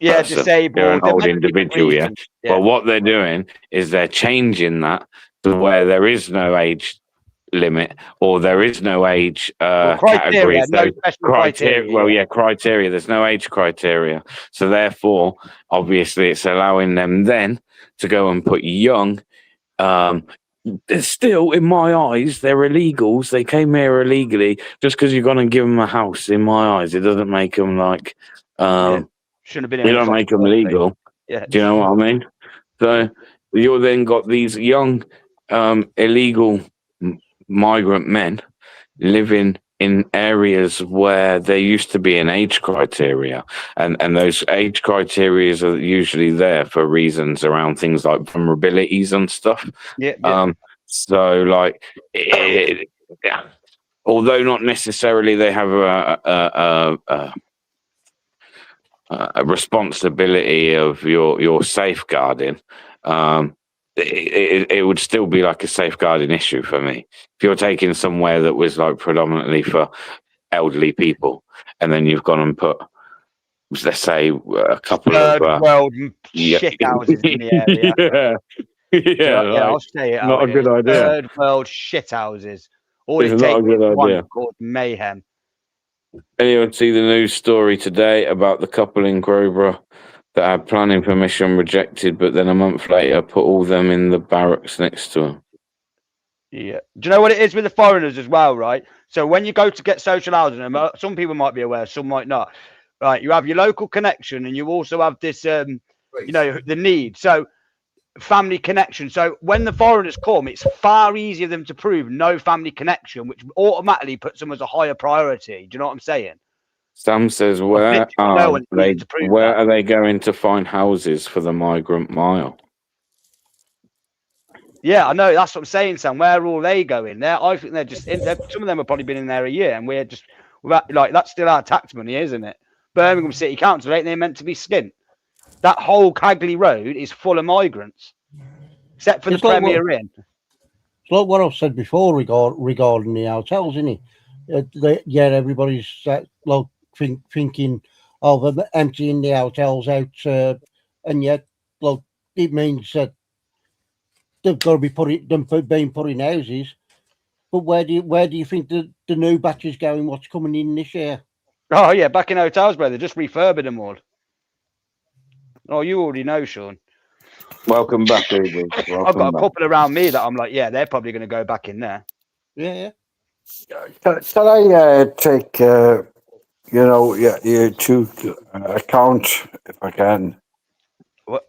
person,
disabled,
you're an
they're
old
meant to be
individual. Yeah,
reasons.
but what they're doing is they're changing that to where there is no age limit or there is no age category.
Criteria, no
So
special criteria.
well, yeah, criteria. There's no age criteria. So therefore, obviously, it's allowing them then to go and put young. They're still, in my eyes, they're illegals. They came here illegally. Just because you're going to give them a house, in my eyes, it doesn't make them like.
Shouldn't have been.
You don't make them legal.
Yeah.
Do you know what I mean? So you then got these young illegal migrant men living in areas where there used to be an age criteria, and those age criteria are usually there for reasons around things like vulnerabilities and stuff. So like although not necessarily they have a responsibility of your safeguarding, it would still be like a safeguarding issue for me. If you're taking somewhere that was like predominantly for elderly people, and then you've gone and put, let's say, a couple
Third
of
world shit houses in the area. I'll say it.
Not a good idea.
Third world shit houses. All
It's
it
not
takes
a good
is one
idea.
called mayhem.
Anyone see the news story today about the couple in Crowborough that had planning permission rejected, but then a month later put all them in the barracks next to them?
Yeah. Do you know what it is with the foreigners as well, right? So when you go to get social housing, and some people might be aware, some might not. Right, you have your local connection, and you also have this, the need. So family connection. So when the foreigners come, it's far easier for them to prove no family connection, which automatically puts them as a higher priority. Do you know what I'm saying?
Sam says, where are they going to find houses for the migrant mile?
Yeah, I know. That's what I'm saying, Sam. Where are all they going? I think they're just some of them have probably been in there a year, and we're just that's still our tax money, isn't it? Birmingham City Council, ain't they meant to be skint? That whole Cagley Road is full of migrants, except for the Premier Inn.
It's like what I've said before regarding the hotels, isn't it? Everybody's thinking of emptying the hotels out, and yet, it means that they've got to be being put in houses. But where do you think the new batch is going? What's coming in this year?
Oh yeah, back in hotels, brother. Just refurbing them all. Oh, you already know, Sean.
Welcome back, Uber.
I've got a couple around me that I'm like, yeah, they're probably going to go back in there.
Yeah.
Can I take you to account if I can?
What?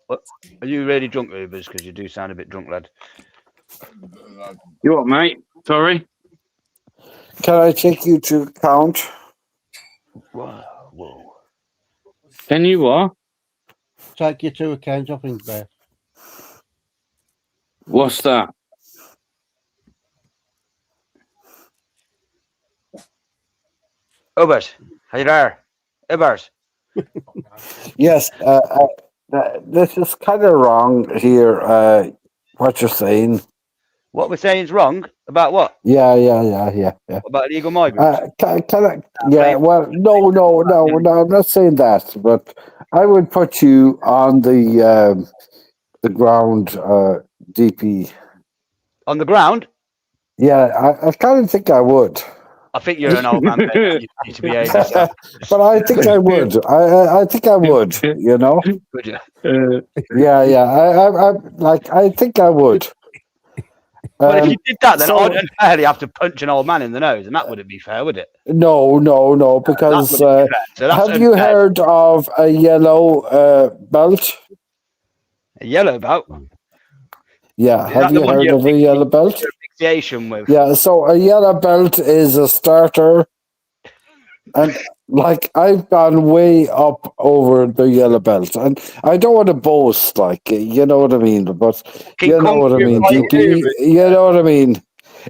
Are you really drunk, Ubers? Because you do sound a bit drunk, lad.
You what, mate? Sorry?
Can I take you to account?
Whoa.
Can you what?
Take you to account, I think, there.
What's that?
Ubers, are you there? Ubers.
Yes. This is kind of wrong here. What you're saying?
What we're saying is wrong about what?
Yeah.
About illegal migrants.
Can I? Yeah. Well, no. I'm not saying that, but I would put you on the ground, DP.
On the ground?
Yeah, I kind of think I would.
I think you're an old man. You need to behave yourself.
But I think I would. I think I would. You know.
Would you?
Yeah. I think I would.
Well, if you did that, then I'd unfairly have to punch an old man in the nose, and that wouldn't be fair, would it?
No, because have you heard of a yellow belt?
A yellow belt?
Yeah, have you heard of a yellow belt?
Fixation with?
Yeah, so a yellow belt is a starter, and I've gone way up over the yellow belt, and I don't want to boast, you know what I mean, but you know what I mean, DP, you know what I mean.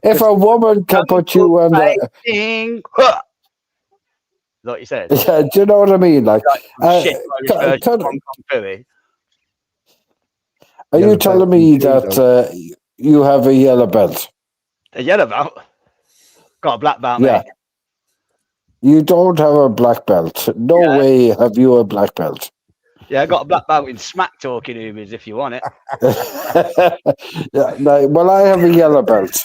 If a woman can put you on the,
Like you said.
Yeah, do you know what I mean? Like,
Shit, Irish version of Hong Kong Philly.
are you
Yellow
telling
belt
me
and judo.
that you have a yellow belt?
A yellow belt. Got a black belt,
Yeah.
mate.
You don't have a black belt. No
Yeah.
way have you a black belt.
Yeah, I got a black belt in smack talking Ubers if you want it.
Yeah, no, well, I have a yellow belt.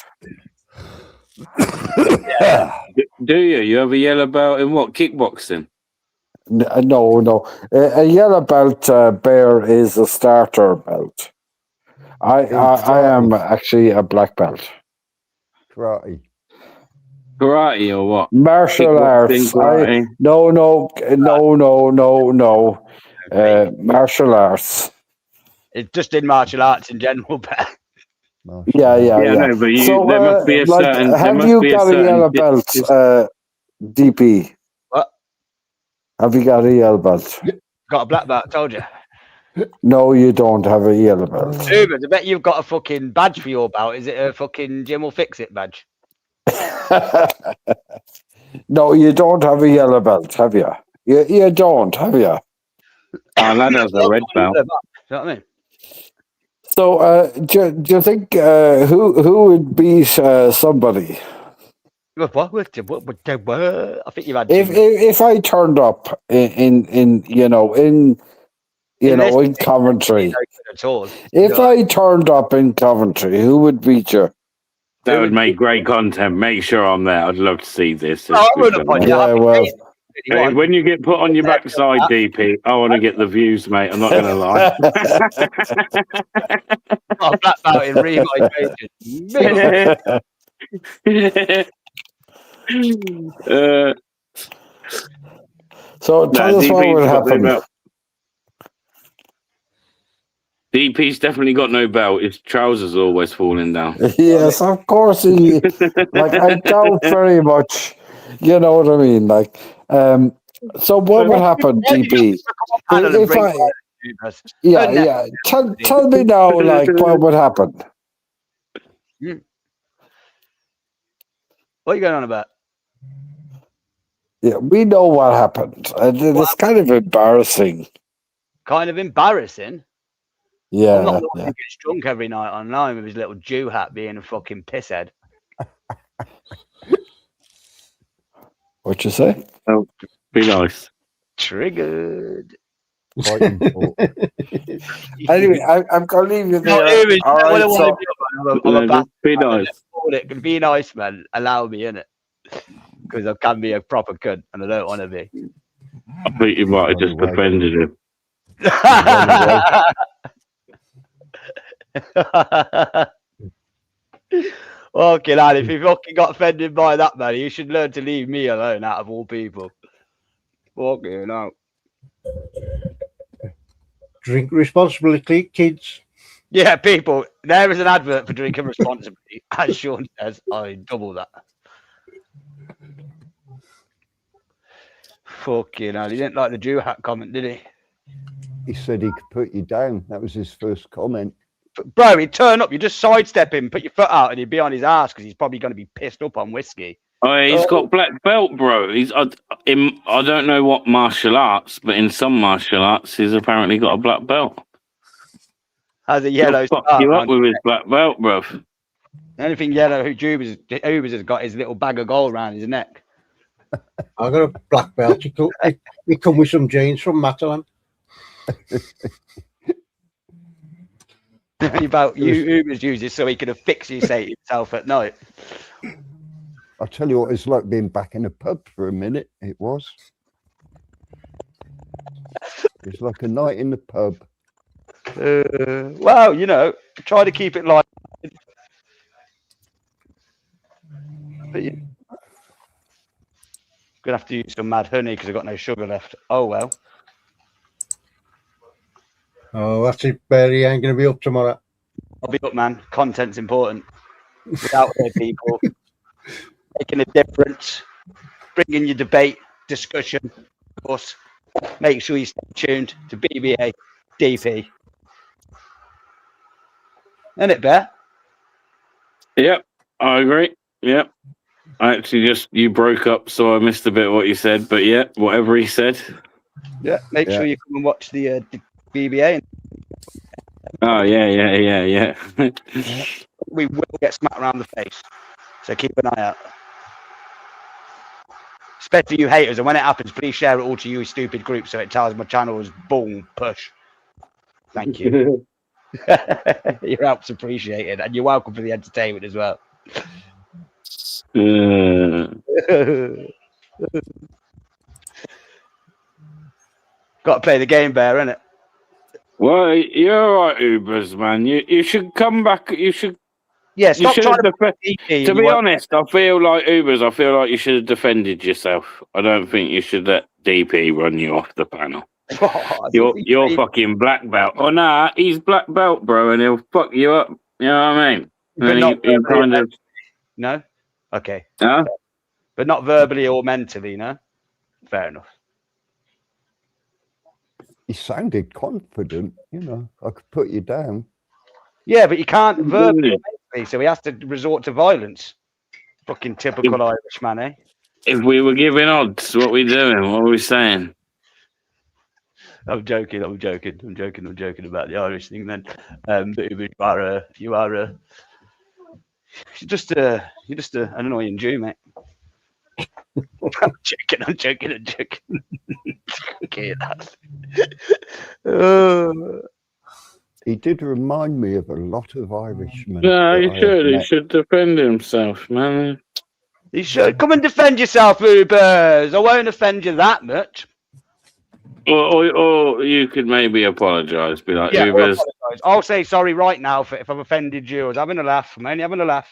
Do you? You have a yellow belt in what? Kickboxing?
No. A yellow belt, Bear, is a starter belt. I am actually a black belt.
Karate.
Karate or what?
Martial
Kickboxing,
arts.
karate.
No. Martial arts.
It just did martial arts in general, but
Yeah.
Yeah, no, but
So,
there must be a
like,
certain. There
have
must
you
be a
got a
certain.
yellow belt, DP?
What?
Have you got a yellow belt?
got a black belt, I told you.
No, you don't have a yellow belt.
Ubers, I bet you've got a fucking badge for your belt. Is it a fucking Jim will fix it badge?
No, you don't have a yellow belt, have you? You don't, have you?
Oh, that has a red belt.
You know what I mean?
So, do you think who would beat somebody
What? I think you've had
if I turned up in Coventry?
at all.
If I turned up in Coventry, who would beat you?
That would make great content. Make sure I'm there. I'd love to see this.
Oh, I wouldn't put you
Yeah,
up.
well,
Hey, when you get put on your backside, DP, I want to get the views, mate. I'm not going to lie.
Oh, black belt in
So tell us what would happen.
DP's definitely got no belt. His trousers are always falling down.
Yes, of course. I doubt very much. You know what I mean? So what would happen, DP? Tell me now, what would happen?
What are you going on about?
Yeah, we know what happened. It's kind of embarrassing.
Kind of embarrassing.
Yeah.
I'm not the one who gets drunk every night online with his little Jew hat being a fucking pisshead.
What you say?
Oh, be nice.
Triggered.
Anyway, I'm going to leave you there.
Be nice.
Be nice, man. Allow me in it. Because I can be a proper cunt and I don't want to be.
I think you might have just offended him.
Okay, lad, if you fucking got offended by that, man, you should learn to leave me alone out of all people. Fucking hell.
Drink responsibly, kids.
Yeah, people, there is an advert for drinking responsibly. As Sean says, I double that. Fucking hell, he didn't like the Jew hat comment, did he?
He said he could put you down. That was his first comment.
Bro, he'd turn up, you just sidestep him, put your foot out, and he'd be on his ass because he's probably going to be pissed up on whiskey.
Oh, he's got black belt, bro. I don't know what martial arts, but in some martial arts, he's apparently got a black belt.
Has a yellow
He'll fuck you up with his black belt, bro.
Anything yellow, Ubers has got his little bag of gold around his neck.
I got a black belt. He come with some jeans from Matalan.
About Ubers uses so he can asphyxiate himself at night.
I'll tell you what it's like being back in a pub for a minute. It was. It's like a night in the pub.
Well, you know, try to keep it light. But you're gonna have to use some mad honey because I've got no sugar left. Oh well.
Oh, that's it, Barry. Ain't going to be up tomorrow.
I'll be up, man. Content's important. Without there, people making a difference, bringing you debate, discussion, of course. Make sure you stay tuned to BBA DP. Isn't it, Bear?
Yep, I agree. Yep. I actually just you broke up, so I missed a bit of what you said. But yeah, whatever he said.
Yeah, make sure you come and watch the BBA.
Oh yeah.
We will get smacked around the face, so keep an eye out. Especially you haters, and when it happens, please share it all to you stupid groups so it tells my channel is boom push. Thank you. Your help's appreciated, and you're welcome for the entertainment as well. Got to play the game, Bear, innit?
Well, you're all right, Ubers, man. You should come back. You should.
Yeah, stop
you
trying to
to be honest, I feel like Ubers. I feel like you should have defended yourself. I don't think you should let DP run you off the panel. You're fucking black belt. Oh nah, he's black belt, bro, and he'll fuck you up. You know what I mean?
But
And
not
he kind of.
No? Okay.
Huh?
But not verbally or mentally, no? Fair enough.
He sounded confident, you know. I could put you down.
Yeah, but you can't verbally or mentally, so he has to resort to violence. Fucking typical Irishman, eh?
If we were giving odds, what we doing? What are we saying?
I'm joking about the Irish thing then. But you are you're just an annoying Jew, mate. I'm joking. Okay,
He did remind me of a lot of Irishmen.
No,
that
he
I have
should. He
met.
should defend himself, man.
You should come and defend yourself, Ubers. I won't offend you that much.
Or you could maybe apologise. Be like,
Yeah,
Ubers.
I'll say sorry right now if I've offended you. I was having a laugh. I'm only having a laugh.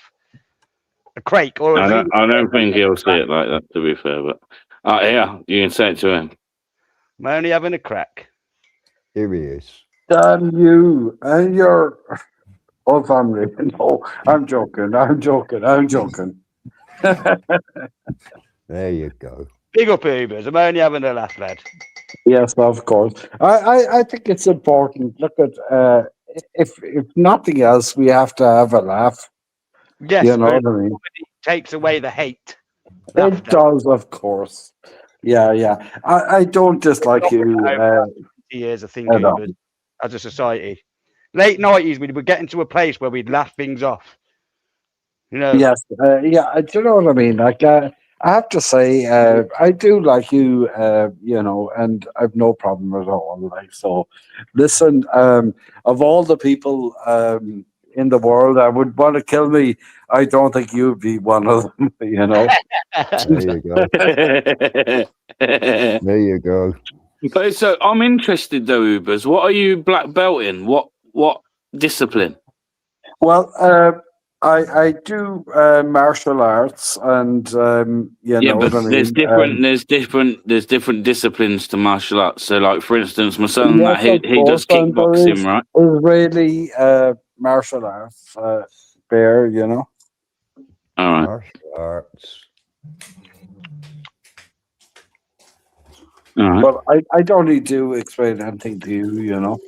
A crake or
I don't think he'll see it like that, to be fair. But yeah, you can say it to him.
I'm only having a crack.
Here he is.
Damn you and your whole family. No, I'm joking.
There you go.
Big up, Ubers. I'm only having a laugh, lad.
Yes, of course. I think it's important. Look at if nothing else, we have to have a laugh.
Yes,
you know what I mean.
It takes away the hate.
It does, of course. Yeah. I don't dislike you.
Years, I think, Ubers, as a society. Late 90s, we were getting to a place where we'd laugh things off. You know.
Yes. Yeah. Do you know what I mean? Like, I have to say, I do like you. You know, and I've no problem at all. Like, so, listen. Of all the people in the world that would want to kill me, I don't think you'd be one of them. You know.
There you go. There you go.
But so I'm interested though, Ubers. What are you black belt in? What discipline?
Well, I do martial arts, and you know
but
what I
there's
mean?
there's different disciplines to martial arts. So, like for instance, my son
Yes,
he does
and there
kickboxing,
is
right?
Israeli martial arts, there, you know.
All right.
Martial arts.
All right.
But I don't need to explain anything to you, you know.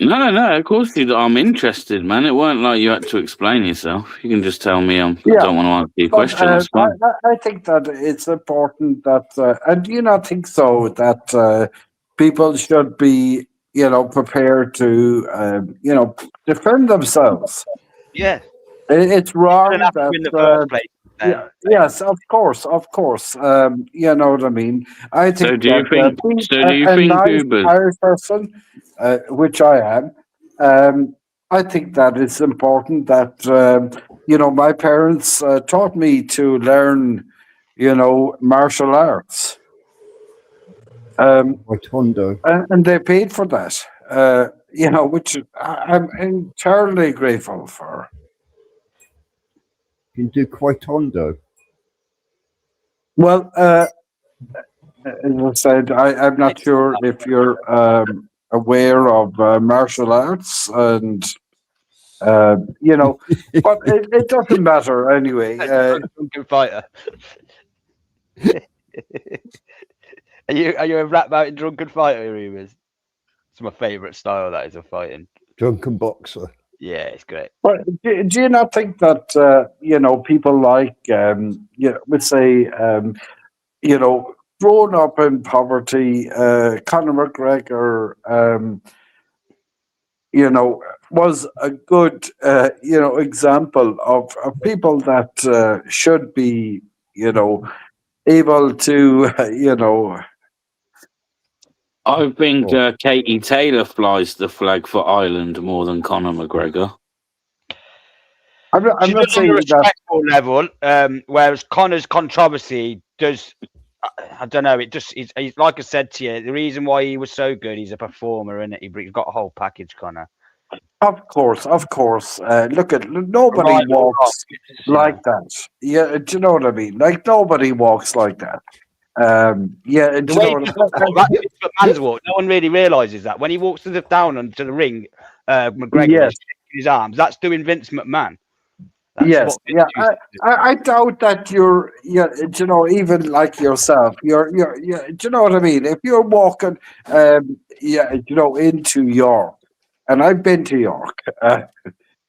No, of course you. I'm interested, man. It weren't like you had to explain yourself. You can just tell me I don't want to answer your question. That's fine.
I think that it's important that, and do you not think so, that people should be, you know, prepared to, you know, defend themselves?
Yeah.
It's wrong that
in the first place.
Yes, of course. You know what I mean. I think.
So do you think?
Nice
Ubers?
Irish person, which I am, I think that it's important that you know, my parents taught me to learn, you know, martial arts.
Taekwondo.
And they paid for that. You know, which I'm entirely grateful for.
You can do Taekwondo.
Well, as I said, I'm not sure if you're aware of martial arts, and you know, but it doesn't matter anyway.
Drunken fighter. Are you a rap about drunken fighter, Ubers? It's my favourite style. That is of fighting.
Drunken boxer.
Yeah, it's great.
But do you not think that people like would say growing up in poverty, Conor McGregor, was a good example of people that should be able to
I think
Oh.
Katie Taylor flies the flag for Ireland more than Conor McGregor.
I'm
She's
not
on a
saying that.
respectful level, whereas Connor's controversy does. I don't know. It just he's like I said to you. The reason why he was so good, he's a performer, and he's got a whole package, Connor.
Of course. Look at nobody
Right,
walks
you know.
like that. Yeah, do you know what I mean? Like nobody walks like that. Yeah, do
The
you
way
know
he
what
walks,
I mean?
that's Vince McMahon's walk. No one really realizes that when he walks down onto the ring, McGregor
Yes.
is shaking his arms. That's doing Vince McMahon. That's
Yes,
what Vince
yeah.
used to do.
I doubt that you're even like yourself. You're do you know what I mean? If you're walking, into York, and I've been to York.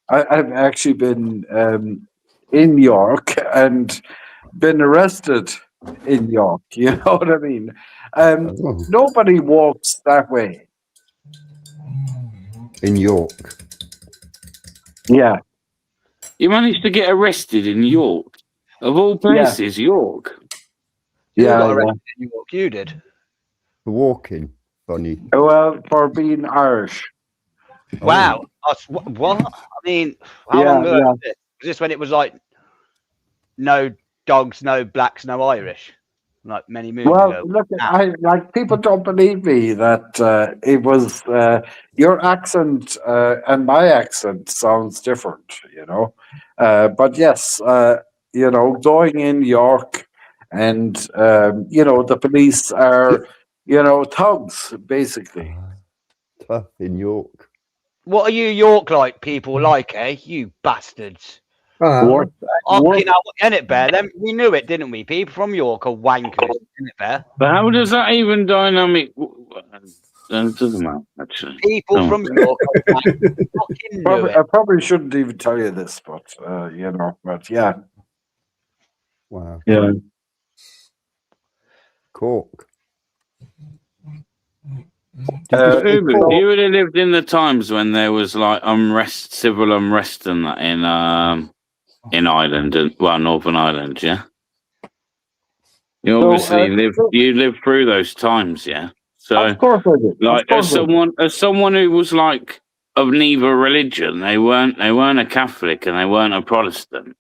I've actually been in York and been arrested in York. You know what I mean?
Oh,
Nobody walks that way.
in York.
Yeah,
You managed to get arrested in York, of all places, York.
Who
yeah,
got
yeah.
arrested in York? You did.
For walking. Funny.
Well, for being Irish.
Wow. What? I mean, how
Yeah,
long ago
yeah.
was this? Was this when it was like no dogs, no blacks, no Irish? Like many moons
Well,
ago.
look,
Now.
people don't believe me that it was your accent and my accent sounds different, But yes, going in York and the police are thugs basically.
Tough in York.
What are you York like people like, eh? You bastards.
Work,
Fucking hell, in it, Bear? Then we knew it, didn't we? People from York are wankers, isn't it, Bear?
But how does that even dynamic? It doesn't matter, actually.
People
Don't
from
worry.
York are wankers. Fucking knew
I
it.
probably shouldn't even tell you this, but but yeah,
Wow.
yeah.
Cork.
Uber, you would have lived in the times when there was like civil unrest and that in Ireland, Northern Ireland, yeah. You obviously lived through those times, yeah. So,
Of course I did.
like,
Of course I did.
as someone who was like of neither religion, they weren't a Catholic and they weren't a Protestant.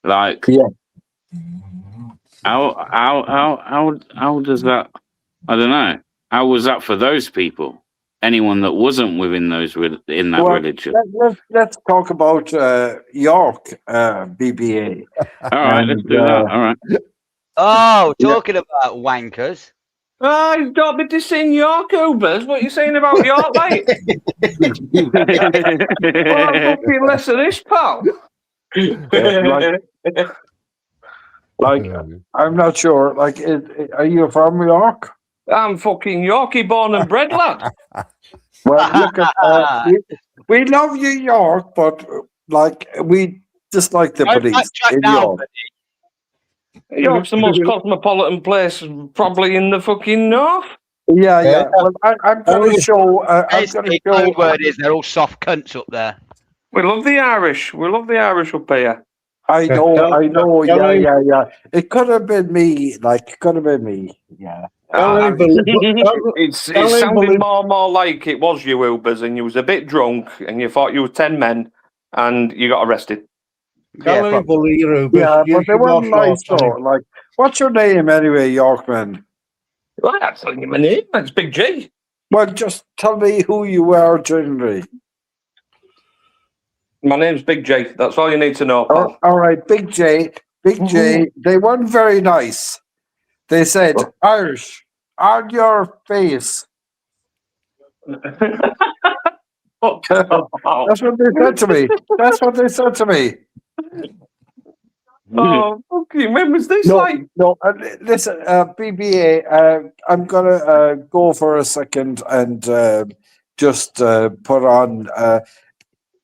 Like,
Yeah.
how does that? I don't know. How was that for those people? Anyone that wasn't within that religion.
Let's talk about York BBA.
All right, let's do that. All right.
Oh, talking about wankers.
Oh, don't be dissing York Ubers. What are you saying about York, mate? Well, fucking less of this, pal.
Like, I'm not sure. Like, are you from York?
I'm fucking Yorkie born and bred, lad.
Well, look at we love you, York, but like we dislike the police in York.
York's the most cosmopolitan place probably in the fucking north.
Yeah. Well, I'm going to show.
Basically, the word is they're all soft cunts up there.
We love the Irish. We love the Irish up here.
I know. Yeah. It could have been me. Yeah.
It sounded more and more like it was you, Ubers, and you was a bit drunk, and you thought you were 10 men, and you got arrested.
Yeah, but
they weren't nice though. Like, what's your name anyway, Yorkman?
Well, that's not my name. That's Big G.
Well, just tell me who you are generally.
My name's Big J. That's all you need to know, pal.
All right, Big J. Big J. They weren't very nice. They said, Irish, on your face. That's what they said to me. That's what they said to me.
Oh, okay. When was this
No, listen, BBA, I'm going to go for a second and just put on...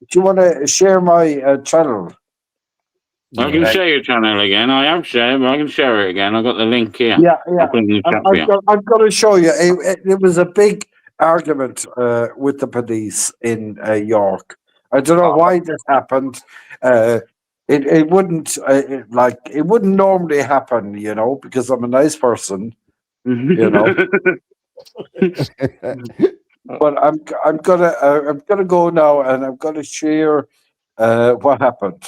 Do you want to share my channel?
I can share your channel again. I have shared, but I can share it again. I've got the link here.
Yeah.
I'll put it in the chat for you.
I'm going to show you. It was a big argument with the police in York. I don't know why this happened. It wouldn't it wouldn't normally happen, you know, because I'm a nice person, you know. But I'm gonna go now, and I'm gonna share what happened.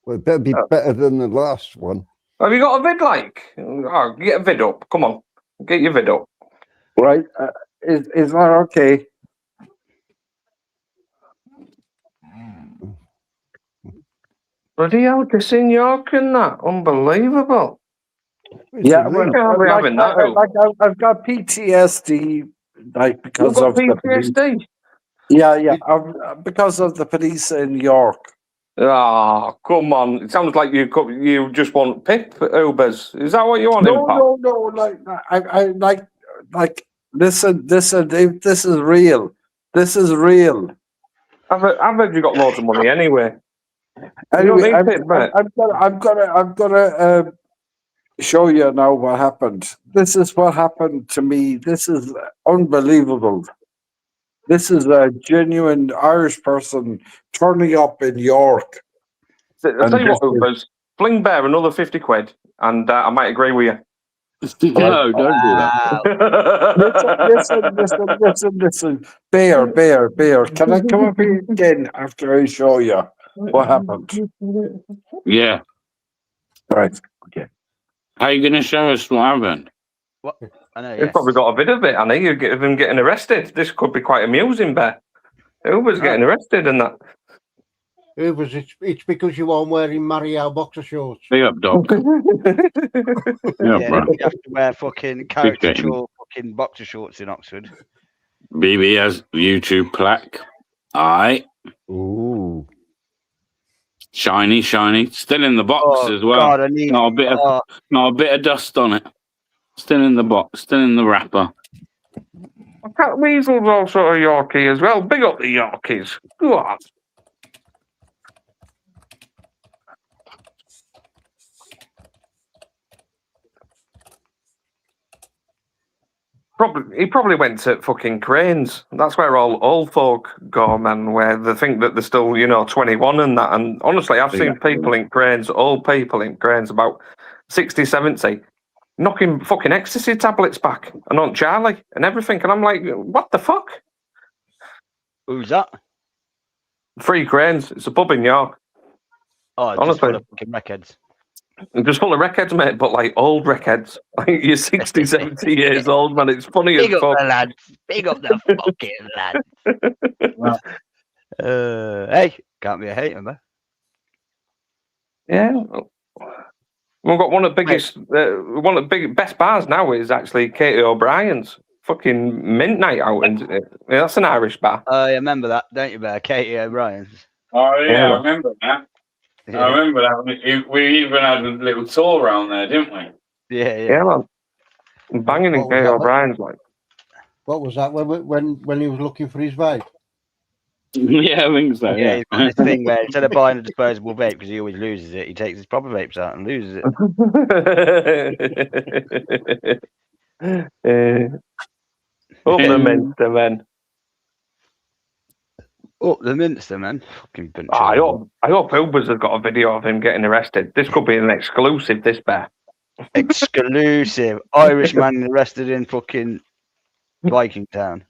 Well, it better be better than the last one.
Have you got a vid like? Oh, get a vid up. Come on. Get your vid up.
Right? Is that okay?
Bloody hell, this in York and that. Unbelievable.
Yeah, well,
Can't be having that.
I've got PTSD, like because
You've
of
got
the police.
PTSD?
Yeah, because of the police in York.
Ah, come on! It sounds like you just want Pip Ubers. Is that what you want?
No. Like. Listen. This is real. This is real.
I've heard you got loads of money anyway.
Anyway, I'm gonna show you now what happened. This is what happened to me. This is unbelievable. This is a genuine Irish person turning up in York.
I'll tell you what, Ubers, fling Bear another 50 quid, and I might agree with you.
No, don't do that.
Listen. Bear. Can I come up here again after I show you what happened?
Yeah.
Right. Okay.
How are you going to show us what happened?
What? I know.
You've probably got a bit of it, Annie. You get them getting arrested. This could be quite amusing, Bear. Uber's getting arrested and that.
Ubers, it's because you aren't wearing Mario boxer shorts.
Big up, dog.
Yeah,
bro.
you have to wear fucking caricature fucking boxer shorts in Oxford.
BB has YouTube plaque. Aye.
Ooh.
Shiny. Still in the box as well.
God, I need
not a bit of dust on it. Still in the box. Still in the wrapper.
Cat Weasel's also a Yorkie as well. Big up the Yorkies. Go on. He probably went to fucking Cranes. That's where all old folk go, man, where they think that they're still, 21 and that. And honestly, I've seen people in Cranes, old people in Cranes, about 60, 70, knocking fucking ecstasy tablets back and on Charlie and everything. And I'm like, what the fuck?
Who's that?
Free Cranes. It's a pub in York.
Oh, it's just full of fucking records.
Just full of records, mate, but like old records. Like you're 60, 70 years old, man. It's funny as fuck.
The lads. Big up the fucking lads.
Hey, can't be a hater, man.
Yeah. We've got one of the biggest, best bars now is actually Katie O'Brien's. Fucking mint night out, isn't it? Yeah, that's an Irish bar.
I remember that, don't you, Bear? Katie O'Brien's.
Oh, yeah, I remember that. Yeah. I remember that. We even had a little tour around there, didn't we?
Yeah,
man. Banging in Katie O'Brien's, like.
What was that when he was looking for his vape?
Yeah, I think so.
Yeah, he's got this thing where instead of buying a disposable vape because he always loses it, he takes his proper vapes out and loses it.
Up the Minster, man.
Up the Minster, man. Fucking bunch
I hope Ubers has got a video of him getting arrested. This could be an exclusive, this bear.
Exclusive. Irish man arrested in fucking Viking Town.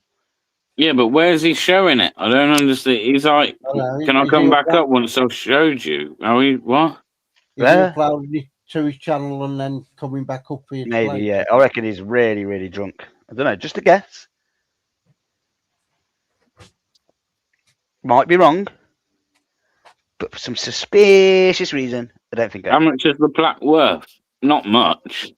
Yeah, but where's he showing it? I don't understand. He's like, can I come back up once I've showed you? Are we, what?
He's uploading it to his channel and then coming back up for you.
Maybe, yeah. I reckon he's really, really drunk. I don't know, just a guess. Might be wrong. But for some suspicious reason, I don't think.
How much is the plaque worth? Not much.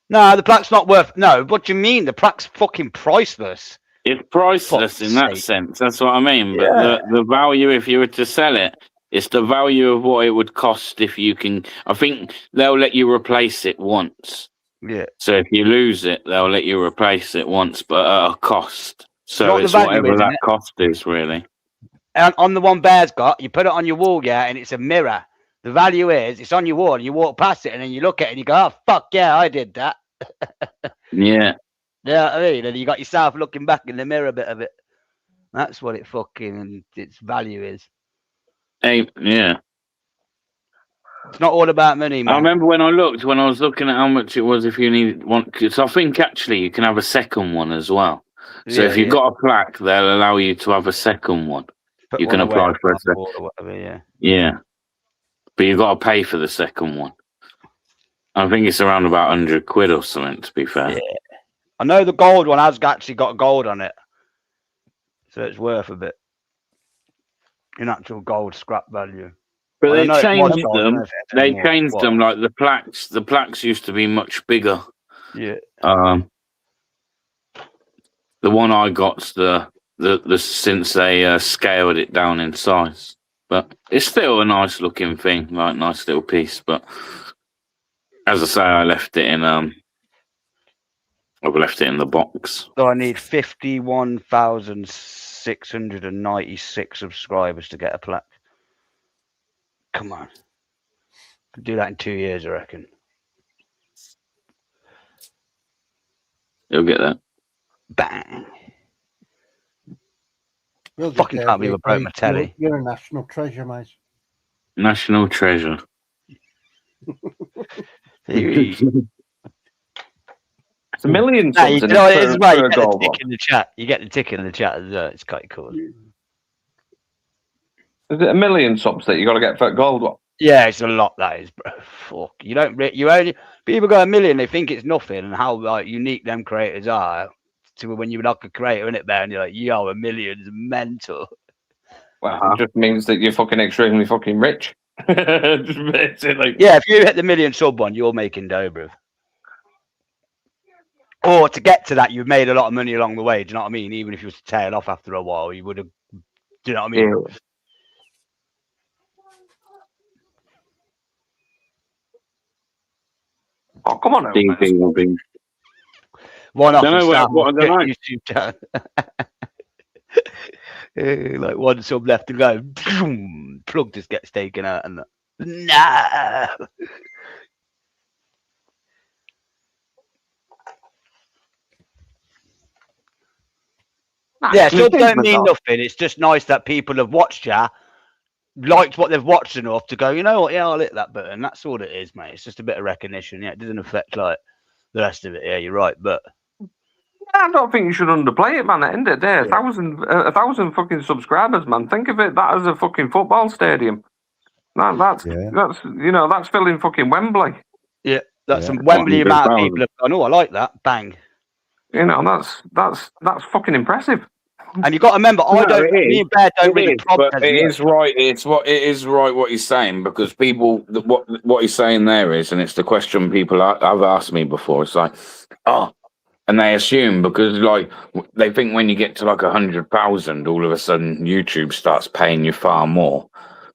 No, the plaque's not worth. No, what do you mean? The plaque's fucking priceless.
It's priceless in that sense. That's what I mean. But the value, if you were to sell it, it's the value of what it would cost if you can. I think they'll let you replace it once.
Yeah.
So if you lose it, they'll let you replace it once, but at a cost. So
What
it's
the value
whatever
is,
that
isn't it?
cost is, really.
on the one Bear's got, you put it on your wall, yeah, and it's a mirror. The value is it's on your wall, and you walk past it, and then you look at it, and you go, "Oh fuck yeah, I did that."
Yeah.
Yeah, I mean, and you got yourself looking back in the mirror a bit of it. That's what it fucking its value is.
Hey, yeah.
It's not all about money, man.
I remember when I was looking at how much it was if you need one. Because I think actually you can have a second one as well. So if you've got a plaque, they'll allow you to have a second one.
Put
You can
one away
apply for a
on the
second.
wall or whatever, yeah.
Yeah. But you've got to pay for the second one. I think it's around about 100 quid or something, to be fair.
Yeah. I know the gold one has actually got gold on it. So it's worth a bit. In actual gold scrap value.
But
Well, I
they
know it was
changed
gold, I don't
them.
know if it is
They
anymore.
changed
What?
them like the plaques. The plaques used to be much bigger.
Yeah.
The one I got's the since they scaled it down in size. But it's still a nice looking thing, like nice little piece. But as I say, I've left it in the box.
So I need 51,696 subscribers to get a plaque. Come on. Could do that in 2 years, I reckon.
You'll get that.
Bang.
You'll get
Fucking
there,
can't believe I broke
JP.
my telly.
You're a national treasure, mate.
National treasure.
It's a million
Nah, you
subs in
know
it
what it is,
for
mate?
a
You get the
gold
tick
one.
in the chat. You get the tick in the chat as well. It's quite cool.
Is it a million subs that you got to get for a gold one?
Yeah, it's a lot, that is, bro. Fuck. You don't. You only people go a million. They think it's nothing, and how like unique them creators are. To when you're like a creator in it, there, and you're like, yo, a million's mental.
Well, it just means that you're fucking extremely fucking rich. Just basically.
Yeah, if you hit the million sub one, you're making dough, bro. Or to get to that, you've made a lot of money along the way. Do you know what I mean? Even if you was to tail off after a while, you would have. Do you know what I mean?
Yeah. Oh, come on,
Ding,
mate.
ding, ding.
One off
Don't know
and
what I don't know.
YouTube channel. Like one sub left to go. Plug just gets taken out and nah. Yeah,
it's
subs don't
different,
mean
though.
nothing. It's just nice that people have watched ya, liked what they've watched enough to go, you know what, yeah, I'll hit that button. That's all it is, mate. It's just a bit of recognition. Yeah, it doesn't affect like the rest of it. Yeah, you're right, but
I don't think you should underplay it, man. At the end of the day, a thousand fucking subscribers, man. Think of it that as a fucking football stadium. That's that's filling fucking Wembley.
yeah, that's
Yeah.
some Wembley amount of
100,000.
people have gone, oh, I like that. Bang.
You know, that's fucking impressive.
And you got to remember,
No, it
me
is.
and Bear don't
It
really
is,
problem
but
as
it
much.
is right. It is right what he's saying, because what he's saying there is, and it's the question people have asked me before. It's like, oh, and they assume because like they think when you get to like 100,000, all of a sudden YouTube starts paying you far more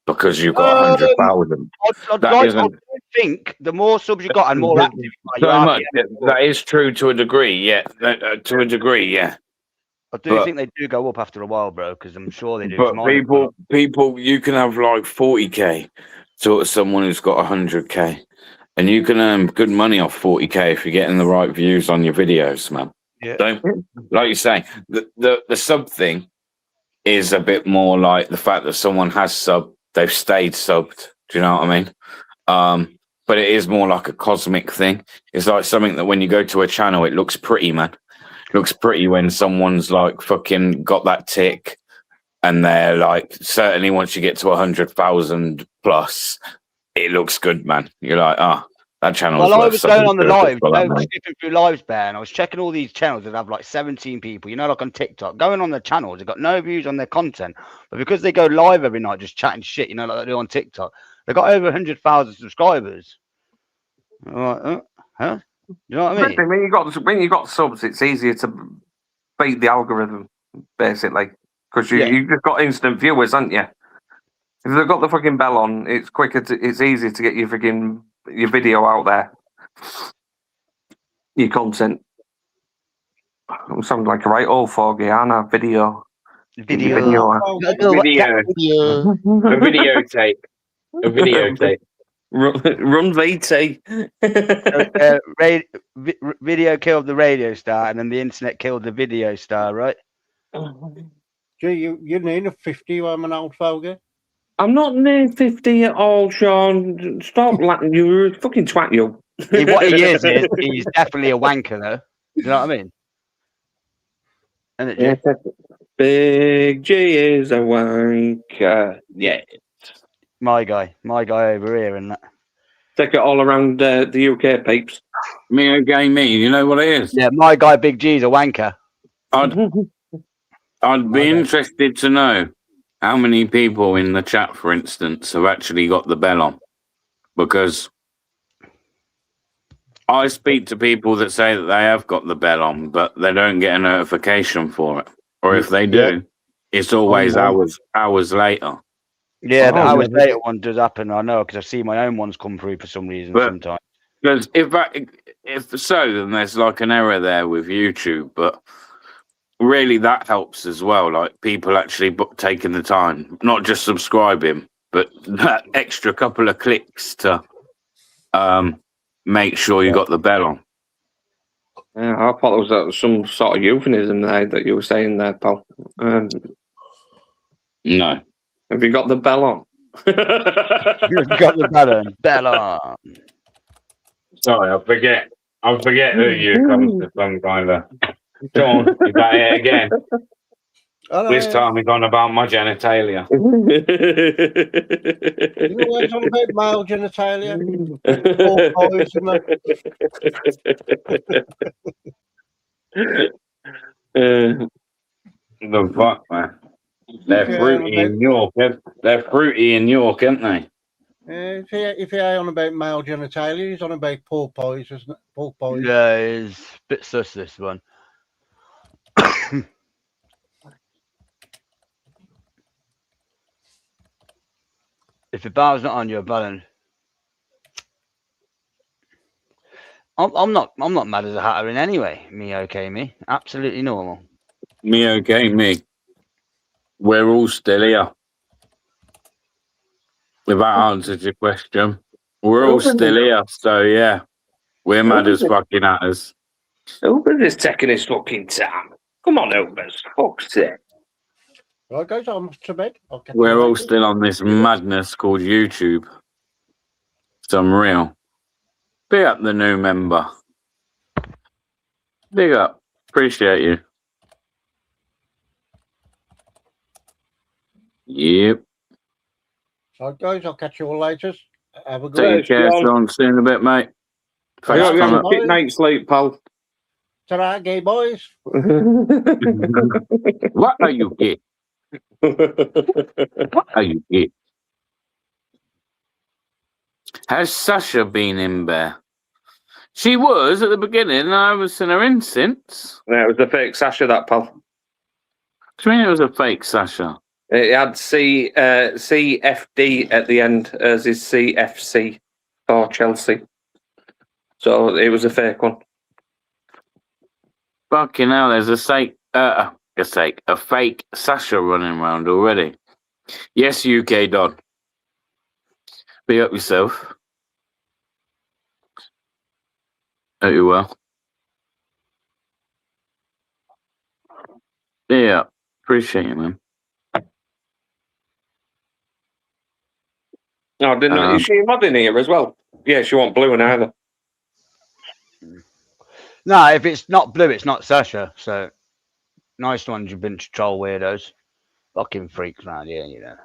because you've got 100,000.
I think the more subs you got and more active you are,
So much.
yeah.
That is true to a degree. Yeah, to a degree. Yeah.
I do
but-
think they do go up after a while, bro, because I'm sure they do.
But
Mine have gone up.
people, you can have like 40k to someone who's got 100k, and you can earn good money off 40k if you're getting the right views on your videos, man.
Yeah.
Don't, like you say, the sub thing is a bit more like the fact that someone has subbed, they've stayed subbed. Do you know what I mean? But it is more like a cosmic thing. It's like something that when you go to a channel, it looks pretty, man. Looks pretty when someone's like fucking got that tick, and they're like, certainly once you get to 100,000 plus, it looks good, man. You're like, that channel.
Well, I was going on the live, I was skipping through lives, Bear, and I was checking all these channels that have like 17 people, you know, like on TikTok, going on the channels, they've got no views on their content, but because they go live every night just chatting shit, you know, like they do on TikTok, they've got over 100,000 subscribers. I'm like, huh? You know what I mean?
When you got subs, it's easier to beat the algorithm, basically, because you've just got instant viewers, haven't you? If they've got the fucking bell on, it's quicker. It's easier to get your video out there, your content. I'm sounding like a right old fogey, aren't I? Video.
Video.
Video.
Gotta go watch that video.
A videotape. A videotape.
Run VT.
Video killed the radio star, and then the internet killed the video star, right?
Gee, you need a 50, I'm an old fogey.
I'm not near 50 at all, Sean. Stop laughing. You're a fucking twat, you.
What he is he's definitely a wanker, though. You know what I mean? Isn't it, Jay?
Big G is a wanker. Yeah.
My guy over here, and that.
Take it all around the UK, peeps.
Me again, me. You know what it is?
Yeah, my guy Big G's a wanker.
I'd be interested to know how many people in the chat, for instance, have actually got the bell on. Because I speak to people that say that they have got the bell on, but they don't get a notification for it. Or if they do, it's always hours later.
Yeah, the hours later one does happen. I know, because I see my own ones come through for some reason sometimes.
Because if so, then there's like an error there with YouTube, but really that helps as well. Like people actually taking the time, not just subscribing, but that extra couple of clicks to make sure you got the bell on.
Yeah, I thought it was some sort of euphemism there that you were saying there, pal.
No.
Have you got the bell on?
You've got the bell on. Bell on.
Sorry, I forget who you comes to some kind of. Sean, is that it again? This time it's on about my genitalia.
You know what's on about male genitalia?
The fuck, man. They're fruity in York. They're fruity in York, aren't they?
If he ain't on about male genitalia, he's on about pork pies, isn't it? Pork pies.
Yeah, it's a bit sus, this one. If the bar's not on your balance, I'm not mad as a hatter in any way. Me okay, me absolutely normal.
Me okay, me. We're all still here. If that answers your question, we're all still here. So yeah, we're mad as fucking hatters.
Uber is taking his fucking time. Come on, Ubers. Fuck's sake.
Right, guys, I'm to bed.
We're all still on this madness called YouTube. It's unreal. Big up the new member. Big up. Appreciate you. Yep.
Right, guys, I'll catch you all later. Have a good
Take care, Sean. See you in a bit, mate. Thanks for coming.
Good night sleep, pal.
Ta-ra, gay boys.
What are you gay? What are you gay? Has Sasha been in there? She was at the beginning, and I haven't seen her in since.
Yeah, it was the fake Sasha, that, pal.
What do you mean it was a fake Sasha?
It had CFD at the end as his CFC for Chelsea. So it was a fake one.
Fucking hell, there's a fake Sasha running around already. Yes, UK Don. Be up yourself. Hope you well. Yeah, appreciate it, man.
No, is she mod in here as well? Yeah, she wasn't blue and either.
No, if it's not blue, it's not Sasha. So nice ones, you've been to troll weirdos. Fucking freaks around here, you know.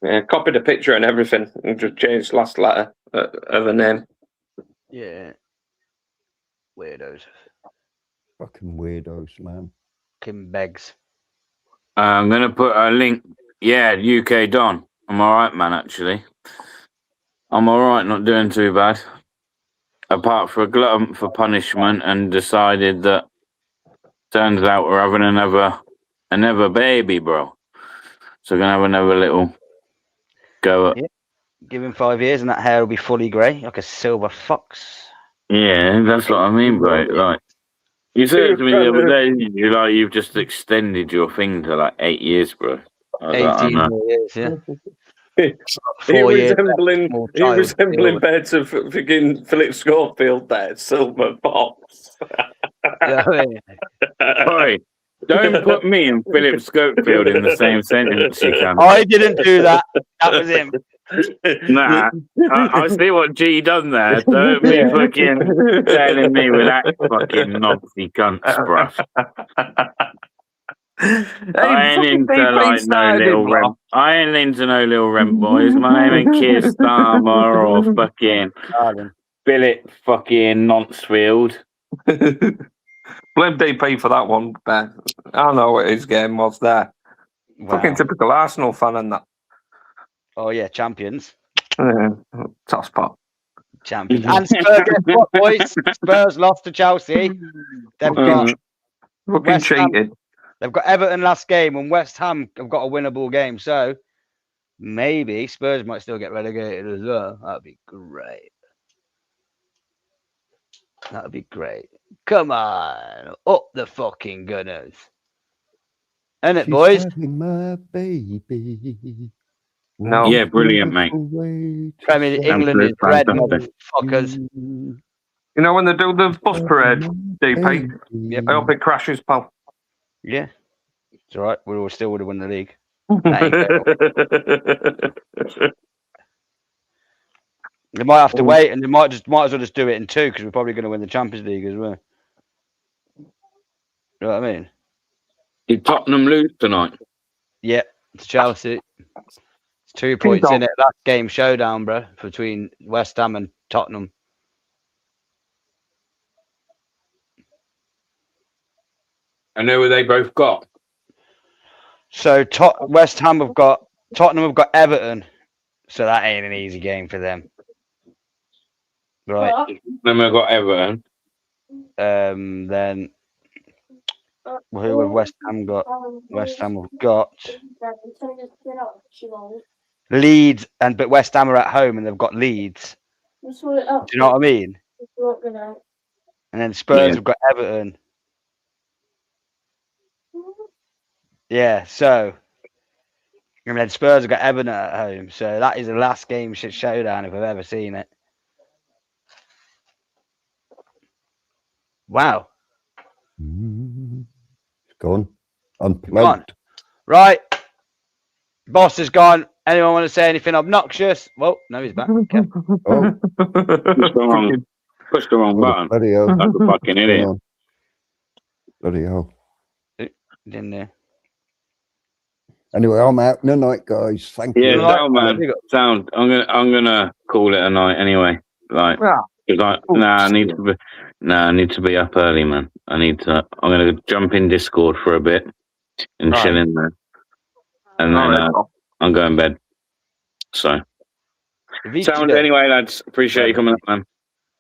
Yeah, copied a picture and everything and just changed the last letter of her name.
Yeah. Weirdos.
Fucking weirdos, man.
Fucking begs.
I'm going to put a link. Yeah, UK Don. I'm all right, man, actually. I'm all right, not doing too bad. Apart from a glutton for punishment and decided that turns out we're having another baby, bro. So we're going to have another little go at.
Yeah. Give him 5 years and that hair will be fully grey, like a silver fox.
Yeah, that's what I mean, bro. Like, You said it to me the other day, you've just extended your thing to like 8 years, bro. I was like,
18
I know.
more years, yeah.
He
4 years.
resembling
small
he
child
resembling
still.
bed to freaking Philip Schofield there, Silver Fox.
Yeah, I mean,
Oi, don't put me and Philip Schofield in the same sentence, you can.
I didn't do that. That was him.
Nah, I see what G done there. Don't be fucking telling me with that fucking knobsy cunts, bruh. I ain't into like no little rent. I ain't into no little rent boys. My name ain't Keir Starmer or fucking Philip fucking Nonsfield.
Blame DP for that one, Ben. I don't know what his game was there.
Wow.
Fucking typical Arsenal fan and that.
Oh yeah, champions.
Top spot.
Champions. And Spurs, guess what, boys? Spurs lost to Chelsea. They've got
Fucking
West Ham.
cheated.
They've got Everton last game, and West Ham have got a winnable game. So maybe Spurs might still get relegated as well. That'd be great. That'd be great. Come on, up the fucking Gunners. Ain't it,
She's
boys?
having my baby.
No.
Yeah, brilliant, mate.
I mean, England is red, motherfuckers.
You know when they do the bus parade, DP?
Yep.
I hope it crashes, pal.
Yeah, it's all right. We all still would have won the league. They might have to wait, and they might as well just do it in 2 because we're probably going to win the Champions League as well. You know what I mean?
Did Tottenham lose tonight?
Yeah, to Chelsea. It's 2 points in it. Last game showdown, bro, between West Ham and Tottenham.
And who they both got?
So West Ham have got Tottenham have got Everton, so that ain't an easy game for them, right?
Then we've got Everton.
Then who have West Ham got? West Ham have got Leeds, but West Ham are at home and they've got Leeds. Do you know what I mean? And then Spurs have got Everton. Yeah, so and then Spurs have got Everton at home. So that is the last game showdown if I've ever seen it. Wow.
It's gone.
Gone.
Unplugged.
Right. Boss is gone. Anyone want to say anything obnoxious? Well, no, he's back. Okay.
Oh,
Push the wrong button.
bloody hell.
Like a fucking idiot.
Hang on. Bloody hell.
Didn't there?
Anyway, I'm out. No night, guys. Thank
Yeah,
you.
sound man. Sound. I'm gonna call it a night anyway. Like, I need to be up early, man. I'm gonna jump in Discord for a bit and chill in there, and then I'm going to bed. So, sound anyway, lads. Appreciate you coming up, man.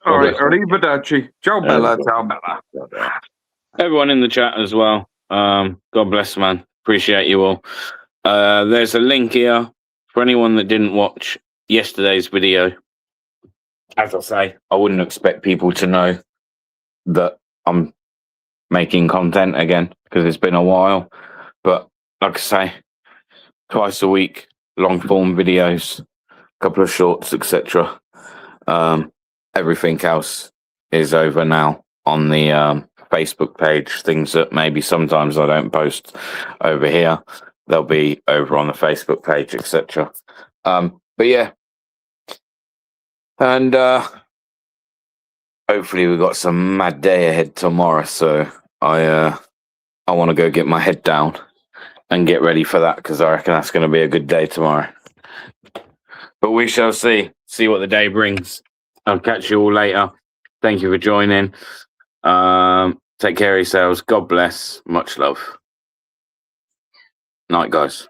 All right, arrivederci. Ciao, Bella. Ciao, Bella.
Everyone in the chat as well. God bless, man. Appreciate you all. There's a link here for anyone that didn't watch yesterday's video. As I say, I wouldn't expect people to know that I'm making content again because it's been a while. But like I say, twice a week, long form videos, a couple of shorts, etc. Everything else is over now on the Facebook page. Things that maybe sometimes I don't post over here, they'll be over on the Facebook page, etc. But yeah, and hopefully we've got some mad day ahead tomorrow. So I want to go get my head down and get ready for that because I reckon that's going to be a good day tomorrow. But we shall see what the day brings. I'll catch you all later. Thank you for joining. Take care of yourselves. God bless. Much love. Night, guys.